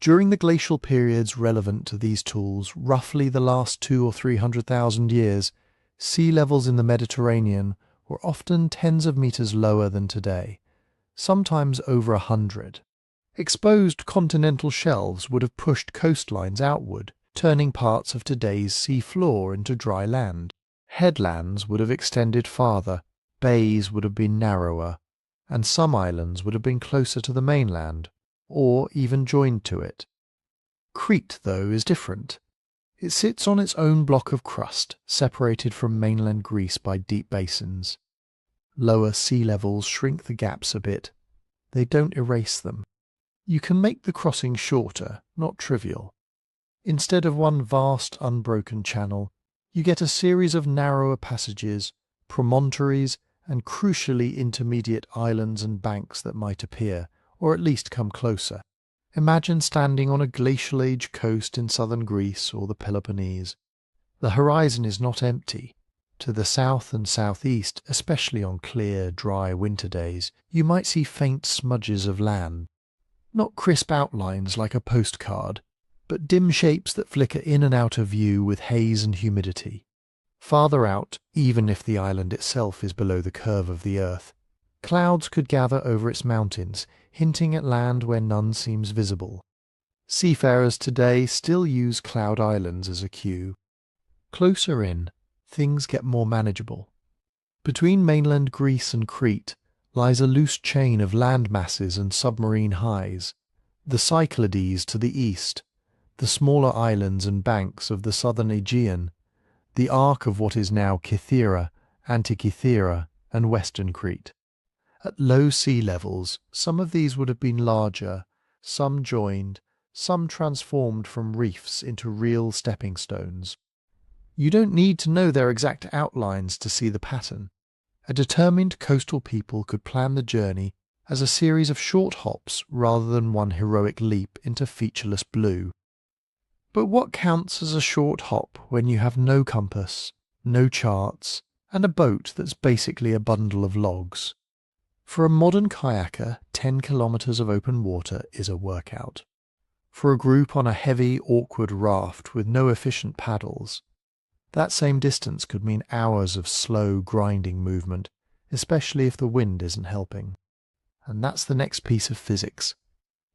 During the glacial periods relevant to these tools, roughly the last 200,000 or 300,000 years, sea levels in the Mediterranean were often tens of meters lower than today, sometimes over 100. Exposed continental shelves would have pushed coastlines outward, turning parts of today's sea floor into dry land. Headlands would have extended farther, bays would have been narrower, and some islands would have been closer to the mainland, or even joined to it. Crete, though, is different. It sits on its own block of crust, separated from mainland Greece by deep basins. Lower sea levels shrink the gaps a bit. They don't erase them. You can make the crossing shorter, not trivial. Instead of one vast, unbroken channel, you get a series of narrower passages, promontories, and crucially intermediate islands and banks that might appear, or at least come closer. Imagine standing on a glacial age coast in southern Greece or the Peloponnese. The horizon is not empty. To the south and southeast, especially on clear, dry winter days, you might see faint smudges of land. Not crisp outlines like a postcard, but dim shapes that flicker in and out of view with haze and humidity. Farther out, even if the island itself is below the curve of the earth, clouds could gather over its mountains, hinting at land where none seems visible. Seafarers today still use cloud islands as a cue. Closer in, things get more manageable. Between mainland Greece and Crete lies a loose chain of land masses and submarine highs, the Cyclades to the east, the smaller islands and banks of the southern Aegean, the arc of what is now Kythera, Antikythera, and western Crete. At low sea levels, some of these would have been larger, some joined, some transformed from reefs into real stepping stones. You don't need to know their exact outlines to see the pattern. A determined coastal people could plan the journey as a series of short hops rather than one heroic leap into featureless blue. But what counts as a short hop when you have no compass, no charts, and a boat that's basically a bundle of logs? For a modern kayaker, 10 kilometers of open water is a workout. For a group on a heavy, awkward raft with no efficient paddles, that same distance could mean hours of slow, grinding movement, especially if the wind isn't helping. And that's the next piece of physics,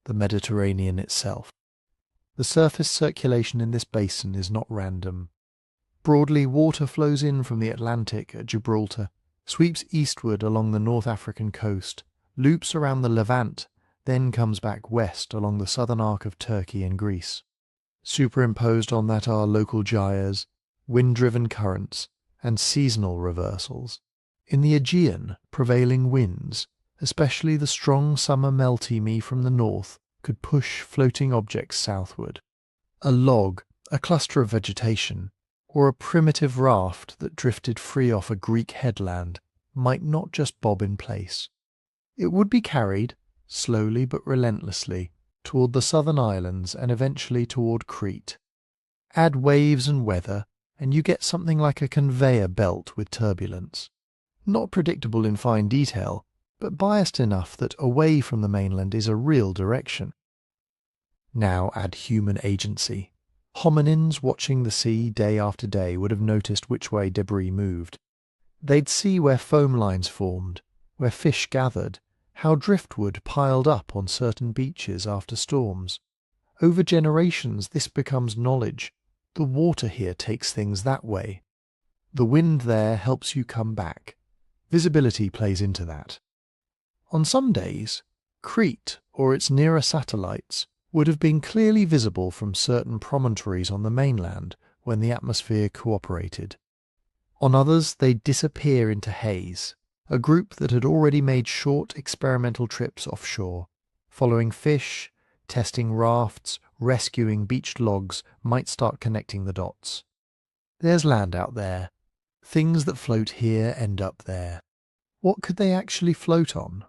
the Mediterranean itself. The surface circulation in this basin is not random. Broadly, water flows in from the Atlantic at Gibraltar, sweeps eastward along the North African coast, loops around the Levant, then comes back west along the southern arc of Turkey and Greece. Superimposed on that are local gyres, wind-driven currents, and seasonal reversals. In the Aegean, prevailing winds, especially the strong summer meltemi from the north, could push floating objects southward. A log, a cluster of vegetation, or a primitive raft that drifted free off a Greek headland might not just bob in place. It would be carried, slowly but relentlessly, toward the southern islands and eventually toward Crete. Add waves and weather, and you get something like a conveyor belt with turbulence. Not predictable in fine detail, but biased enough that away from the mainland is a real direction. Now add human agency. Hominins watching the sea day after day would have noticed which way debris moved. They'd see where foam lines formed, where fish gathered, how driftwood piled up on certain beaches after storms. Over generations this becomes knowledge. The water here takes things that way. The wind there helps you come back. Visibility plays into that. On some days, Crete or its nearer satellites would have been clearly visible from certain promontories on the mainland when the atmosphere cooperated. On others, they'd disappear into haze, a group that had already made short experimental trips offshore, following fish, testing rafts, rescuing beached logs might start connecting the dots. There's land out there. Things that float here end up there. What could they actually float on?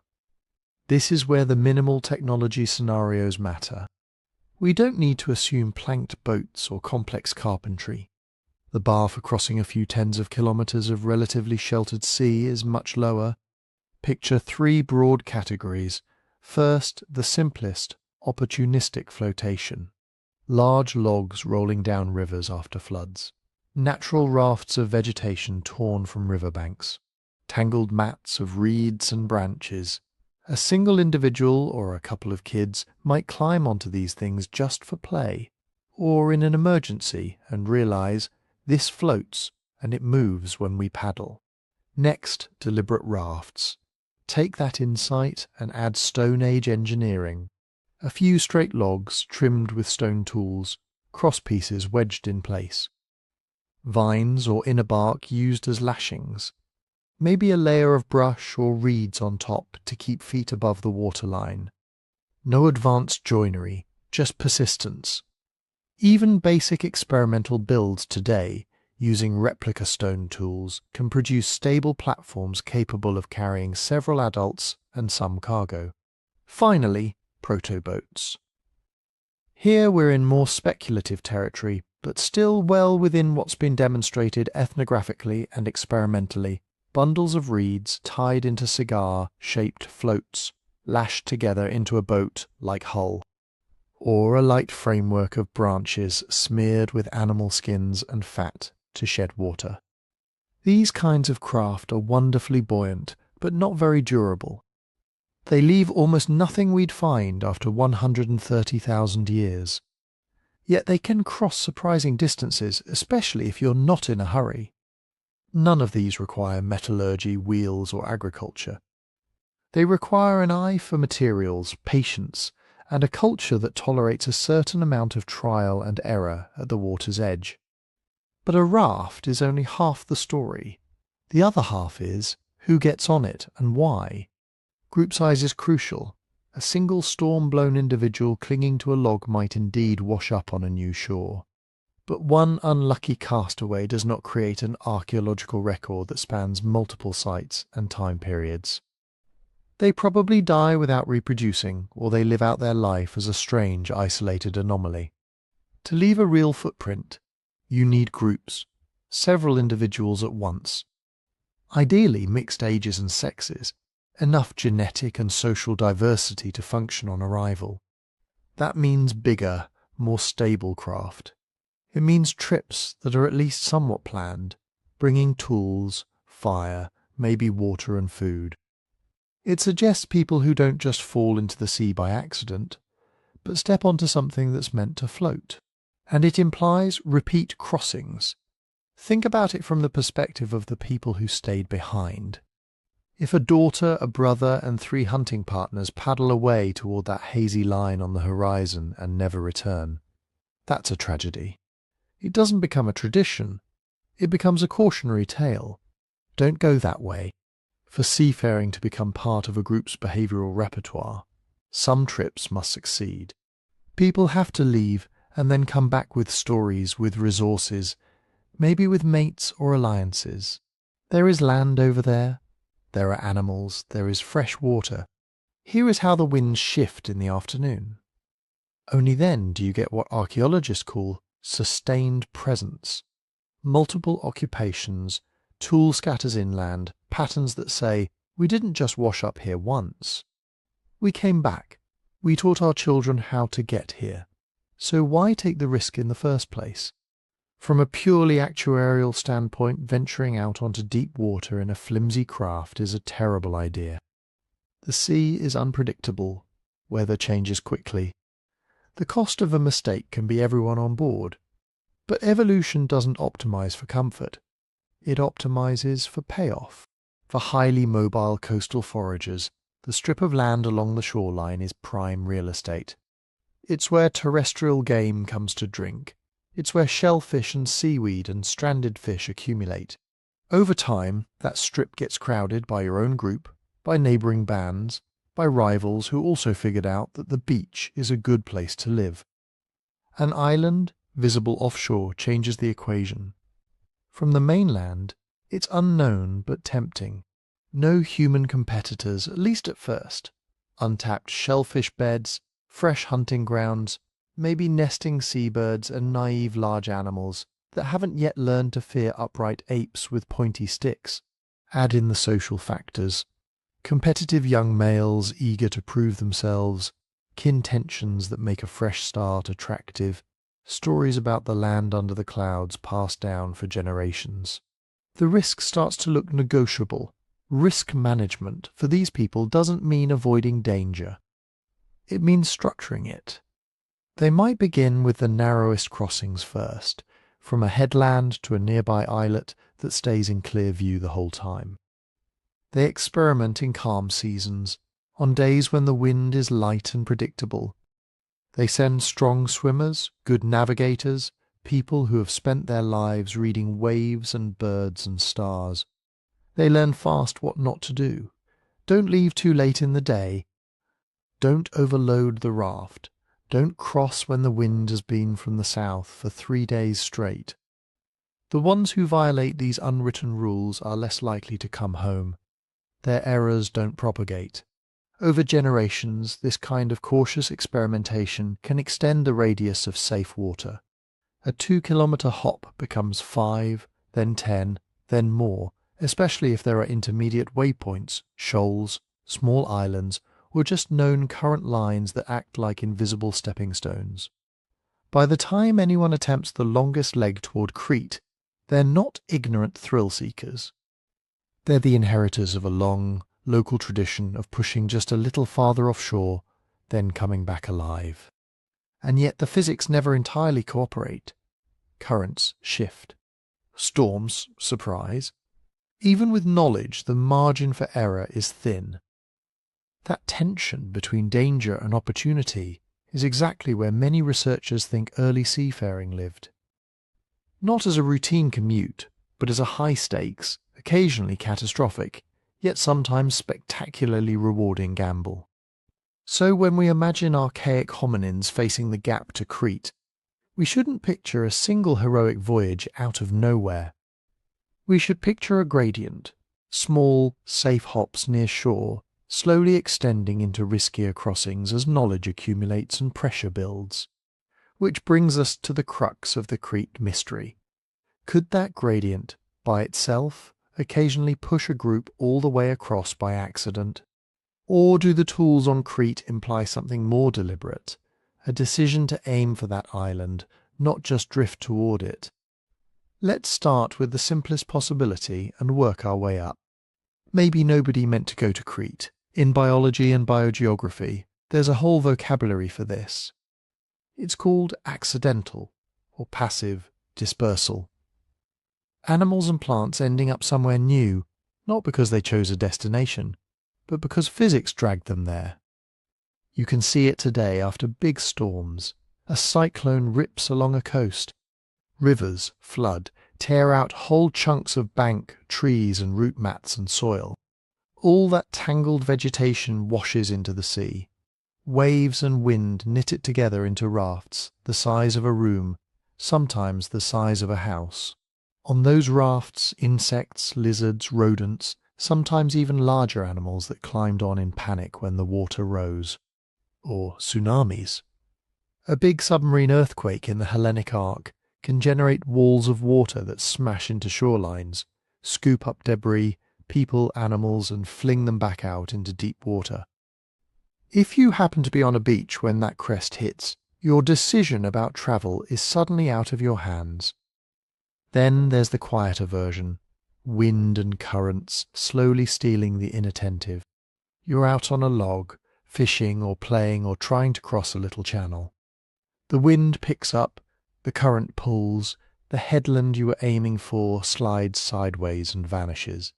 This is where the minimal technology scenarios matter. We don't need to assume planked boats or complex carpentry. The bar for crossing a few tens of kilometers of relatively sheltered sea is much lower. Picture 3 broad categories. First, the simplest, opportunistic flotation. Large logs rolling down rivers after floods. Natural rafts of vegetation torn from riverbanks. Tangled mats of reeds and branches. A single individual or a couple of kids might climb onto these things just for play, or in an emergency and realize this floats and it moves when we paddle. Next, deliberate rafts. Take that insight and add Stone Age engineering. A few straight logs trimmed with stone tools, crosspieces wedged in place. Vines or inner bark used as lashings. Maybe a layer of brush or reeds on top to keep feet above the waterline. No advanced joinery, just persistence. Even basic experimental builds today, using replica stone tools, can produce stable platforms capable of carrying several adults and some cargo. Finally, proto-boats. Here we're in more speculative territory, but still well within what's been demonstrated ethnographically and experimentally. Bundles of reeds tied into cigar-shaped floats, lashed together into a boat-like hull, or a light framework of branches smeared with animal skins and fat to shed water. These kinds of craft are wonderfully buoyant, but not very durable. They leave almost nothing we'd find after 130,000 years. Yet they can cross surprising distances, especially if you're not in a hurry. None of these require metallurgy, wheels, or agriculture. They require an eye for materials, patience, and a culture that tolerates a certain amount of trial and error at the water's edge. But a raft is only half the story. The other half is who gets on it and why. Group size is crucial. A single storm-blown individual clinging to a log might indeed wash up on a new shore. But one unlucky castaway does not create an archaeological record that spans multiple sites and time periods. They probably die without reproducing, or they live out their life as a strange, isolated anomaly. To leave a real footprint, you need groups, several individuals at once. Ideally mixed ages and sexes, enough genetic and social diversity to function on arrival. That means bigger, more stable craft. It means trips that are at least somewhat planned, bringing tools, fire, maybe water and food. It suggests people who don't just fall into the sea by accident, but step onto something that's meant to float. And it implies repeat crossings. Think about it from the perspective of the people who stayed behind. If a daughter, a brother, and 3 hunting partners paddle away toward that hazy line on the horizon and never return, that's a tragedy. It doesn't become a tradition. It becomes a cautionary tale. Don't go that way. For seafaring to become part of a group's behavioural repertoire, some trips must succeed. People have to leave and then come back with stories, with resources, maybe with mates or alliances. There is land over there. There are animals. There is fresh water. Here is how the winds shift in the afternoon. Only then do you get what archaeologists call sustained presence. Multiple occupations, tool scatters inland, patterns that say, we didn't just wash up here once. We came back. We taught our children how to get here. So why take the risk in the first place? From a purely actuarial standpoint, venturing out onto deep water in a flimsy craft is a terrible idea. The sea is unpredictable. Weather changes quickly. The cost of a mistake can be everyone on board. But evolution doesn't optimize for comfort. It optimizes for payoff. For highly mobile coastal foragers, the strip of land along the shoreline is prime real estate. It's where terrestrial game comes to drink. It's where shellfish and seaweed and stranded fish accumulate. Over time, that strip gets crowded by your own group, by neighbouring bands, by rivals who also figured out that the beach is a good place to live. An island, visible offshore, changes the equation. From the mainland, it's unknown but tempting. No human competitors, at least at first. Untapped shellfish beds, fresh hunting grounds, maybe nesting seabirds and naive large animals that haven't yet learned to fear upright apes with pointy sticks. Add in the social factors. Competitive young males eager to prove themselves, kin tensions that make a fresh start attractive, stories about the land under the clouds passed down for generations. The risk starts to look negotiable. Risk management for these people doesn't mean avoiding danger. It means structuring it. They might begin with the narrowest crossings first, from a headland to a nearby islet that stays in clear view the whole time. They experiment in calm seasons, on days when the wind is light and predictable. They send strong swimmers, good navigators, people who have spent their lives reading waves and birds and stars. They learn fast what not to do. Don't leave too late in the day. Don't overload the raft. Don't cross when the wind has been from the south for 3 days straight. The ones who violate these unwritten rules are less likely to come home. Their errors don't propagate. Over generations, this kind of cautious experimentation can extend the radius of safe water. A 2-kilometre hop becomes 5, then 10, then more, especially if there are intermediate waypoints, shoals, small islands, or just known current lines that act like invisible stepping stones. By the time anyone attempts the longest leg toward Crete, they're not ignorant thrill-seekers. They're the inheritors of a long, local tradition of pushing just a little farther offshore, then coming back alive. And yet the physics never entirely cooperate. Currents shift. Storms surprise. Even with knowledge, the margin for error is thin. That tension between danger and opportunity is exactly where many researchers think early seafaring lived. Not as a routine commute, but as a high-stakes, occasionally catastrophic, yet sometimes spectacularly rewarding gamble. So when we imagine archaic hominins facing the gap to Crete, We shouldn't picture a single heroic voyage out of nowhere. We should picture a gradient, small, safe hops near shore, slowly extending into riskier crossings as knowledge accumulates and pressure builds. Which brings us to the crux of the Crete mystery. Could that gradient, by itself, occasionally push a group all the way across by accident? Or do the tools on Crete imply something more deliberate, a decision to aim for that island, not just drift toward it? Let's start with the simplest possibility and work our way up. Maybe nobody meant to go to Crete. In biology and biogeography, there's a whole vocabulary for this. It's called accidental, or passive, dispersal. Animals and plants ending up somewhere new, not because they chose a destination, but because physics dragged them there. You can see it today after big storms. A cyclone rips along a coast. Rivers flood, tear out whole chunks of bank, trees and root mats and soil. All that tangled vegetation washes into the sea. Waves and wind knit it together into rafts, the size of a room, sometimes the size of a house. On those rafts, insects, lizards, rodents, sometimes even larger animals that climbed on in panic when the water rose. Or tsunamis. A big submarine earthquake in the Hellenic Arc can generate walls of water that smash into shorelines, scoop up debris, people, animals, and fling them back out into deep water. If you happen to be on a beach when that crest hits, your decision about travel is suddenly out of your hands. Then there's the quieter version, wind and currents slowly stealing the inattentive. You're out on a log, fishing or playing or trying to cross a little channel. The wind picks up, the current pulls, the headland you were aiming for slides sideways and vanishes.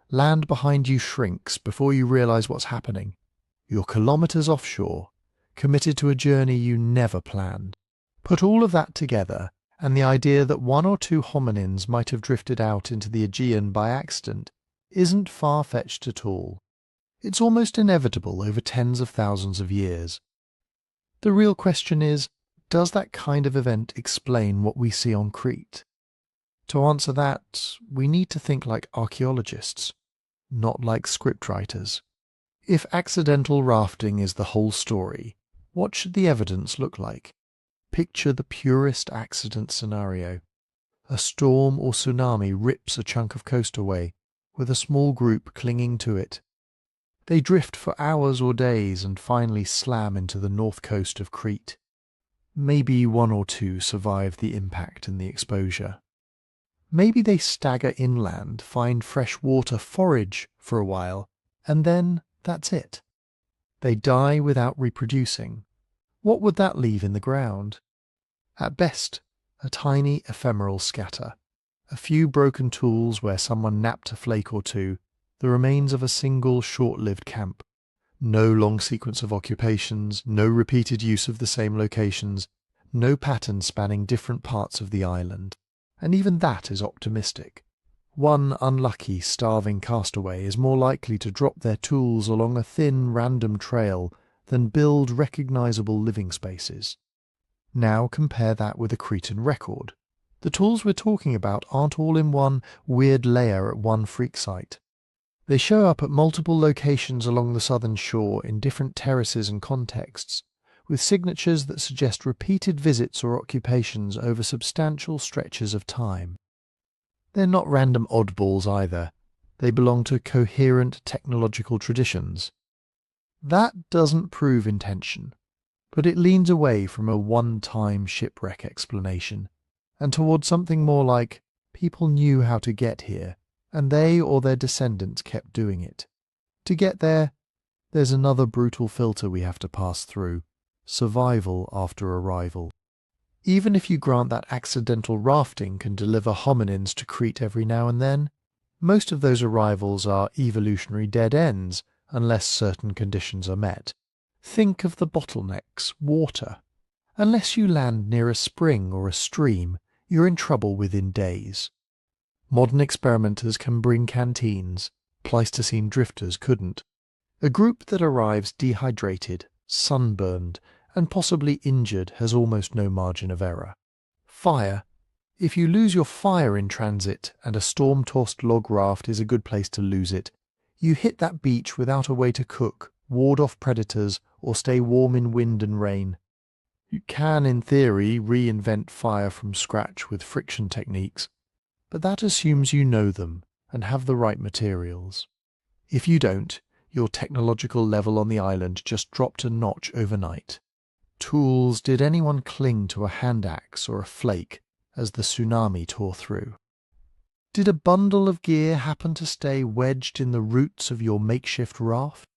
Land behind you shrinks before you realize what's happening. You're kilometers offshore, committed to a journey you never planned. Put all of that together, and the idea that one or two hominins might have drifted out into the Aegean by accident isn't far-fetched at all. It's almost inevitable over tens of thousands of years. The real question is, does that kind of event explain what we see on Crete? To answer that, we need to think like archaeologists, not like scriptwriters. If accidental rafting is the whole story, what should the evidence look like? Picture the purest accident scenario. A storm or tsunami rips a chunk of coast away, with a small group clinging to it. They drift for hours or days and finally slam into the north coast of Crete. Maybe one or two survive the impact and the exposure. Maybe they stagger inland, find fresh water, forage for a while, and then that's it. They die without reproducing. What would that leave in the ground? At best, a tiny ephemeral scatter. A few broken tools where someone napped a flake or two, the remains of a single short-lived camp. No long sequence of occupations, no repeated use of the same locations, no pattern spanning different parts of the island. And even that is optimistic. One unlucky, starving castaway is more likely to drop their tools along a thin, random trail than build recognizable living spaces. Now compare that with a Cretan record. The tools we're talking about aren't all in one weird layer at one freak site. They show up at multiple locations along the southern shore in different terraces and contexts, with signatures that suggest repeated visits or occupations over substantial stretches of time. They're not random oddballs either. They belong to coherent technological traditions. That doesn't prove intention, but it leans away from a one-time shipwreck explanation and towards something more like people knew how to get here, and they or their descendants kept doing it. To get there, there's another brutal filter we have to pass through: survival after arrival. Even if you grant that accidental rafting can deliver hominins to Crete every now and then, most of those arrivals are evolutionary dead ends unless certain conditions are met. Think of the bottlenecks: water. Unless you land near a spring or a stream, you're in trouble within days. Modern experimenters can bring canteens. Pleistocene drifters couldn't. A group that arrives dehydrated, sunburned, and possibly injured has almost no margin of error. Fire. If you lose your fire in transit, and a storm-tossed log raft is a good place to lose it, you hit that beach without a way to cook, ward off predators, or stay warm in wind and rain. You can, in theory, reinvent fire from scratch with friction techniques, but that assumes you know them and have the right materials. If you don't, your technological level on the island just dropped a notch overnight. Tools. Did anyone cling to a hand axe or a flake as the tsunami tore through? Did a bundle of gear happen to stay wedged in the roots of your makeshift raft?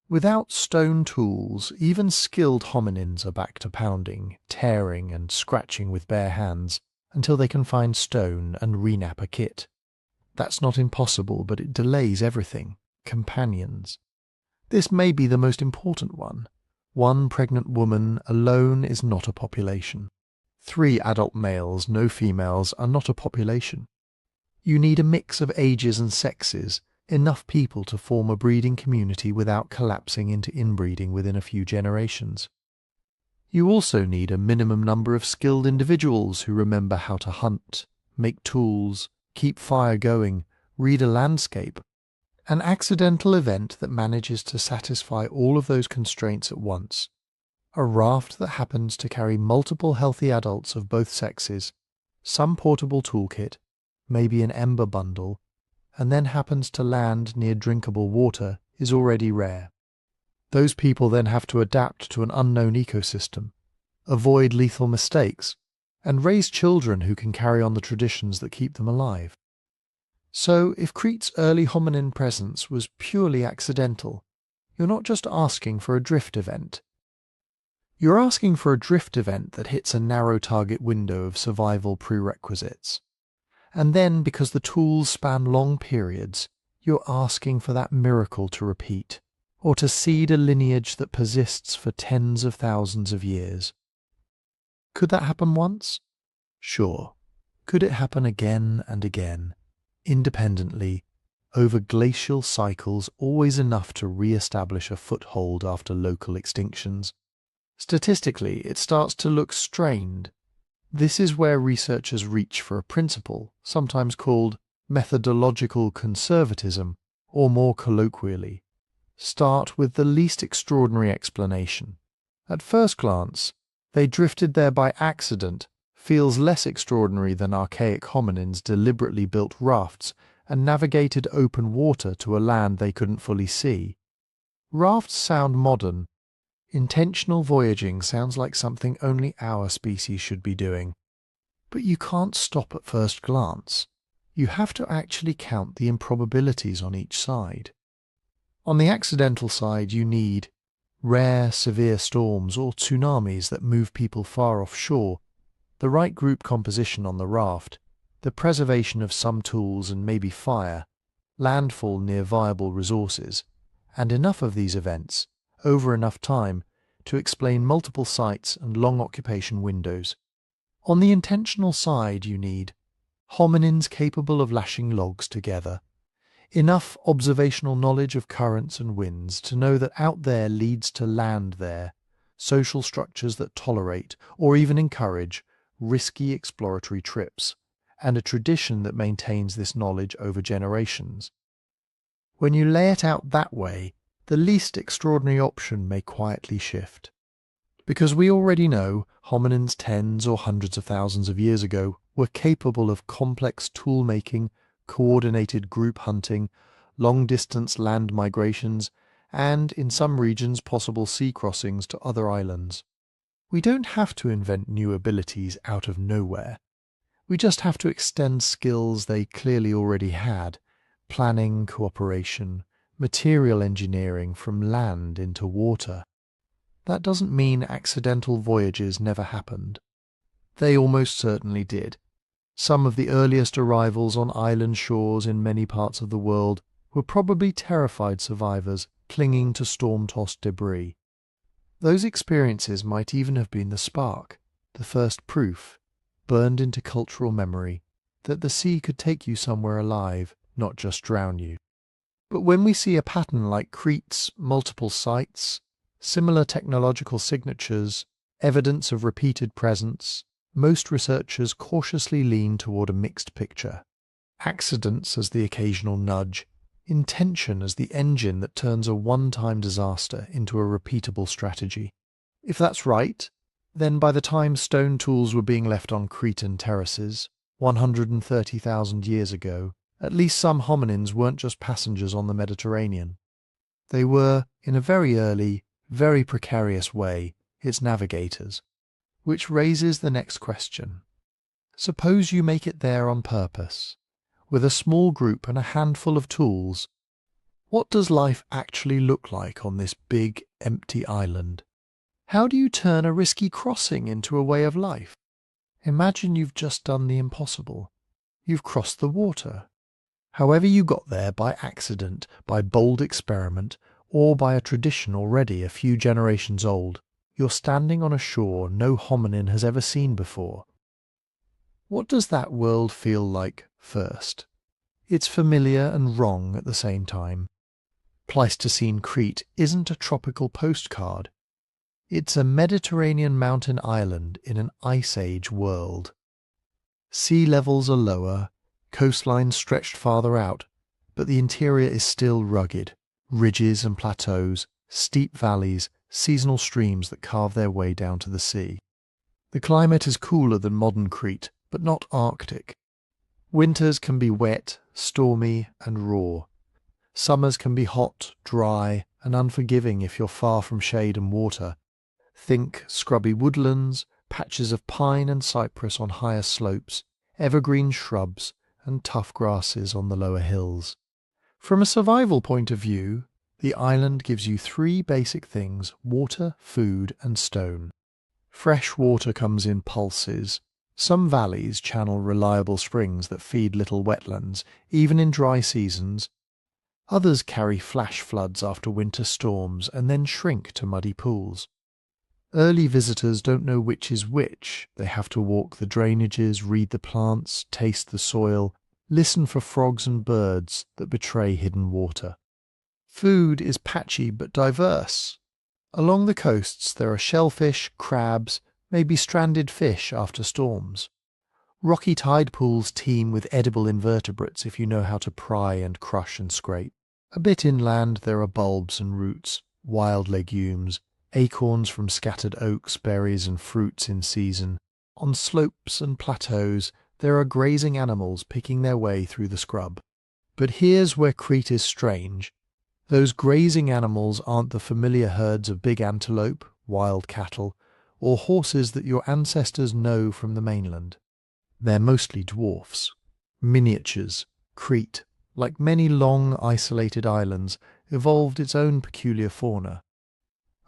Without stone tools, even skilled hominins are back to pounding, tearing and scratching with bare hands until they can find stone and renap a kit. That's not impossible, but it delays everything. Companions. This may be the most important one. One pregnant woman alone is not a population. 3 adult males, no females, are not a population. You need a mix of ages and sexes, enough people to form a breeding community without collapsing into inbreeding within a few generations. You also need a minimum number of skilled individuals who remember how to hunt, make tools, keep fire going, read a landscape. An accidental event that manages to satisfy all of those constraints at once. A raft that happens to carry multiple healthy adults of both sexes, some portable toolkit, maybe an ember bundle, and then happens to land near drinkable water is already rare. Those people then have to adapt to an unknown ecosystem, avoid lethal mistakes, and raise children who can carry on the traditions that keep them alive. So, if Crete's early hominin presence was purely accidental, you're not just asking for a drift event. You're asking for a drift event that hits a narrow target window of survival prerequisites. And then, because the tools span long periods, you're asking for that miracle to repeat, or to seed a lineage that persists for tens of thousands of years. Could that happen once? Sure. Could it happen again and again? Independently, over glacial cycles, always enough to re-establish a foothold after local extinctions? Statistically, it starts to look strained. This is where researchers reach for a principle, sometimes called methodological conservatism, or more colloquially, start with the least extraordinary explanation. At first glance, they drifted there by accident feels less extraordinary than archaic hominins deliberately built rafts and navigated open water to a land they couldn't fully see. Rafts sound modern. Intentional voyaging sounds like something only our species should be doing. But you can't stop at first glance. You have to actually count the improbabilities on each side. On the accidental side, you need rare, severe storms or tsunamis that move people far offshore, the right group composition on the raft, the preservation of some tools and maybe fire, landfall near viable resources, and enough of these events, over enough time, to explain multiple sites and long occupation windows. On the intentional side, you need hominins capable of lashing logs together, enough observational knowledge of currents and winds to know that out there leads to land there, social structures that tolerate, or even encourage, risky exploratory trips, and a tradition that maintains this knowledge over generations. When you lay it out that way, the least extraordinary option may quietly shift. Because we already know hominins tens or hundreds of thousands of years ago were capable of complex tool-making, coordinated group hunting, long-distance land migrations, and, in some regions, possible sea crossings to other islands. We don't have to invent new abilities out of nowhere. We just have to extend skills they clearly already had: planning, cooperation, material engineering from land into water. That doesn't mean accidental voyages never happened. They almost certainly did. Some of the earliest arrivals on island shores in many parts of the world were probably terrified survivors clinging to storm-tossed debris. Those experiences might even have been the spark, the first proof, burned into cultural memory, that the sea could take you somewhere alive, not just drown you. But when we see a pattern like Crete's multiple sites, Similar technological signatures, evidence of repeated presence, most researchers cautiously lean toward a mixed picture. Accidents as the occasional nudge, intention as the engine that turns a one-time disaster into a repeatable strategy. If that's right, then by the time stone tools were being left on Cretan terraces, 130,000 years ago, at least some hominins weren't just passengers on the Mediterranean. They were, in a very early, very precarious way, its navigators. Which raises the next question. Suppose you make it there on purpose, with a small group and a handful of tools. What does life actually look like on this big, empty island? How do you turn a risky crossing into a way of life? Imagine you've just done the impossible. You've crossed the water. However you got there, by accident, by bold experiment, or by a tradition already a few generations old, you're standing on a shore no hominin has ever seen before. What does that world feel like first? It's familiar and wrong at the same time. Pleistocene Crete isn't a tropical postcard. It's a Mediterranean mountain island in an Ice Age world. Sea levels are lower, coastlines stretched farther out, but the interior is still rugged. Ridges and plateaus, steep valleys, seasonal streams that carve their way down to the sea. The climate is cooler than modern Crete, but not Arctic. Winters can be wet, stormy, and raw. Summers can be hot, dry, and unforgiving if you're far from shade and water. Think scrubby woodlands, patches of pine and cypress on higher slopes, evergreen shrubs, and tough grasses on the lower hills. From a survival point of view, the island gives you three basic things: water, food, and stone. Fresh water comes in pulses. Some valleys channel reliable springs that feed little wetlands, even in dry seasons. Others carry flash floods after winter storms and then shrink to muddy pools. Early visitors don't know which is which. They have to walk the drainages, read the plants, taste the soil, listen for frogs and birds that betray hidden water. Food is patchy but diverse. Along the coasts there are shellfish, crabs, maybe stranded fish after storms. Rocky tide pools teem with edible invertebrates if you know how to pry and crush and scrape. A bit inland there are bulbs and roots, wild legumes, acorns from scattered oaks, berries and fruits in season. On slopes and plateaus there are grazing animals picking their way through the scrub. But here's where Crete is strange. Those grazing animals aren't the familiar herds of big antelope, wild cattle, or horses that your ancestors know from the mainland. They're mostly dwarfs, miniatures. Crete, like many long isolated islands, evolved its own peculiar fauna.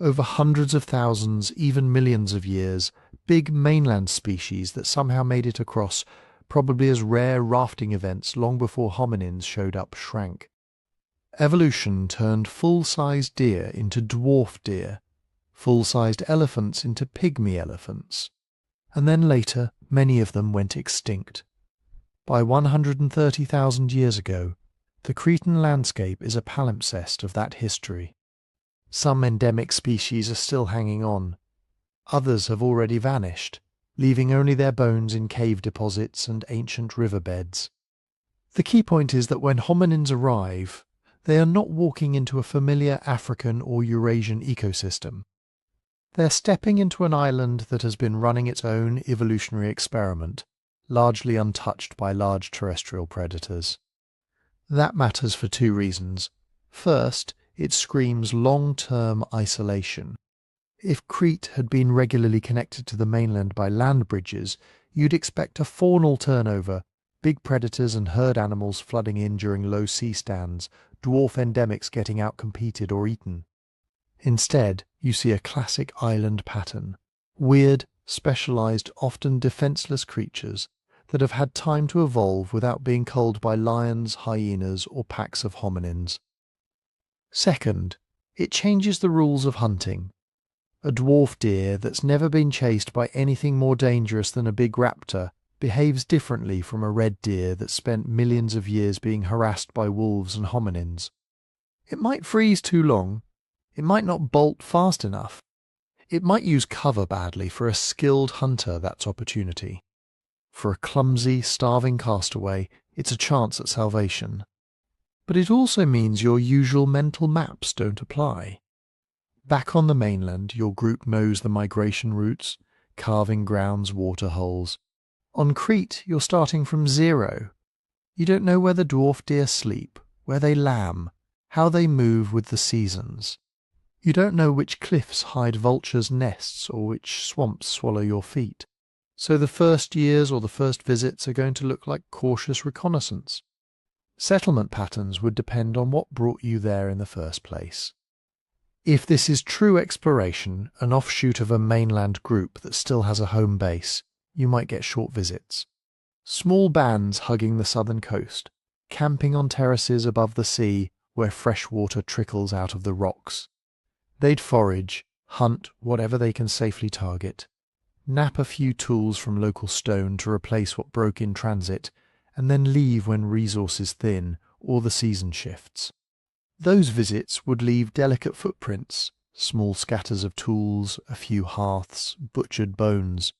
Over hundreds of thousands, even millions of years, big mainland species that somehow made it across, probably as rare rafting events long before hominins showed up, shrank. Evolution turned full-sized deer into dwarf deer, full-sized elephants into pygmy elephants, and then later many of them went extinct. By 130,000 years ago, the Cretan landscape is a palimpsest of that history. Some endemic species are still hanging on. Others have already vanished, leaving only their bones in cave deposits and ancient riverbeds. The key point is that when hominins arrive, they are not walking into a familiar African or Eurasian ecosystem. They're stepping into an island that has been running its own evolutionary experiment, largely untouched by large terrestrial predators. That matters for two reasons. First, it screams long-term isolation. If Crete had been regularly connected to the mainland by land bridges, you'd expect a faunal turnover, big predators and herd animals flooding in during low sea stands, dwarf endemics getting outcompeted or eaten. Instead, you see a classic island pattern: weird, specialized, often defenseless creatures that have had time to evolve without being culled by lions, hyenas, or packs of hominins. Second, it changes the rules of hunting. A dwarf deer that's never been chased by anything more dangerous than a big raptor behaves differently from a red deer that's spent millions of years being harassed by wolves and hominins. It might freeze too long. It might not bolt fast enough. It might use cover badly. For a skilled hunter, that's opportunity. For a clumsy, starving castaway, it's a chance at salvation. But it also means your usual mental maps don't apply. Back on the mainland, your group knows the migration routes, calving grounds, water holes. On Crete, you're starting from zero. You don't know where the dwarf deer sleep, where they lamb, how they move with the seasons. You don't know which cliffs hide vultures' nests or which swamps swallow your feet. So the first years or the first visits are going to look like cautious reconnaissance. Settlement patterns would depend on what brought you there in the first place. If this is true exploration, an offshoot of a mainland group that still has a home base, you might get short visits. Small bands hugging the southern coast, camping on terraces above the sea where fresh water trickles out of the rocks. They'd forage, hunt whatever they can safely target, nap a few tools from local stone to replace what broke in transit, and then leave when resources thin or the season shifts. Those visits would leave delicate footprints, small scatters of tools, a few hearths, butchered bones.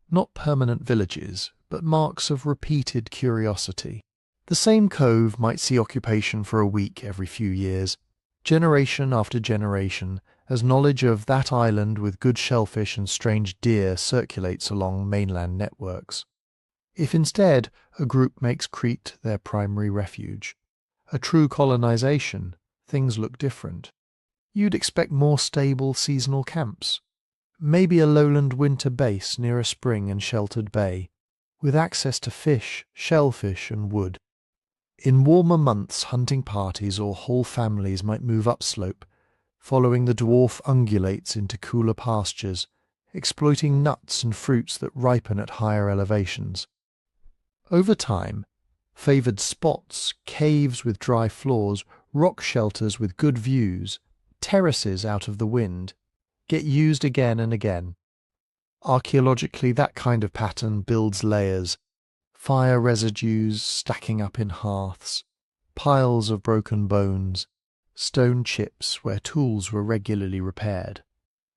Not permanent villages, but marks of repeated curiosity. The same cove might see occupation for a week every few years, generation after generation, as knowledge of that island with good shellfish and strange deer circulates along mainland networks. If instead a group makes Crete their primary refuge, a true colonization, things look different. You'd expect more stable seasonal camps, maybe a lowland winter base near a spring and sheltered bay, with access to fish, shellfish and wood. In warmer months, hunting parties or whole families might move upslope, following the dwarf ungulates into cooler pastures, exploiting nuts and fruits that ripen at higher elevations. Over time, favoured spots, caves with dry floors, rock shelters with good views, terraces out of the wind, get used again and again. Archaeologically, that kind of pattern builds layers, fire residues stacking up in hearths, piles of broken bones, stone chips where tools were regularly repaired,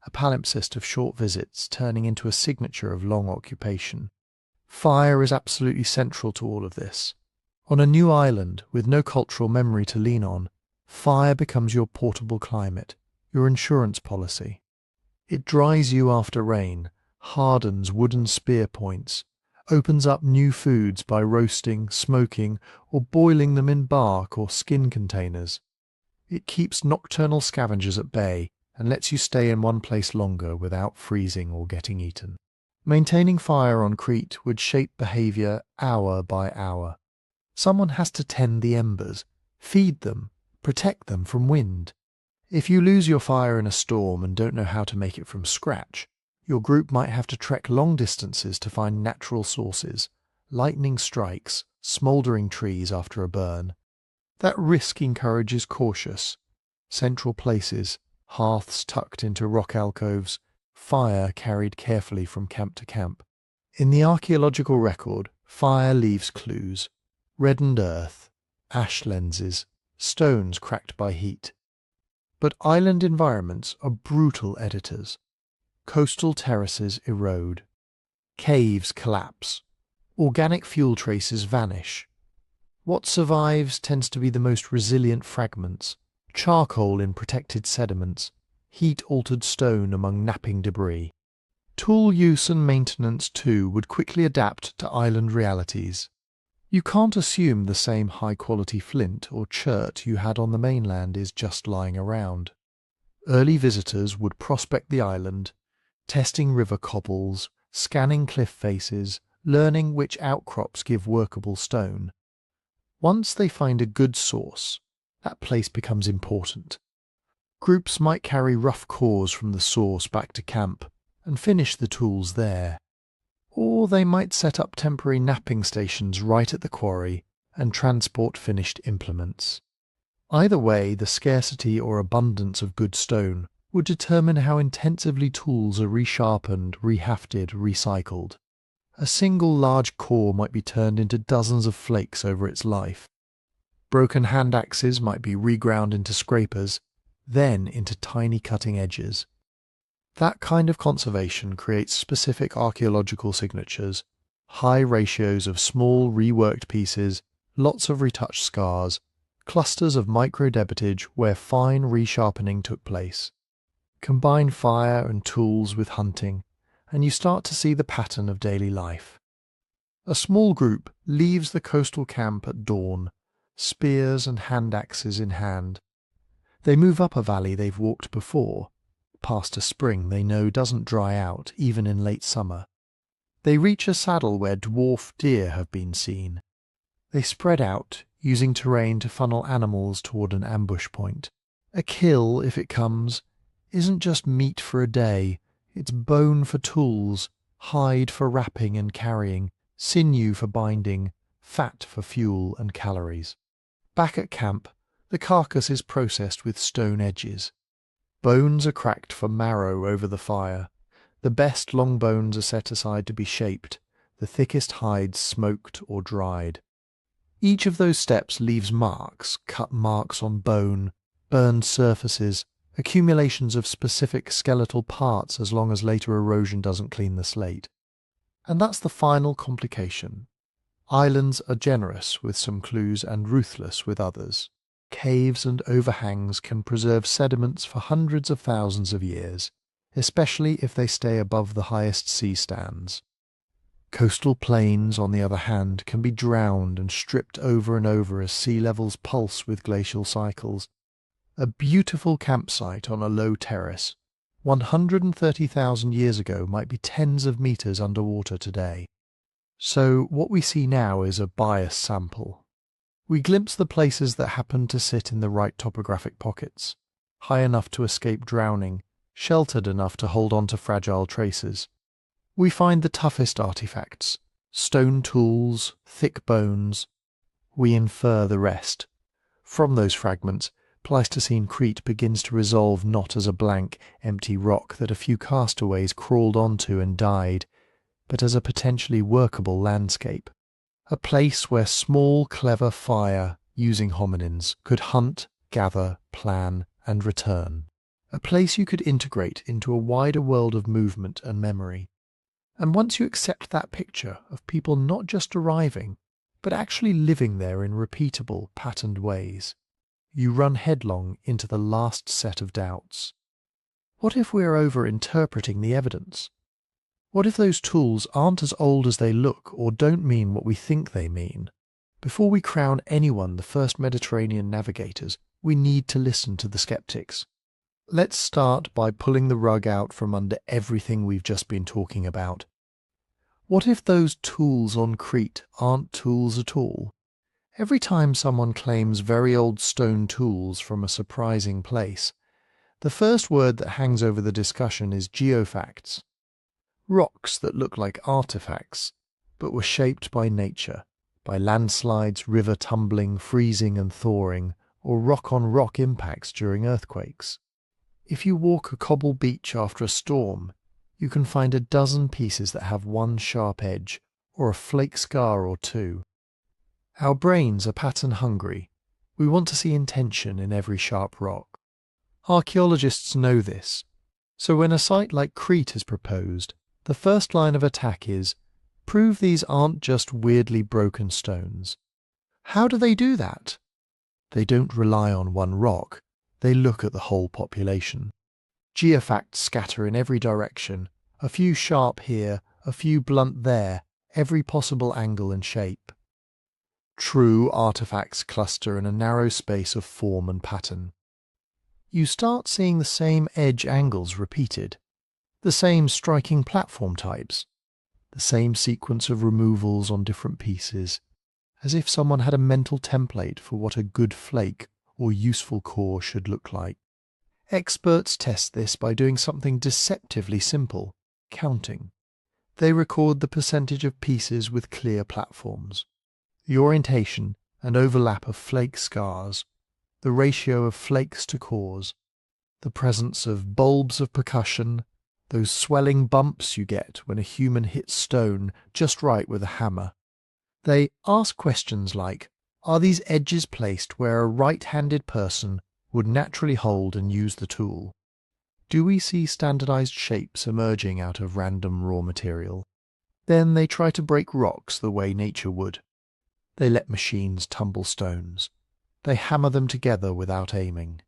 a palimpsest of short visits turning into a signature of long occupation. Fire is absolutely central to all of this. On a new island with no cultural memory to lean on, fire becomes your portable climate, your insurance policy. It dries you after rain, hardens wooden spear points, opens up new foods by roasting, smoking, or boiling them in bark or skin containers. It keeps nocturnal scavengers at bay and lets you stay in one place longer without freezing or getting eaten. Maintaining fire on Crete would shape behaviour hour by hour. Someone has to tend the embers, feed them, protect them from wind. If you lose your fire in a storm and don't know how to make it from scratch, your group might have to trek long distances to find natural sources, lightning strikes, smouldering trees after a burn. That risk encourages cautious, central places, hearths tucked into rock alcoves, fire carried carefully from camp to camp. In the archaeological record, fire leaves clues: reddened earth, ash lenses, stones cracked by heat. But island environments are brutal editors. Coastal terraces erode. Caves collapse. Organic fuel traces vanish. What survives tends to be the most resilient fragments: charcoal in protected sediments, heat-altered stone among napping debris. Tool use and maintenance, too, would quickly adapt to island realities. You can't assume the same high-quality flint or chert you had on the mainland is just lying around. Early visitors would prospect the island, testing river cobbles, scanning cliff faces, learning which outcrops give workable stone. Once they find a good source, that place becomes important. Groups might carry rough cores from the source back to camp and finish the tools there. Or they might set up temporary napping stations right at the quarry and transport finished implements. Either way, the scarcity or abundance of good stone would determine how intensively tools are resharpened, rehafted, recycled. A single large core might be turned into dozens of flakes over its life. Broken hand axes might be reground into scrapers, then into tiny cutting edges. That kind of conservation creates specific archaeological signatures, high ratios of small reworked pieces, lots of retouched scars, clusters of microdebitage where fine resharpening took place. Combine fire and tools with hunting, and you start to see the pattern of daily life. A small group leaves the coastal camp at dawn, spears and hand axes in hand. They move up a valley they've walked before, past a spring they know doesn't dry out even in late summer. They reach a saddle where dwarf deer have been seen. They spread out, using terrain to funnel animals toward an ambush point. A kill, if it comes, isn't just meat for a day, it's bone for tools, hide for wrapping and carrying, sinew for binding, fat for fuel and calories. Back at camp, the carcass is processed with stone edges. Bones are cracked for marrow over the fire. The best long bones are set aside to be shaped, the thickest hides smoked or dried. Each of those steps leaves marks, cut marks on bone, burned surfaces, accumulations of specific skeletal parts as long as later erosion doesn't clean the slate. And that's the final complication. Islands are generous with some clues and ruthless with others. Caves and overhangs can preserve sediments for hundreds of thousands of years, especially if they stay above the highest sea stands. Coastal plains, on the other hand, can be drowned and stripped over and over as sea levels pulse with glacial cycles. A beautiful campsite on a low terrace, 130,000 years ago, might be tens of meters underwater today. So what we see now is a bias sample. We glimpse the places that happen to sit in the right topographic pockets, high enough to escape drowning, sheltered enough to hold on to fragile traces. We find the toughest artifacts, stone tools, thick bones. We infer the rest. From those fragments, Pleistocene Crete begins to resolve not as a blank, empty rock that a few castaways crawled onto and died, but as a potentially workable landscape. A place where small, clever fire, using hominins, could hunt, gather, plan, and return. A place you could integrate into a wider world of movement and memory. And once you accept that picture of people not just arriving, but actually living there in repeatable, patterned ways, you run headlong into the last set of doubts. What if we're over-interpreting the evidence? What if those tools aren't as old as they look or don't mean what we think they mean? Before we crown anyone the first Mediterranean navigators, we need to listen to the skeptics. Let's start by pulling the rug out from under everything we've just been talking about. What if those tools on Crete aren't tools at all? Every time someone claims very old stone tools from a surprising place, the first word that hangs over the discussion is geofacts. Rocks that look like artifacts, but were shaped by nature, by landslides, river tumbling, freezing and thawing, or rock-on-rock impacts during earthquakes. If you walk a cobble beach after a storm, you can find a dozen pieces that have one sharp edge, or a flake scar or two. Our brains are pattern-hungry. We want to see intention in every sharp rock. Archaeologists know this, so when a site like Crete is proposed, the first line of attack is, prove these aren't just weirdly broken stones. How do they do that? They don't rely on one rock, they look at the whole population. Geofacts scatter in every direction, a few sharp here, a few blunt there, every possible angle and shape. True artifacts cluster in a narrow space of form and pattern. You start seeing the same edge angles repeated, the same striking platform types, the same sequence of removals on different pieces, as if someone had a mental template for what a good flake or useful core should look like. Experts test this by doing something deceptively simple, counting. They record the percentage of pieces with clear platforms, the orientation and overlap of flake scars, the ratio of flakes to cores, the presence of bulbs of percussion, those swelling bumps you get when a human hits stone just right with a hammer. They ask questions like, are these edges placed where a right-handed person would naturally hold and use the tool? Do we see standardized shapes emerging out of random raw material? Then they try to break rocks the way nature would. They let machines tumble stones. They hammer them together without aiming.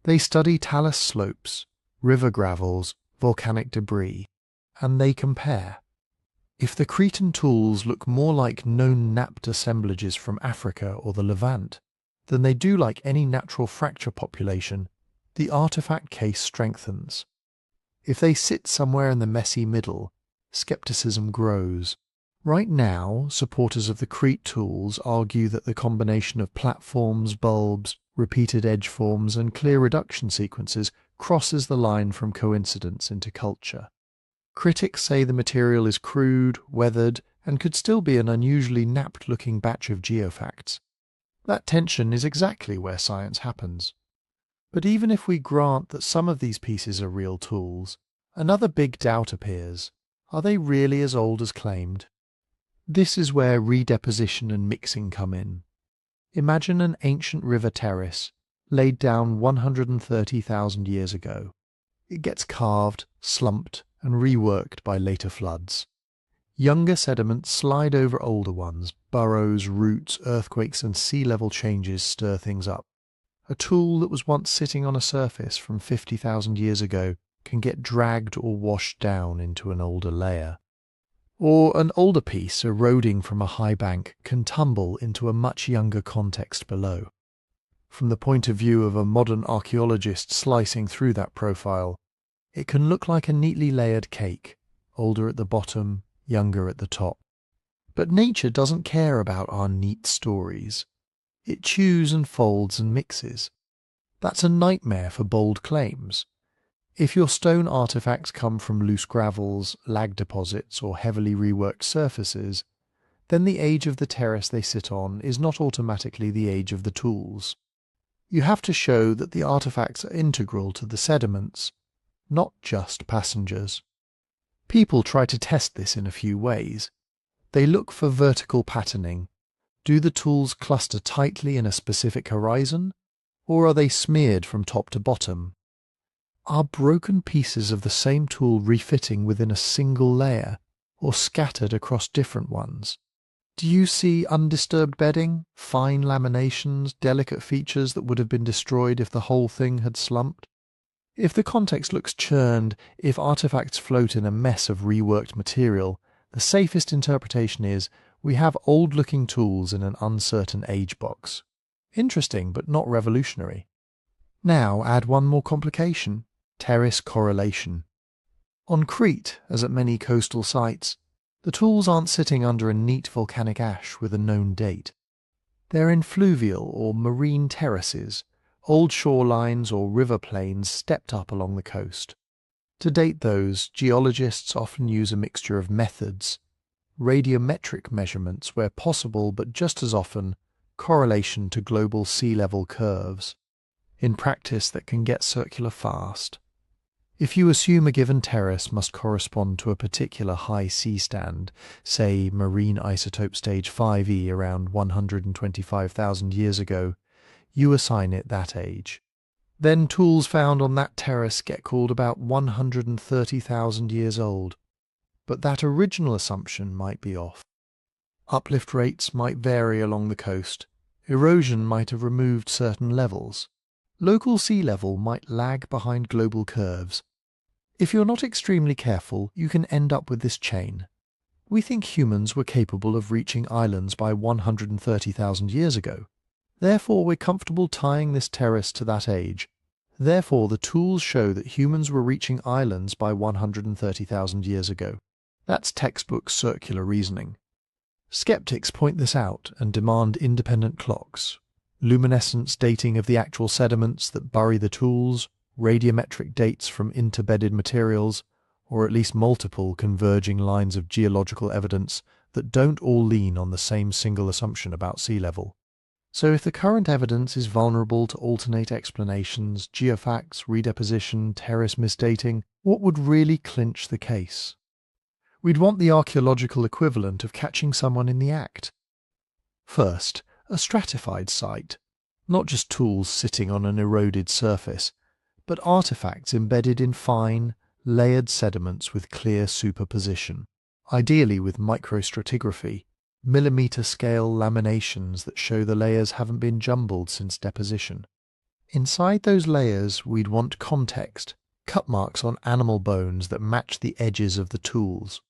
They study talus slopes, river gravels, volcanic debris, and they compare. If the Cretan tools look more like known napped assemblages from Africa or the Levant than they do like any natural fracture population, the artifact case strengthens. If they sit somewhere in the messy middle, skepticism grows. Right now, supporters of the Crete tools argue that the combination of platforms, bulbs, repeated edge forms, and clear reduction sequences crosses the line from coincidence into culture. Critics say the material is crude, weathered, and could still be an unusually napped-looking batch of geofacts. That tension is exactly where science happens. But even if we grant that some of these pieces are real tools, another big doubt appears. Are they really as old as claimed? This is where redeposition and mixing come in. Imagine an ancient river terrace laid down 130,000 years ago. It gets carved, slumped, and reworked by later floods. Younger sediments slide over older ones. Burrows, roots, earthquakes, and sea level changes stir things up. A tool that was once sitting on a surface from 50,000 years ago can get dragged or washed down into an older layer. Or an older piece eroding from a high bank can tumble into a much younger context below. From the point of view of a modern archaeologist slicing through that profile, it can look like a neatly layered cake, older at the bottom, younger at the top. But nature doesn't care about our neat stories. It chews and folds and mixes. That's a nightmare for bold claims. If your stone artifacts come from loose gravels, lag deposits, or heavily reworked surfaces, then the age of the terrace they sit on is not automatically the age of the tools. You have to show that the artifacts are integral to the sediments, not just passengers. People try to test this in a few ways. They look for vertical patterning. Do the tools cluster tightly in a specific horizon, or are they smeared from top to bottom? Are broken pieces of the same tool refitting within a single layer, or scattered across different ones? Do you see undisturbed bedding, fine laminations, delicate features that would have been destroyed if the whole thing had slumped? If the context looks churned, if artifacts float in a mess of reworked material, the safest interpretation is we have old-looking tools in an uncertain age box. Interesting, but not revolutionary. Now add one more complication: terrace correlation. On Crete, as at many coastal sites, the tools aren't sitting under a neat volcanic ash with a known date. They're in fluvial or marine terraces, old shorelines or river plains stepped up along the coast. To date those, geologists often use a mixture of methods: radiometric measurements where possible, but just as often, correlation to global sea level curves. In practice, that can get circular fast. If you assume a given terrace must correspond to a particular high sea stand, say marine isotope stage 5e around 125,000 years ago, you assign it that age. Then tools found on that terrace get called about 130,000 years old. But that original assumption might be off. Uplift rates might vary along the coast. Erosion might have removed certain levels. Local sea level might lag behind global curves. If you're not extremely careful, you can end up with this chain. We think humans were capable of reaching islands by 130,000 years ago. Therefore, we're comfortable tying this terrace to that age. Therefore, the tools show that humans were reaching islands by 130,000 years ago. That's textbook circular reasoning. Skeptics point this out and demand independent clocks, luminescence dating of the actual sediments that bury the tools, radiometric dates from interbedded materials, or at least multiple converging lines of geological evidence that don't all lean on the same single assumption about sea level. So if the current evidence is vulnerable to alternate explanations, geofacts, redeposition, terrace misdating, what would really clinch the case? We'd want the archaeological equivalent of catching someone in the act. First, a stratified site. Not just tools sitting on an eroded surface, but artifacts embedded in fine, layered sediments with clear superposition, ideally with microstratigraphy, millimetre-scale laminations that show the layers haven't been jumbled since deposition. Inside those layers, we'd want context, cut marks on animal bones that match the edges of the tools,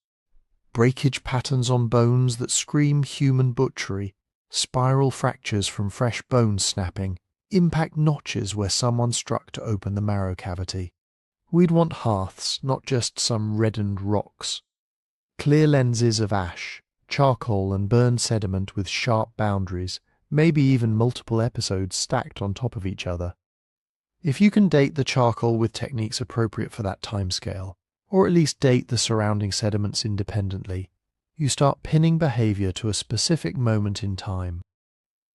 breakage patterns on bones that scream human butchery, spiral fractures from fresh bone snapping, impact notches where someone struck to open the marrow cavity. We'd want hearths, not just some reddened rocks. Clear lenses of ash, charcoal and burned sediment with sharp boundaries, maybe even multiple episodes stacked on top of each other. If you can date the charcoal with techniques appropriate for that timescale, or at least date the surrounding sediments independently, you start pinning behavior to a specific moment in time.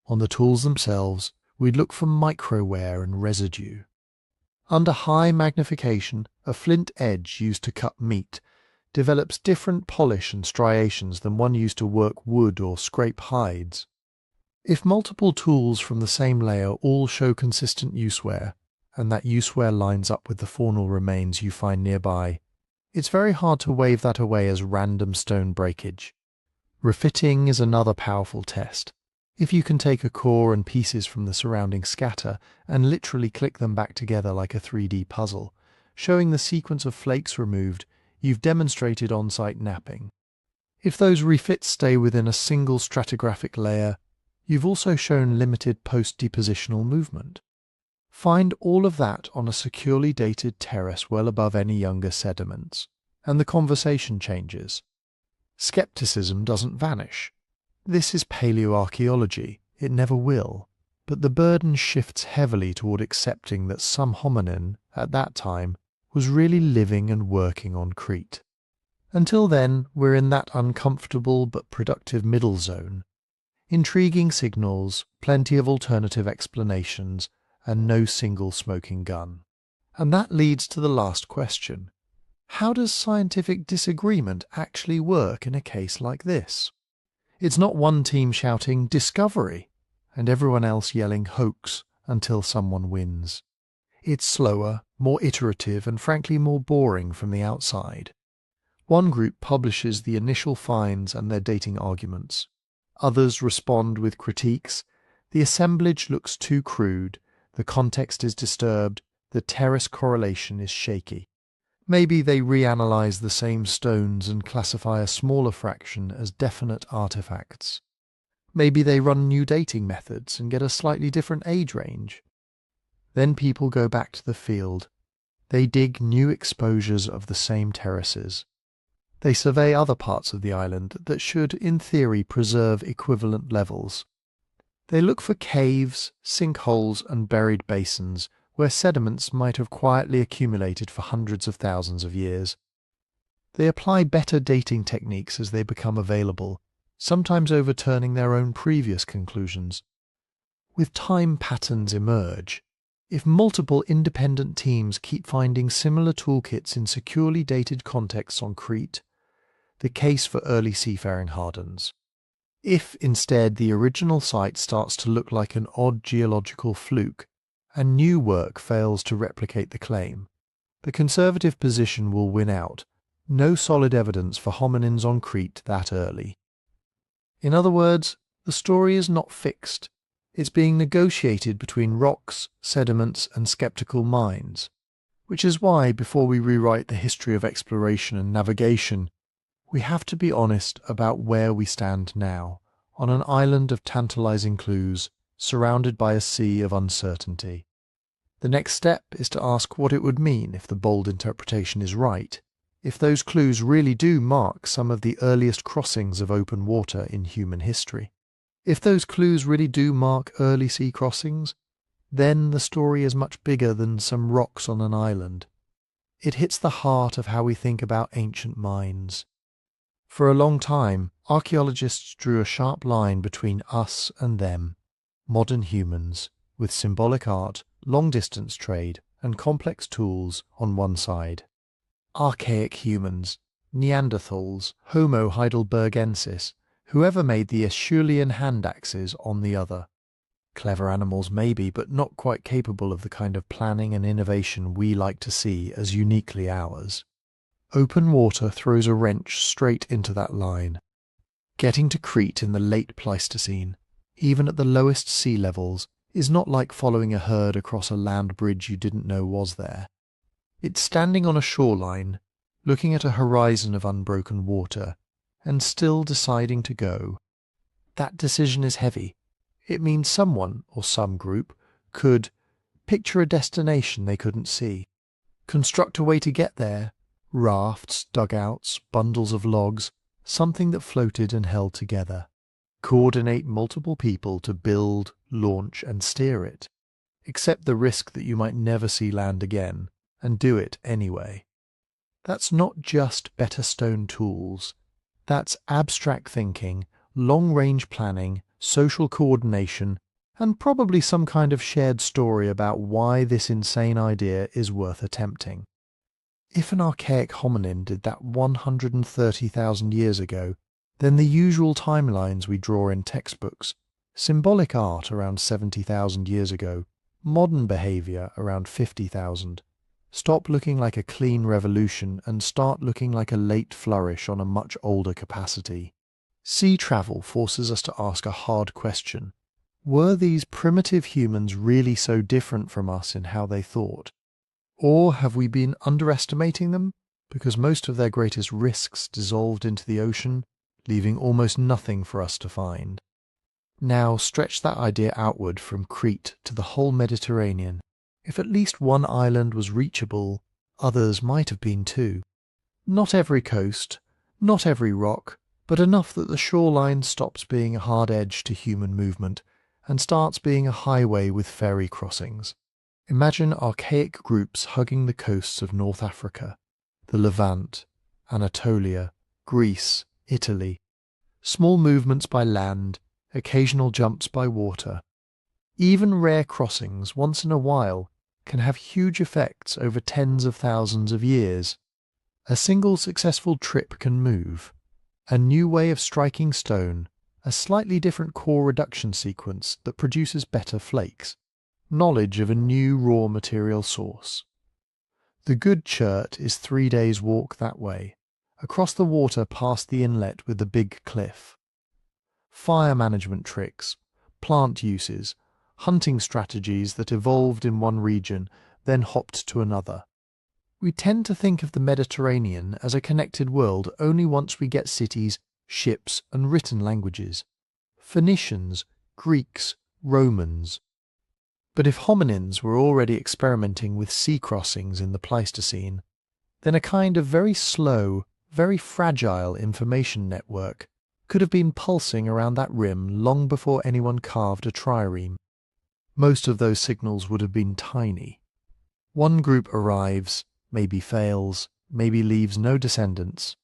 On the tools themselves, we'd look for microwear and residue. Under high magnification, a flint edge used to cut meat develops different polish and striations than one used to work wood or scrape hides. If multiple tools from the same layer all show consistent usewear, and that usewear lines up with the faunal remains you find nearby, it's very hard to wave that away as random stone breakage. Refitting is another powerful test. If you can take a core and pieces from the surrounding scatter and literally click them back together like a 3D puzzle, showing the sequence of flakes removed, you've demonstrated on-site napping. If those refits stay within a single stratigraphic layer, you've also shown limited post-depositional movement. Find all of that on a securely dated terrace well above any younger sediments, and the conversation changes. Skepticism doesn't vanish. This is paleoarchaeology, it never will, but the burden shifts heavily toward accepting that some hominin, at that time, was really living and working on Crete. Until then, we're in that uncomfortable but productive middle zone. Intriguing signals, plenty of alternative explanations, and no single smoking gun. And that leads to the last question. How does scientific disagreement actually work in a case like this? It's not one team shouting "discovery" and everyone else yelling "hoax" until someone wins. It's slower, more iterative, and frankly more boring from the outside. One group publishes the initial finds and their dating arguments. Others respond with critiques. The assemblage looks too crude, the context is disturbed, the terrace correlation is shaky. Maybe they reanalyze the same stones and classify a smaller fraction as definite artifacts. Maybe they run new dating methods and get a slightly different age range. Then people go back to the field. They dig new exposures of the same terraces. They survey other parts of the island that should, in theory, preserve equivalent levels. They look for caves, sinkholes, and buried basins where sediments might have quietly accumulated for hundreds of thousands of years. They apply better dating techniques as they become available, sometimes overturning their own previous conclusions. With time, patterns emerge. If multiple independent teams keep finding similar toolkits in securely dated contexts on Crete, the case for early seafaring hardens. If instead the original site starts to look like an odd geological fluke, and new work fails to replicate the claim, the conservative position will win out. No solid evidence for hominins on Crete that early. In other words, the story is not fixed. It's being negotiated between rocks, sediments, and skeptical minds, which is why, before we rewrite the history of exploration and navigation, we have to be honest about where we stand now, on an island of tantalizing clues, surrounded by a sea of uncertainty. The next step is to ask what it would mean if the bold interpretation is right, if those clues really do mark some of the earliest crossings of open water in human history. If those clues really do mark early sea crossings, then the story is much bigger than some rocks on an island. It hits the heart of how we think about ancient minds. For a long time, archaeologists drew a sharp line between us and them, modern humans, with symbolic art, long-distance trade, and complex tools on one side. Archaic humans, Neanderthals, Homo heidelbergensis, whoever made the Acheulean hand axes on the other. Clever animals maybe, but not quite capable of the kind of planning and innovation we like to see as uniquely ours. Open water throws a wrench straight into that line. Getting to Crete in the late Pleistocene, even at the lowest sea levels, is not like following a herd across a land bridge you didn't know was there. It's standing on a shoreline, looking at a horizon of unbroken water, and still deciding to go. That decision is heavy. It means someone, or some group, could picture a destination they couldn't see, construct a way to get there, rafts, dugouts, bundles of logs, something that floated and held together, coordinate multiple people to build, launch, and steer it, accept the risk that you might never see land again, and do it anyway. That's not just better stone tools. That's abstract thinking, long-range planning, social coordination, and probably some kind of shared story about why this insane idea is worth attempting. If an archaic hominin did that 130,000 years ago, then the usual timelines we draw in textbooks, symbolic art around 70,000 years ago, modern behavior around 50,000, stop looking like a clean revolution and start looking like a late flourish on a much older capacity. Sea travel forces us to ask a hard question. Were these primitive humans really so different from us in how they thought? Or have we been underestimating them because most of their greatest risks dissolved into the ocean, leaving almost nothing for us to find? Now stretch that idea outward from Crete to the whole Mediterranean. If at least one island was reachable, others might have been too. Not every coast, not every rock, but enough that the shoreline stops being a hard edge to human movement and starts being a highway with ferry crossings. Imagine archaic groups hugging the coasts of North Africa, the Levant, Anatolia, Greece, Italy. Small movements by land, occasional jumps by water. Even rare crossings, once in a while, can have huge effects over tens of thousands of years. A single successful trip can move. A new way of striking stone, a slightly different core reduction sequence that produces better flakes. Knowledge of a new raw material source. The good chert is 3 days' walk that way, across the water past the inlet with the big cliff. Fire management tricks, plant uses, hunting strategies that evolved in one region, then hopped to another. We tend to think of the Mediterranean as a connected world only once we get cities, ships, and written languages. Phoenicians, Greeks, Romans. But if hominins were already experimenting with sea crossings in the Pleistocene, then a kind of very slow, very fragile information network could have been pulsing around that rim long before anyone carved a trireme. Most of those signals would have been tiny. One group arrives, maybe fails, maybe leaves no descendants,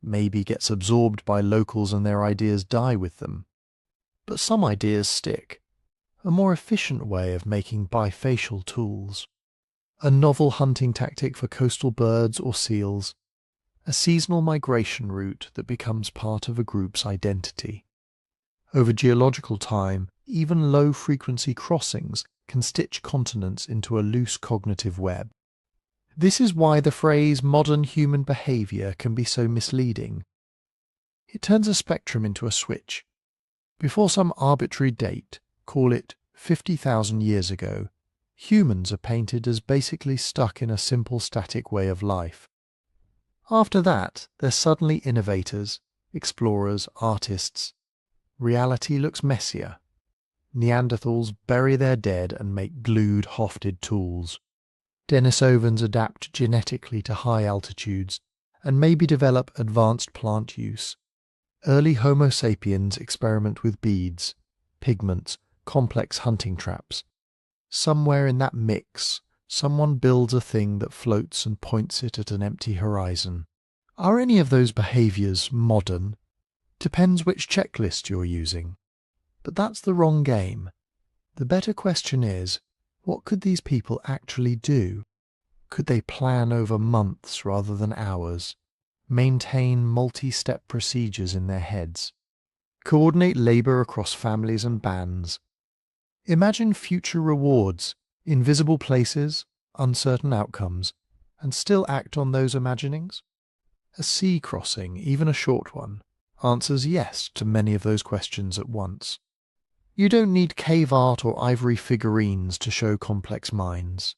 maybe gets absorbed by locals and their ideas die with them. But some ideas stick. A more efficient way of making bifacial tools. A novel hunting tactic for coastal birds or seals. A seasonal migration route that becomes part of a group's identity. Over geological time, even low-frequency crossings can stitch continents into a loose cognitive web. This is why the phrase modern human behavior can be so misleading. It turns a spectrum into a switch. Before some arbitrary date, call it 50,000 years ago, humans are painted as basically stuck in a simple static way of life. After that, they're suddenly innovators, explorers, artists. Reality looks messier. Neanderthals bury their dead and make glued, hofted tools. Denisovans adapt genetically to high altitudes and maybe develop advanced plant use. Early Homo sapiens experiment with beads, pigments, complex hunting traps. Somewhere in that mix, someone builds a thing that floats and points it at an empty horizon. Are any of those behaviors modern? Depends which checklist you're using. But that's the wrong game. The better question is, what could these people actually do? Could they plan over months rather than hours? Maintain multi-step procedures in their heads? Coordinate labor across families and bands? Imagine future rewards, invisible places, uncertain outcomes, and still act on those imaginings? A sea crossing, even a short one, answers yes to many of those questions at once. You don't need cave art or ivory figurines to show complex minds.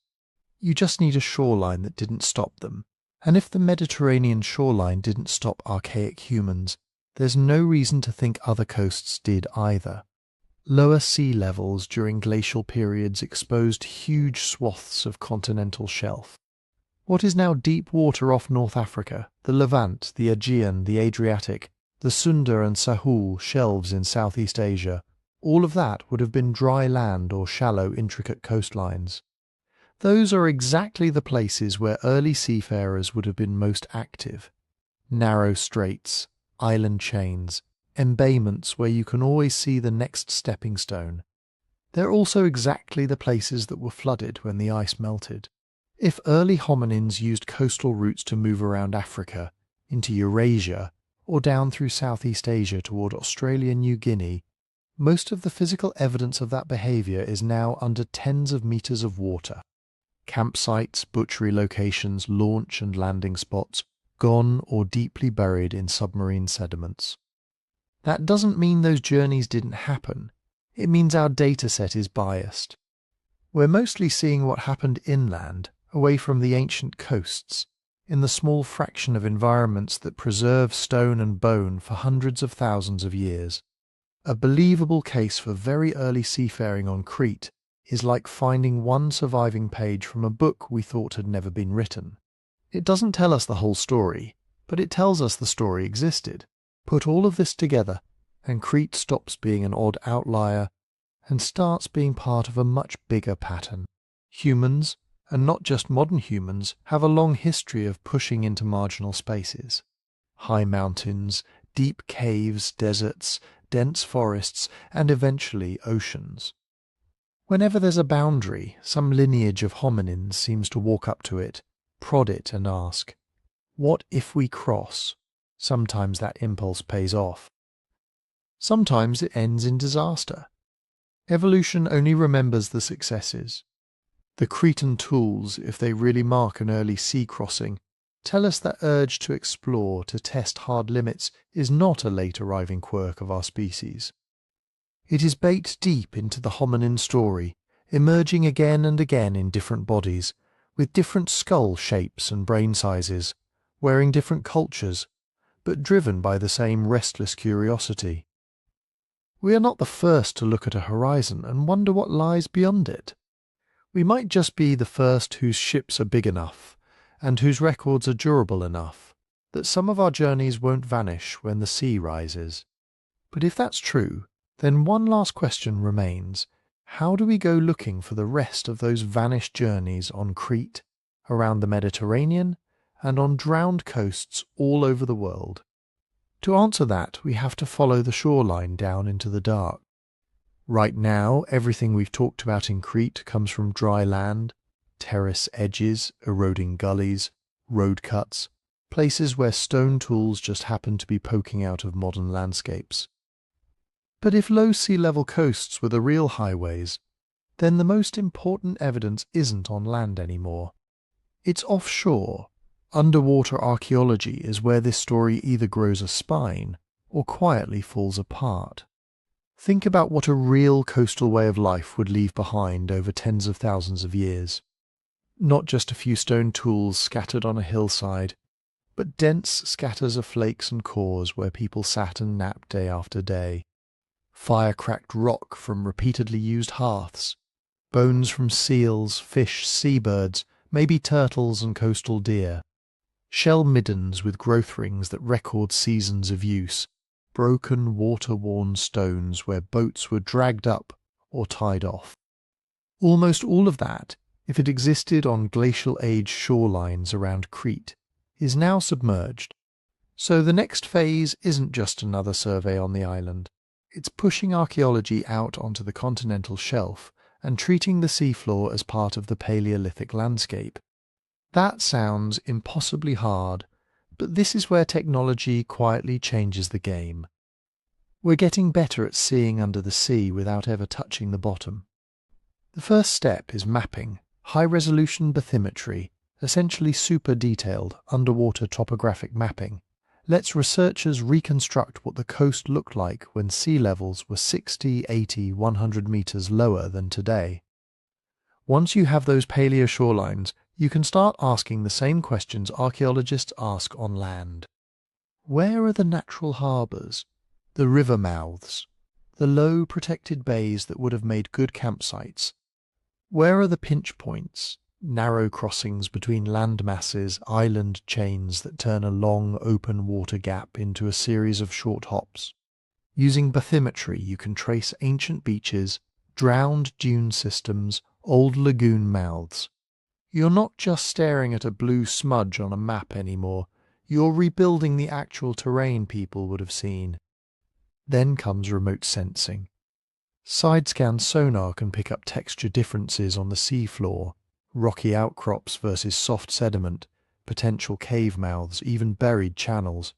You just need a shoreline that didn't stop them. And if the Mediterranean shoreline didn't stop archaic humans, there's no reason to think other coasts did either. Lower sea levels during glacial periods exposed huge swaths of continental shelf. What is now deep water off North Africa, the Levant, the Aegean, the Adriatic, the Sunda and Sahul shelves in Southeast Asia, all of that would have been dry land or shallow, intricate coastlines. Those are exactly the places where early seafarers would have been most active. Narrow straits, island chains, embayments where you can always see the next stepping stone. They're also exactly the places that were flooded when the ice melted. If early hominins used coastal routes to move around Africa, into Eurasia, or down through Southeast Asia toward Australia, New Guinea, most of the physical evidence of that behaviour is now under tens of meters of water. Campsites, butchery locations, launch and landing spots, gone or deeply buried in submarine sediments. That doesn't mean those journeys didn't happen. It means our data set is biased. We're mostly seeing what happened inland, away from the ancient coasts, in the small fraction of environments that preserve stone and bone for hundreds of thousands of years. A believable case for very early seafaring on Crete is like finding one surviving page from a book we thought had never been written. It doesn't tell us the whole story, but it tells us the story existed. Put all of this together, and Crete stops being an odd outlier and starts being part of a much bigger pattern. Humans, and not just modern humans, have a long history of pushing into marginal spaces. High mountains, deep caves, deserts, dense forests, and eventually oceans. Whenever there's a boundary, some lineage of hominins seems to walk up to it, prod it and ask, "What if we cross?" Sometimes that impulse pays off. Sometimes it ends in disaster. Evolution only remembers the successes. The Cretan tools, if they really mark an early sea crossing, tell us that urge to explore, to test hard limits, is not a late arriving quirk of our species. It is baked deep into the hominin story, emerging again and again in different bodies, with different skull shapes and brain sizes, wearing different cultures, but driven by the same restless curiosity. We are not the first to look at a horizon and wonder what lies beyond it. We might just be the first whose ships are big enough, and whose records are durable enough, that some of our journeys won't vanish when the sea rises. But if that's true, then one last question remains. How do we go looking for the rest of those vanished journeys on Crete, around the Mediterranean, and on drowned coasts all over the world? To answer that, we have to follow the shoreline down into the dark. Right now, everything we've talked about in Crete comes from dry land, terrace edges, eroding gullies, road cuts, places where stone tools just happen to be poking out of modern landscapes. But if low sea level coasts were the real highways, then the most important evidence isn't on land anymore. It's offshore. Underwater archaeology is where this story either grows a spine or quietly falls apart. Think about what a real coastal way of life would leave behind over tens of thousands of years. Not just a few stone tools scattered on a hillside, but dense scatters of flakes and cores where people sat and napped day after day. Fire-cracked rock from repeatedly used hearths, bones from seals, fish, seabirds, maybe turtles and coastal deer, shell middens with growth rings that record seasons of use, broken water-worn stones where boats were dragged up or tied off. Almost all of that, if it existed on glacial age shorelines around Crete, is now submerged. So the next phase isn't just another survey on the island. It's pushing archaeology out onto the continental shelf and treating the seafloor as part of the Paleolithic landscape. That sounds impossibly hard, but this is where technology quietly changes the game. We're getting better at seeing under the sea without ever touching the bottom. The first step is mapping, high-resolution bathymetry, essentially super-detailed underwater topographic mapping. Lets researchers reconstruct what the coast looked like when sea levels were 60, 80, 100 meters lower than today. Once you have those paleo shorelines, you can start asking the same questions archaeologists ask on land. Where are the natural harbours, the river mouths, the low protected bays that would have made good campsites? Where are the pinch points, narrow crossings between land masses, island chains that turn a long open water gap into a series of short hops? Using bathymetry, you can trace ancient beaches, drowned dune systems, old lagoon mouths. You're not just staring at a blue smudge on a map anymore, you're rebuilding the actual terrain people would have seen. Then comes remote sensing. Side-scan sonar can pick up texture differences on the seafloor, rocky outcrops versus soft sediment, potential cave mouths, even buried channels.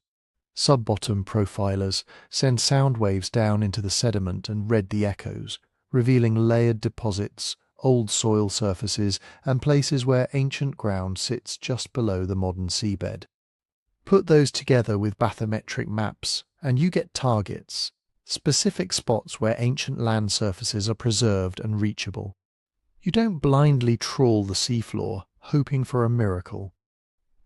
Sub-bottom profilers send sound waves down into the sediment and read the echoes, revealing layered deposits, old soil surfaces, and places where ancient ground sits just below the modern seabed. Put those together with bathymetric maps, and you get targets, specific spots where ancient land surfaces are preserved and reachable. You don't blindly trawl the seafloor, hoping for a miracle.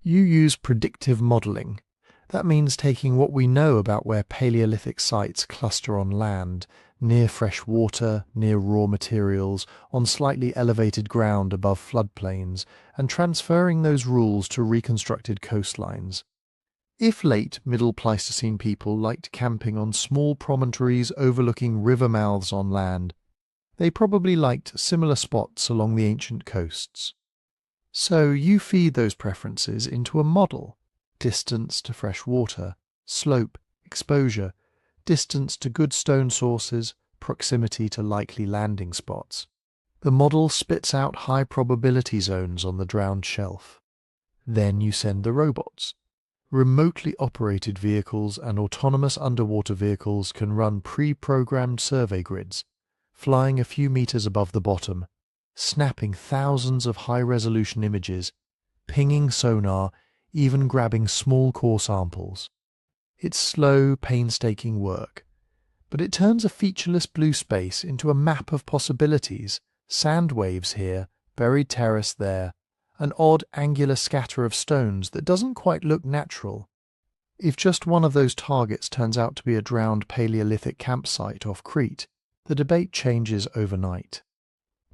You use predictive modelling. That means taking what we know about where Paleolithic sites cluster on land, near fresh water, near raw materials, on slightly elevated ground above floodplains, and transferring those rules to reconstructed coastlines. If late Middle Pleistocene people liked camping on small promontories overlooking river mouths on land, they probably liked similar spots along the ancient coasts. So you feed those preferences into a model: distance to fresh water, slope, exposure, distance to good stone sources, proximity to likely landing spots. The model spits out high probability zones on the drowned shelf. Then you send the robots. Remotely operated vehicles and autonomous underwater vehicles can run pre-programmed survey grids, flying a few meters above the bottom, snapping thousands of high-resolution images, pinging sonar, even grabbing small core samples. It's slow, painstaking work, but it turns a featureless blue space into a map of possibilities: sand waves here, buried terrace there, an odd angular scatter of stones that doesn't quite look natural. If just one of those targets turns out to be a drowned Paleolithic campsite off Crete, the debate changes overnight.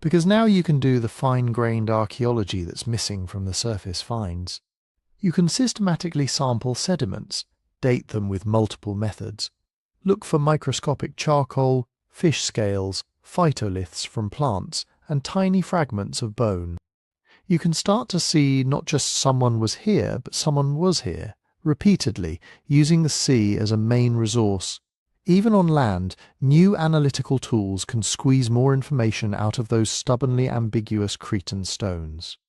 Because now you can do the fine-grained archaeology that's missing from the surface finds. You can systematically sample sediments, date them with multiple methods, look for microscopic charcoal, fish scales, phytoliths from plants, and tiny fragments of bone. You can start to see not just someone was here, but someone was here, repeatedly, using the sea as a main resource. Even on land, new analytical tools can squeeze more information out of those stubbornly ambiguous Cretan stones.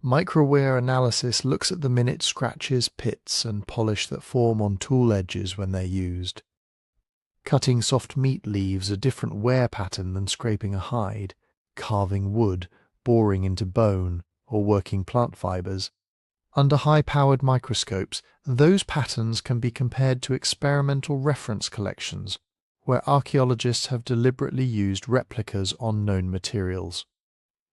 Microwear analysis looks at the minute scratches, pits, and polish that form on tool edges when they're used. Cutting soft meat leaves a different wear pattern than scraping a hide, carving wood, boring into bone, or working plant fibers. Under high-powered microscopes, those patterns can be compared to experimental reference collections, where archaeologists have deliberately used replicas on known materials.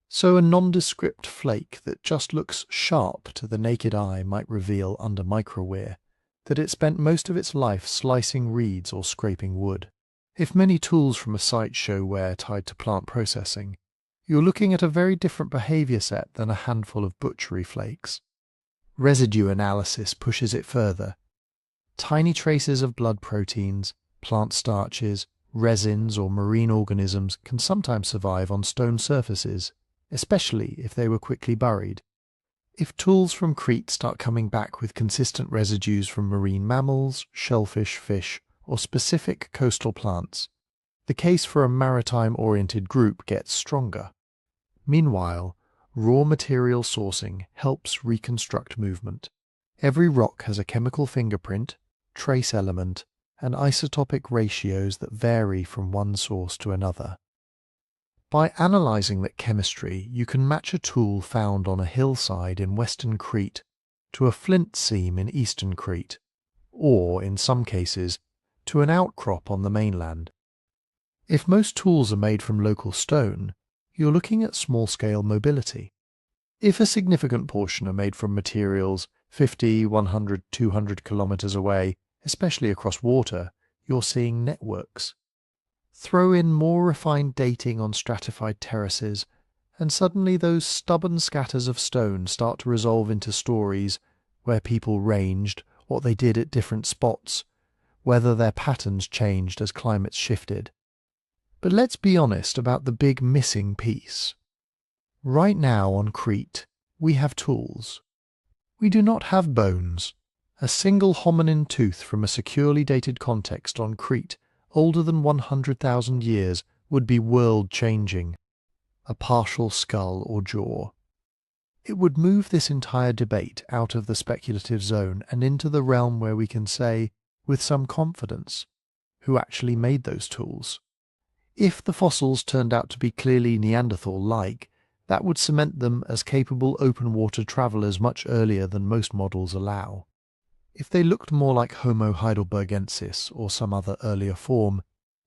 So a nondescript flake that just looks sharp to the naked eye might reveal under microwear that it spent most of its life slicing reeds or scraping wood. If many tools from a site show wear tied to plant processing, you're looking at a very different behavior set than a handful of butchery flakes. Residue analysis pushes it further. Tiny traces of blood proteins, plant starches, resins, or marine organisms can sometimes survive on stone surfaces, especially if they were quickly buried. If tools from Crete start coming back with consistent residues from marine mammals, shellfish, fish, or specific coastal plants, the case for a maritime-oriented group gets stronger. Meanwhile, raw material sourcing helps reconstruct movement. Every rock has a chemical fingerprint, trace element, and isotopic ratios that vary from one source to another. By analysing that chemistry, you can match a tool found on a hillside in western Crete to a flint seam in eastern Crete, or, in some cases, to an outcrop on the mainland. If most tools are made from local stone, you're looking at small-scale mobility. If a significant portion are made from materials 50, 100, 200 kilometers away, especially across water, you're seeing networks. Throw in more refined dating on stratified terraces, and suddenly those stubborn scatters of stone start to resolve into stories where people ranged, what they did at different spots, whether their patterns changed as climates shifted. But let's be honest about the big missing piece. Right now on Crete, we have tools. We do not have bones. A single hominin tooth from a securely dated context on Crete, older than 100,000 years, would be world-changing. A partial skull or jaw. It would move this entire debate out of the speculative zone and into the realm where we can say, with some confidence, who actually made those tools. If the fossils turned out to be clearly Neanderthal-like, that would cement them as capable open-water travellers much earlier than most models allow. If they looked more like Homo heidelbergensis or some other earlier form,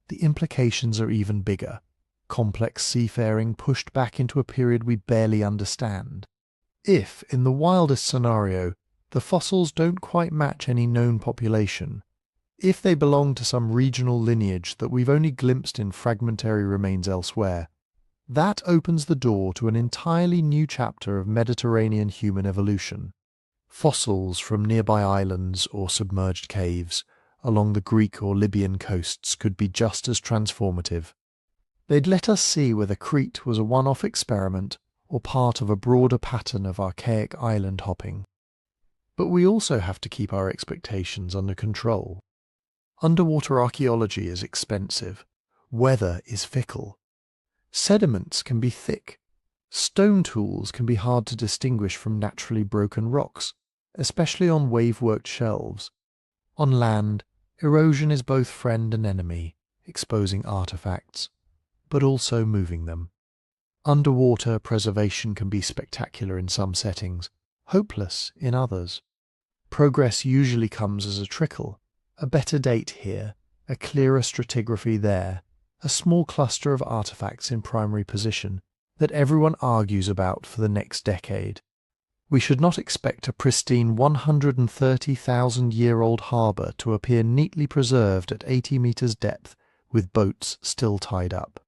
the implications are even bigger. Complex seafaring pushed back into a period we barely understand. If, in the wildest scenario, the fossils don't quite match any known population, if they belong to some regional lineage that we've only glimpsed in fragmentary remains elsewhere, that opens the door to an entirely new chapter of Mediterranean human evolution. Fossils from nearby islands or submerged caves along the Greek or Libyan coasts could be just as transformative. They'd let us see whether Crete was a one-off experiment or part of a broader pattern of archaic island hopping. But we also have to keep our expectations under control. Underwater archaeology is expensive. Weather is fickle. Sediments can be thick. Stone tools can be hard to distinguish from naturally broken rocks, especially on wave-worked shelves. On land, erosion is both friend and enemy, exposing artifacts, but also moving them. Underwater preservation can be spectacular in some settings, hopeless in others. Progress usually comes as a trickle. A better date here, a clearer stratigraphy there, a small cluster of artifacts in primary position that everyone argues about for the next decade. We should not expect a pristine 130,000-year-old harbour to appear neatly preserved at 80 metres depth with boats still tied up.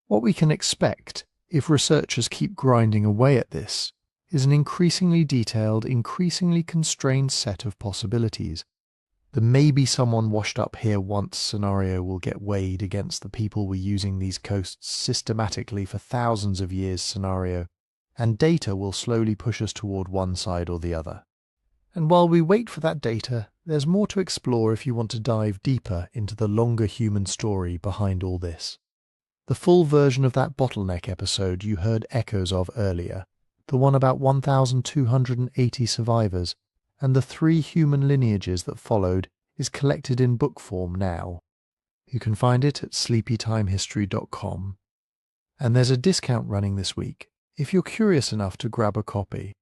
What we can expect, if researchers keep grinding away at this, is an increasingly detailed, increasingly constrained set of possibilities. The maybe someone washed up here once scenario will get weighed against the people were using these coasts systematically for thousands of years scenario, and data will slowly push us toward one side or the other. And while we wait for that data, there's more to explore if you want to dive deeper into the longer human story behind all this. The full version of that bottleneck episode you heard echoes of earlier, the one about 1,280 survivors, and the 3 human lineages that followed, is collected in book form now. You can find it at sleepytimehistory.com. And there's a discount running this week, if you're curious enough to grab a copy.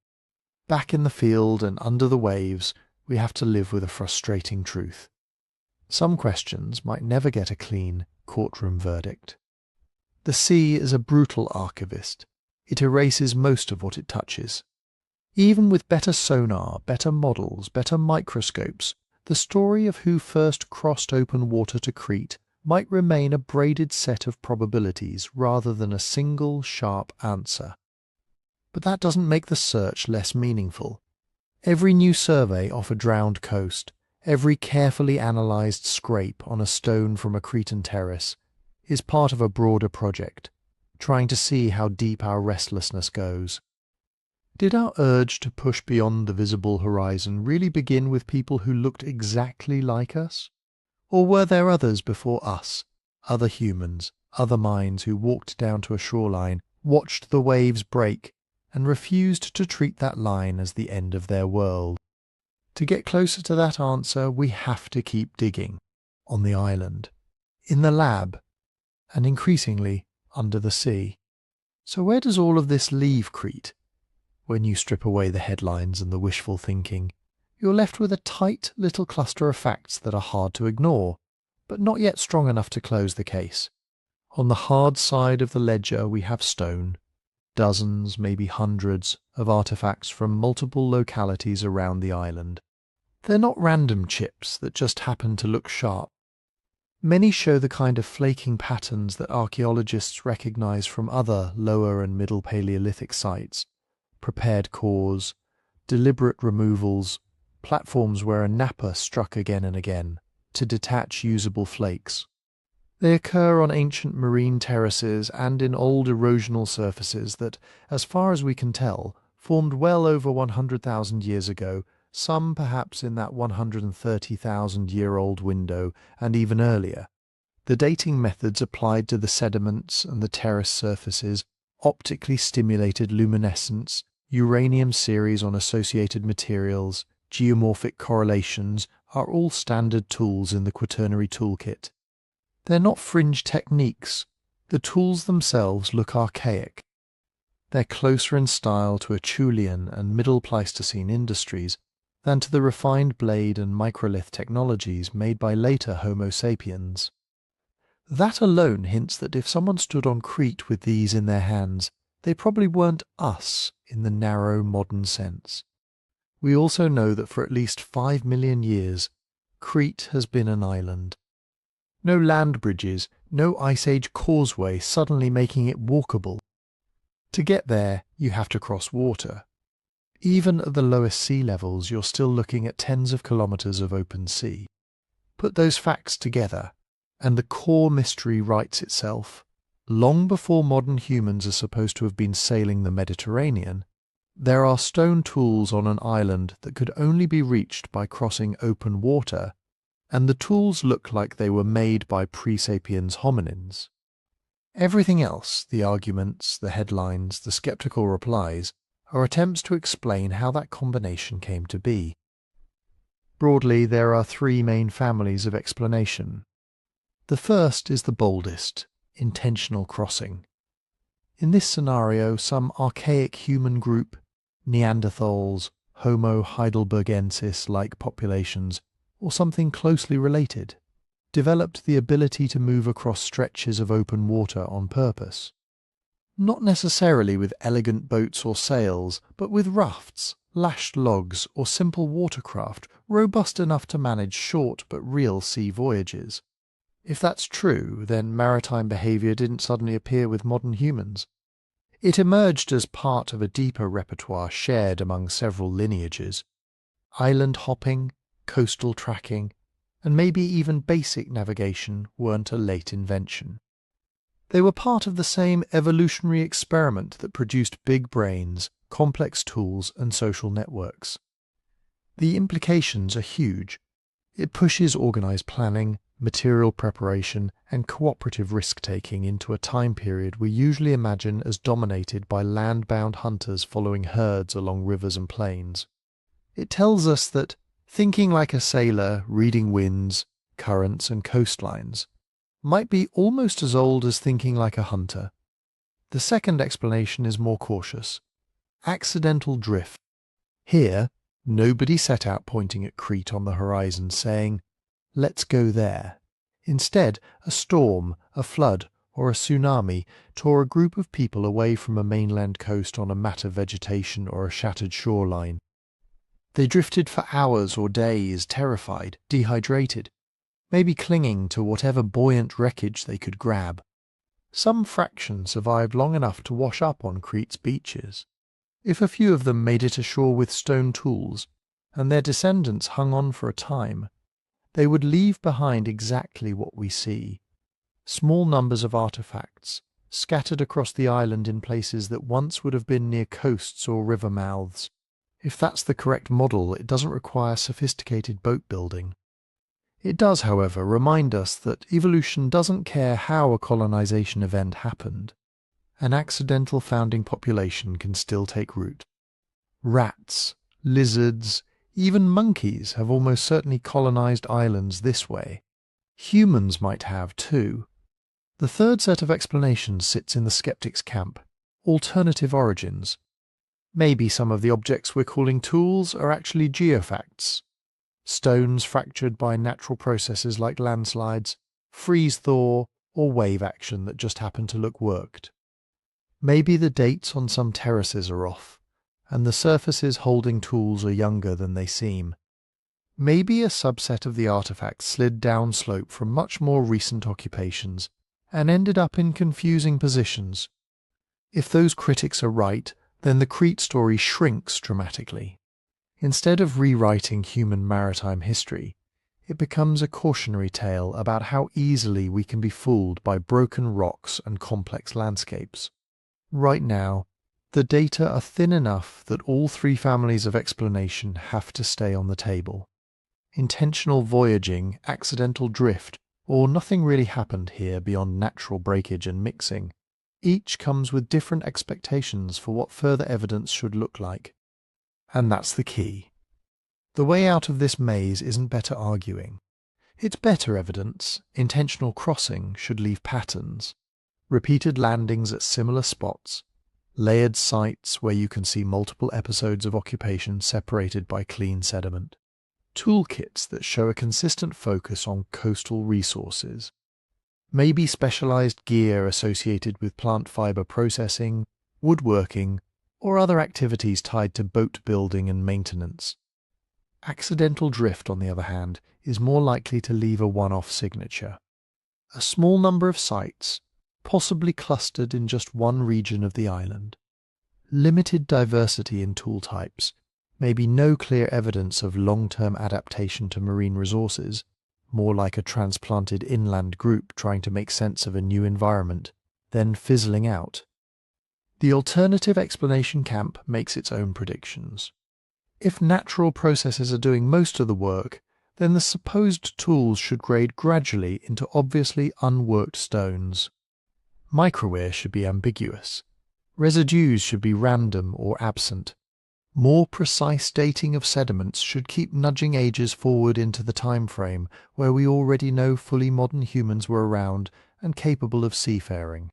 Back in the field and under the waves, we have to live with a frustrating truth. Some questions might never get a clean courtroom verdict. The sea is a brutal archivist. It erases most of what it touches. Even with better sonar, better models, better microscopes, the story of who first crossed open water to Crete might remain a braided set of probabilities rather than a single sharp answer. But that doesn't make the search less meaningful. Every new survey off a drowned coast, every carefully analysed scrape on a stone from a Cretan terrace, is part of a broader project, trying to see how deep our restlessness goes. Did our urge to push beyond the visible horizon really begin with people who looked exactly like us? Or were there others before us, other humans, other minds who walked down to a shoreline, watched the waves break, and refused to treat that line as the end of their world? To get closer to that answer, we have to keep digging. On the island, in the lab, and increasingly under the sea. So where does all of this leave Crete? When you strip away the headlines and the wishful thinking, you're left with a tight little cluster of facts that are hard to ignore, but not yet strong enough to close the case. On the hard side of the ledger we have stone, dozens, maybe hundreds, of artifacts from multiple localities around the island. They're not random chips that just happen to look sharp. Many show the kind of flaking patterns that archaeologists recognize from other lower and middle Paleolithic sites: prepared cores, deliberate removals, platforms where a napper struck again and again to detach usable flakes. They occur on ancient marine terraces and in old erosional surfaces that, as far as we can tell, formed well over 100,000 years ago, some perhaps in that 130,000-year-old window and even earlier. The dating methods applied to the sediments and the terrace surfaces, optically stimulated luminescence, uranium series on associated materials, geomorphic correlations are all standard tools in the Quaternary toolkit. They're not fringe techniques. The tools themselves look archaic. They're closer in style to Acheulean and Middle Pleistocene industries than to the refined blade and microlith technologies made by later Homo sapiens. That alone hints that if someone stood on Crete with these in their hands, they probably weren't us in the narrow modern sense. We also know that for at least 5 million years, Crete has been an island. No land bridges, no Ice Age causeway suddenly making it walkable. To get there, you have to cross water. Even at the lowest sea levels, you're still looking at tens of kilometers of open sea. Put those facts together, and the core mystery writes itself. Long before modern humans are supposed to have been sailing the Mediterranean, there are stone tools on an island that could only be reached by crossing open water, and the tools look like they were made by pre-sapiens hominins. Everything else, the arguments, the headlines, the skeptical replies, are attempts to explain how that combination came to be. Broadly, there are three main families of explanation. The first is the boldest: intentional crossing. In this scenario, some archaic human group, Neanderthals, Homo heidelbergensis-like populations, or something closely related, developed the ability to move across stretches of open water on purpose. Not necessarily with elegant boats or sails, but with rafts, lashed logs, or simple watercraft robust enough to manage short but real sea voyages. If that's true, then maritime behaviour didn't suddenly appear with modern humans. It emerged as part of a deeper repertoire shared among several lineages. Island hopping, coastal tracking, and maybe even basic navigation weren't a late invention. They were part of the same evolutionary experiment that produced big brains, complex tools, and social networks. The implications are huge. It pushes organised planning, material preparation, and cooperative risk-taking into a time period we usually imagine as dominated by land-bound hunters following herds along rivers and plains. It tells us that thinking like a sailor, reading winds, currents, and coastlines might be almost as old as thinking like a hunter. The second explanation is more cautious: accidental drift. Here, nobody set out pointing at Crete on the horizon saying, "Let's go there." Instead, a storm, a flood, or a tsunami tore a group of people away from a mainland coast on a mat of vegetation or a shattered shoreline. They drifted for hours or days, terrified, dehydrated, maybe clinging to whatever buoyant wreckage they could grab. Some fraction survived long enough to wash up on Crete's beaches. If a few of them made it ashore with stone tools, and their descendants hung on for a time, they would leave behind exactly what we see: small numbers of artifacts, scattered across the island in places that once would have been near coasts or river mouths. If that's the correct model, it doesn't require sophisticated boat building. It does, however, remind us that evolution doesn't care how a colonization event happened. An accidental founding population can still take root. Rats, lizards, even monkeys have almost certainly colonized islands this way. Humans might have too. The third set of explanations sits in the skeptics' camp: alternative origins. Maybe some of the objects we're calling tools are actually geofacts. Stones fractured by natural processes like landslides, freeze-thaw, or wave action that just happen to look worked. Maybe the dates on some terraces are off, and the surfaces holding tools are younger than they seem. Maybe a subset of the artifacts slid downslope from much more recent occupations and ended up in confusing positions. If those critics are right, then the Crete story shrinks dramatically. Instead of rewriting human maritime history, it becomes a cautionary tale about how easily we can be fooled by broken rocks and complex landscapes. Right now, the data are thin enough that all three families of explanation have to stay on the table. Intentional voyaging, accidental drift, or nothing really happened here beyond natural breakage and mixing. Each comes with different expectations for what further evidence should look like. And that's the key. The way out of this maze isn't better arguing. It's better evidence. Intentional crossing should leave patterns. Repeated landings at similar spots. Layered sites where you can see multiple episodes of occupation separated by clean sediment. Toolkits that show a consistent focus on coastal resources. Maybe specialized gear associated with plant fiber processing, woodworking, or other activities tied to boat building and maintenance. Accidental drift, on the other hand, is more likely to leave a one-off signature. A small number of sites, possibly clustered in just one region of the island. Limited diversity in tool types, maybe no clear evidence of long-term adaptation to marine resources, more like a transplanted inland group trying to make sense of a new environment, then fizzling out. The alternative explanation camp makes its own predictions. If natural processes are doing most of the work, then the supposed tools should grade gradually into obviously unworked stones. Microwear should be ambiguous. Residues should be random or absent. More precise dating of sediments should keep nudging ages forward into the time frame where we already know fully modern humans were around and capable of seafaring.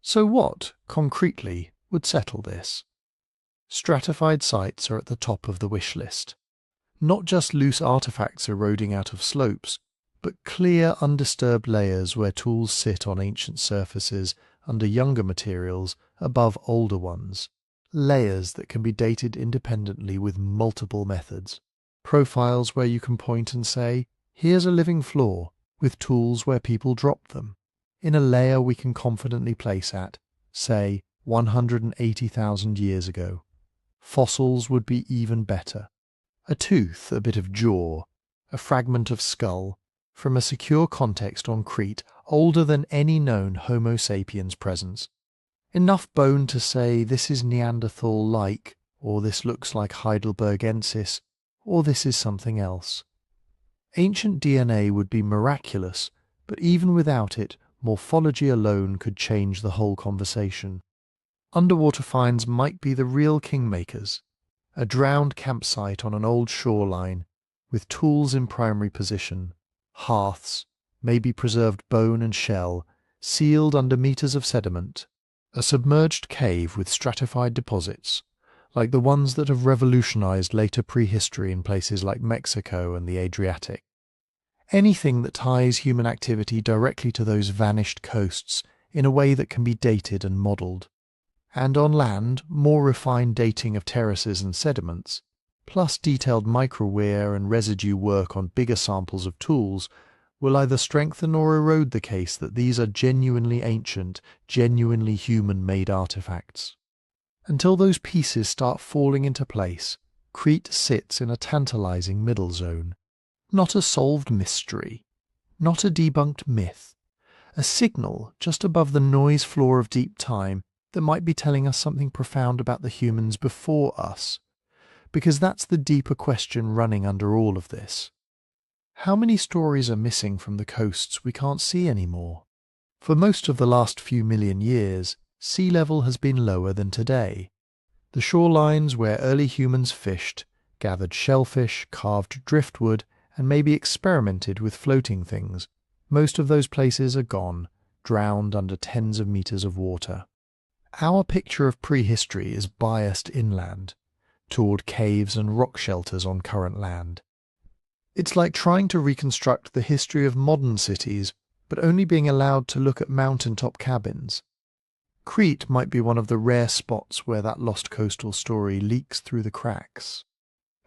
So what, concretely, would settle this? Stratified sites are at the top of the wish list. Not just loose artifacts eroding out of slopes, but clear, undisturbed layers where tools sit on ancient surfaces under younger materials above older ones. Layers that can be dated independently with multiple methods. Profiles where you can point and say, here's a living floor, with tools where people dropped them, in a layer we can confidently place at, say, 180,000 years ago. Fossils would be even better. A tooth, a bit of jaw, a fragment of skull, from a secure context on Crete older than any known Homo sapiens presence. Enough bone to say this is Neanderthal-like, or this looks like Heidelbergensis, or this is something else. Ancient DNA would be miraculous, but even without it, morphology alone could change the whole conversation. Underwater finds might be the real kingmakers. A drowned campsite on an old shoreline, with tools in primary position, hearths, maybe preserved bone and shell, sealed under meters of sediment. A submerged cave with stratified deposits, like the ones that have revolutionized later prehistory in places like Mexico and the Adriatic. Anything that ties human activity directly to those vanished coasts in a way that can be dated and modelled. And on land, more refined dating of terraces and sediments, plus detailed microwear and residue work on bigger samples of tools, will either strengthen or erode the case that these are genuinely ancient, genuinely human-made artifacts. Until those pieces start falling into place, Crete sits in a tantalizing middle zone. Not a solved mystery, not a debunked myth, a signal just above the noise floor of deep time that might be telling us something profound about the humans before us, because that's the deeper question running under all of this. How many stories are missing from the coasts we can't see anymore? For most of the last few million years, sea level has been lower than today. The shorelines where early humans fished, gathered shellfish, carved driftwood, and maybe experimented with floating things, most of those places are gone, drowned under tens of meters of water. Our picture of prehistory is biased inland, toward caves and rock shelters on current land. It's like trying to reconstruct the history of modern cities, but only being allowed to look at mountaintop cabins. Crete might be one of the rare spots where that lost coastal story leaks through the cracks.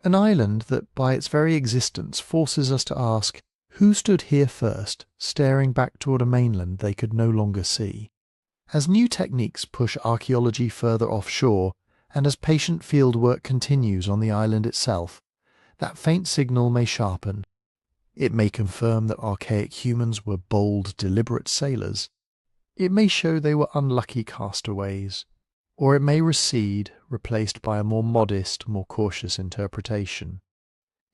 An island that, by its very existence, forces us to ask, who stood here first, staring back toward a mainland they could no longer see? As new techniques push archaeology further offshore, and as patient fieldwork continues on the island itself, that faint signal may sharpen. It may confirm that archaic humans were bold, deliberate sailors. It may show they were unlucky castaways. Or it may recede, replaced by a more modest, more cautious interpretation.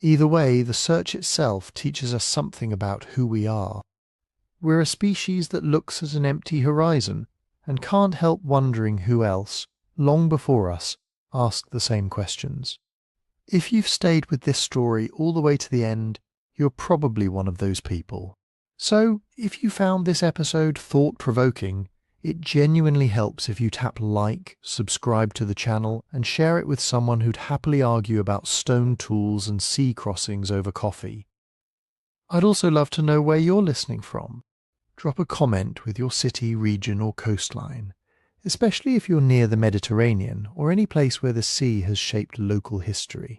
Either way, the search itself teaches us something about who we are. We're a species that looks at an empty horizon and can't help wondering who else, long before us, asked the same questions. If you've stayed with this story all the way to the end, you're probably one of those people. So, if you found this episode thought-provoking, it genuinely helps if you tap like, subscribe to the channel, and share it with someone who'd happily argue about stone tools and sea crossings over coffee. I'd also love to know where you're listening from. Drop a comment with your city, region, or coastline, especially if you're near the Mediterranean or any place where the sea has shaped local history.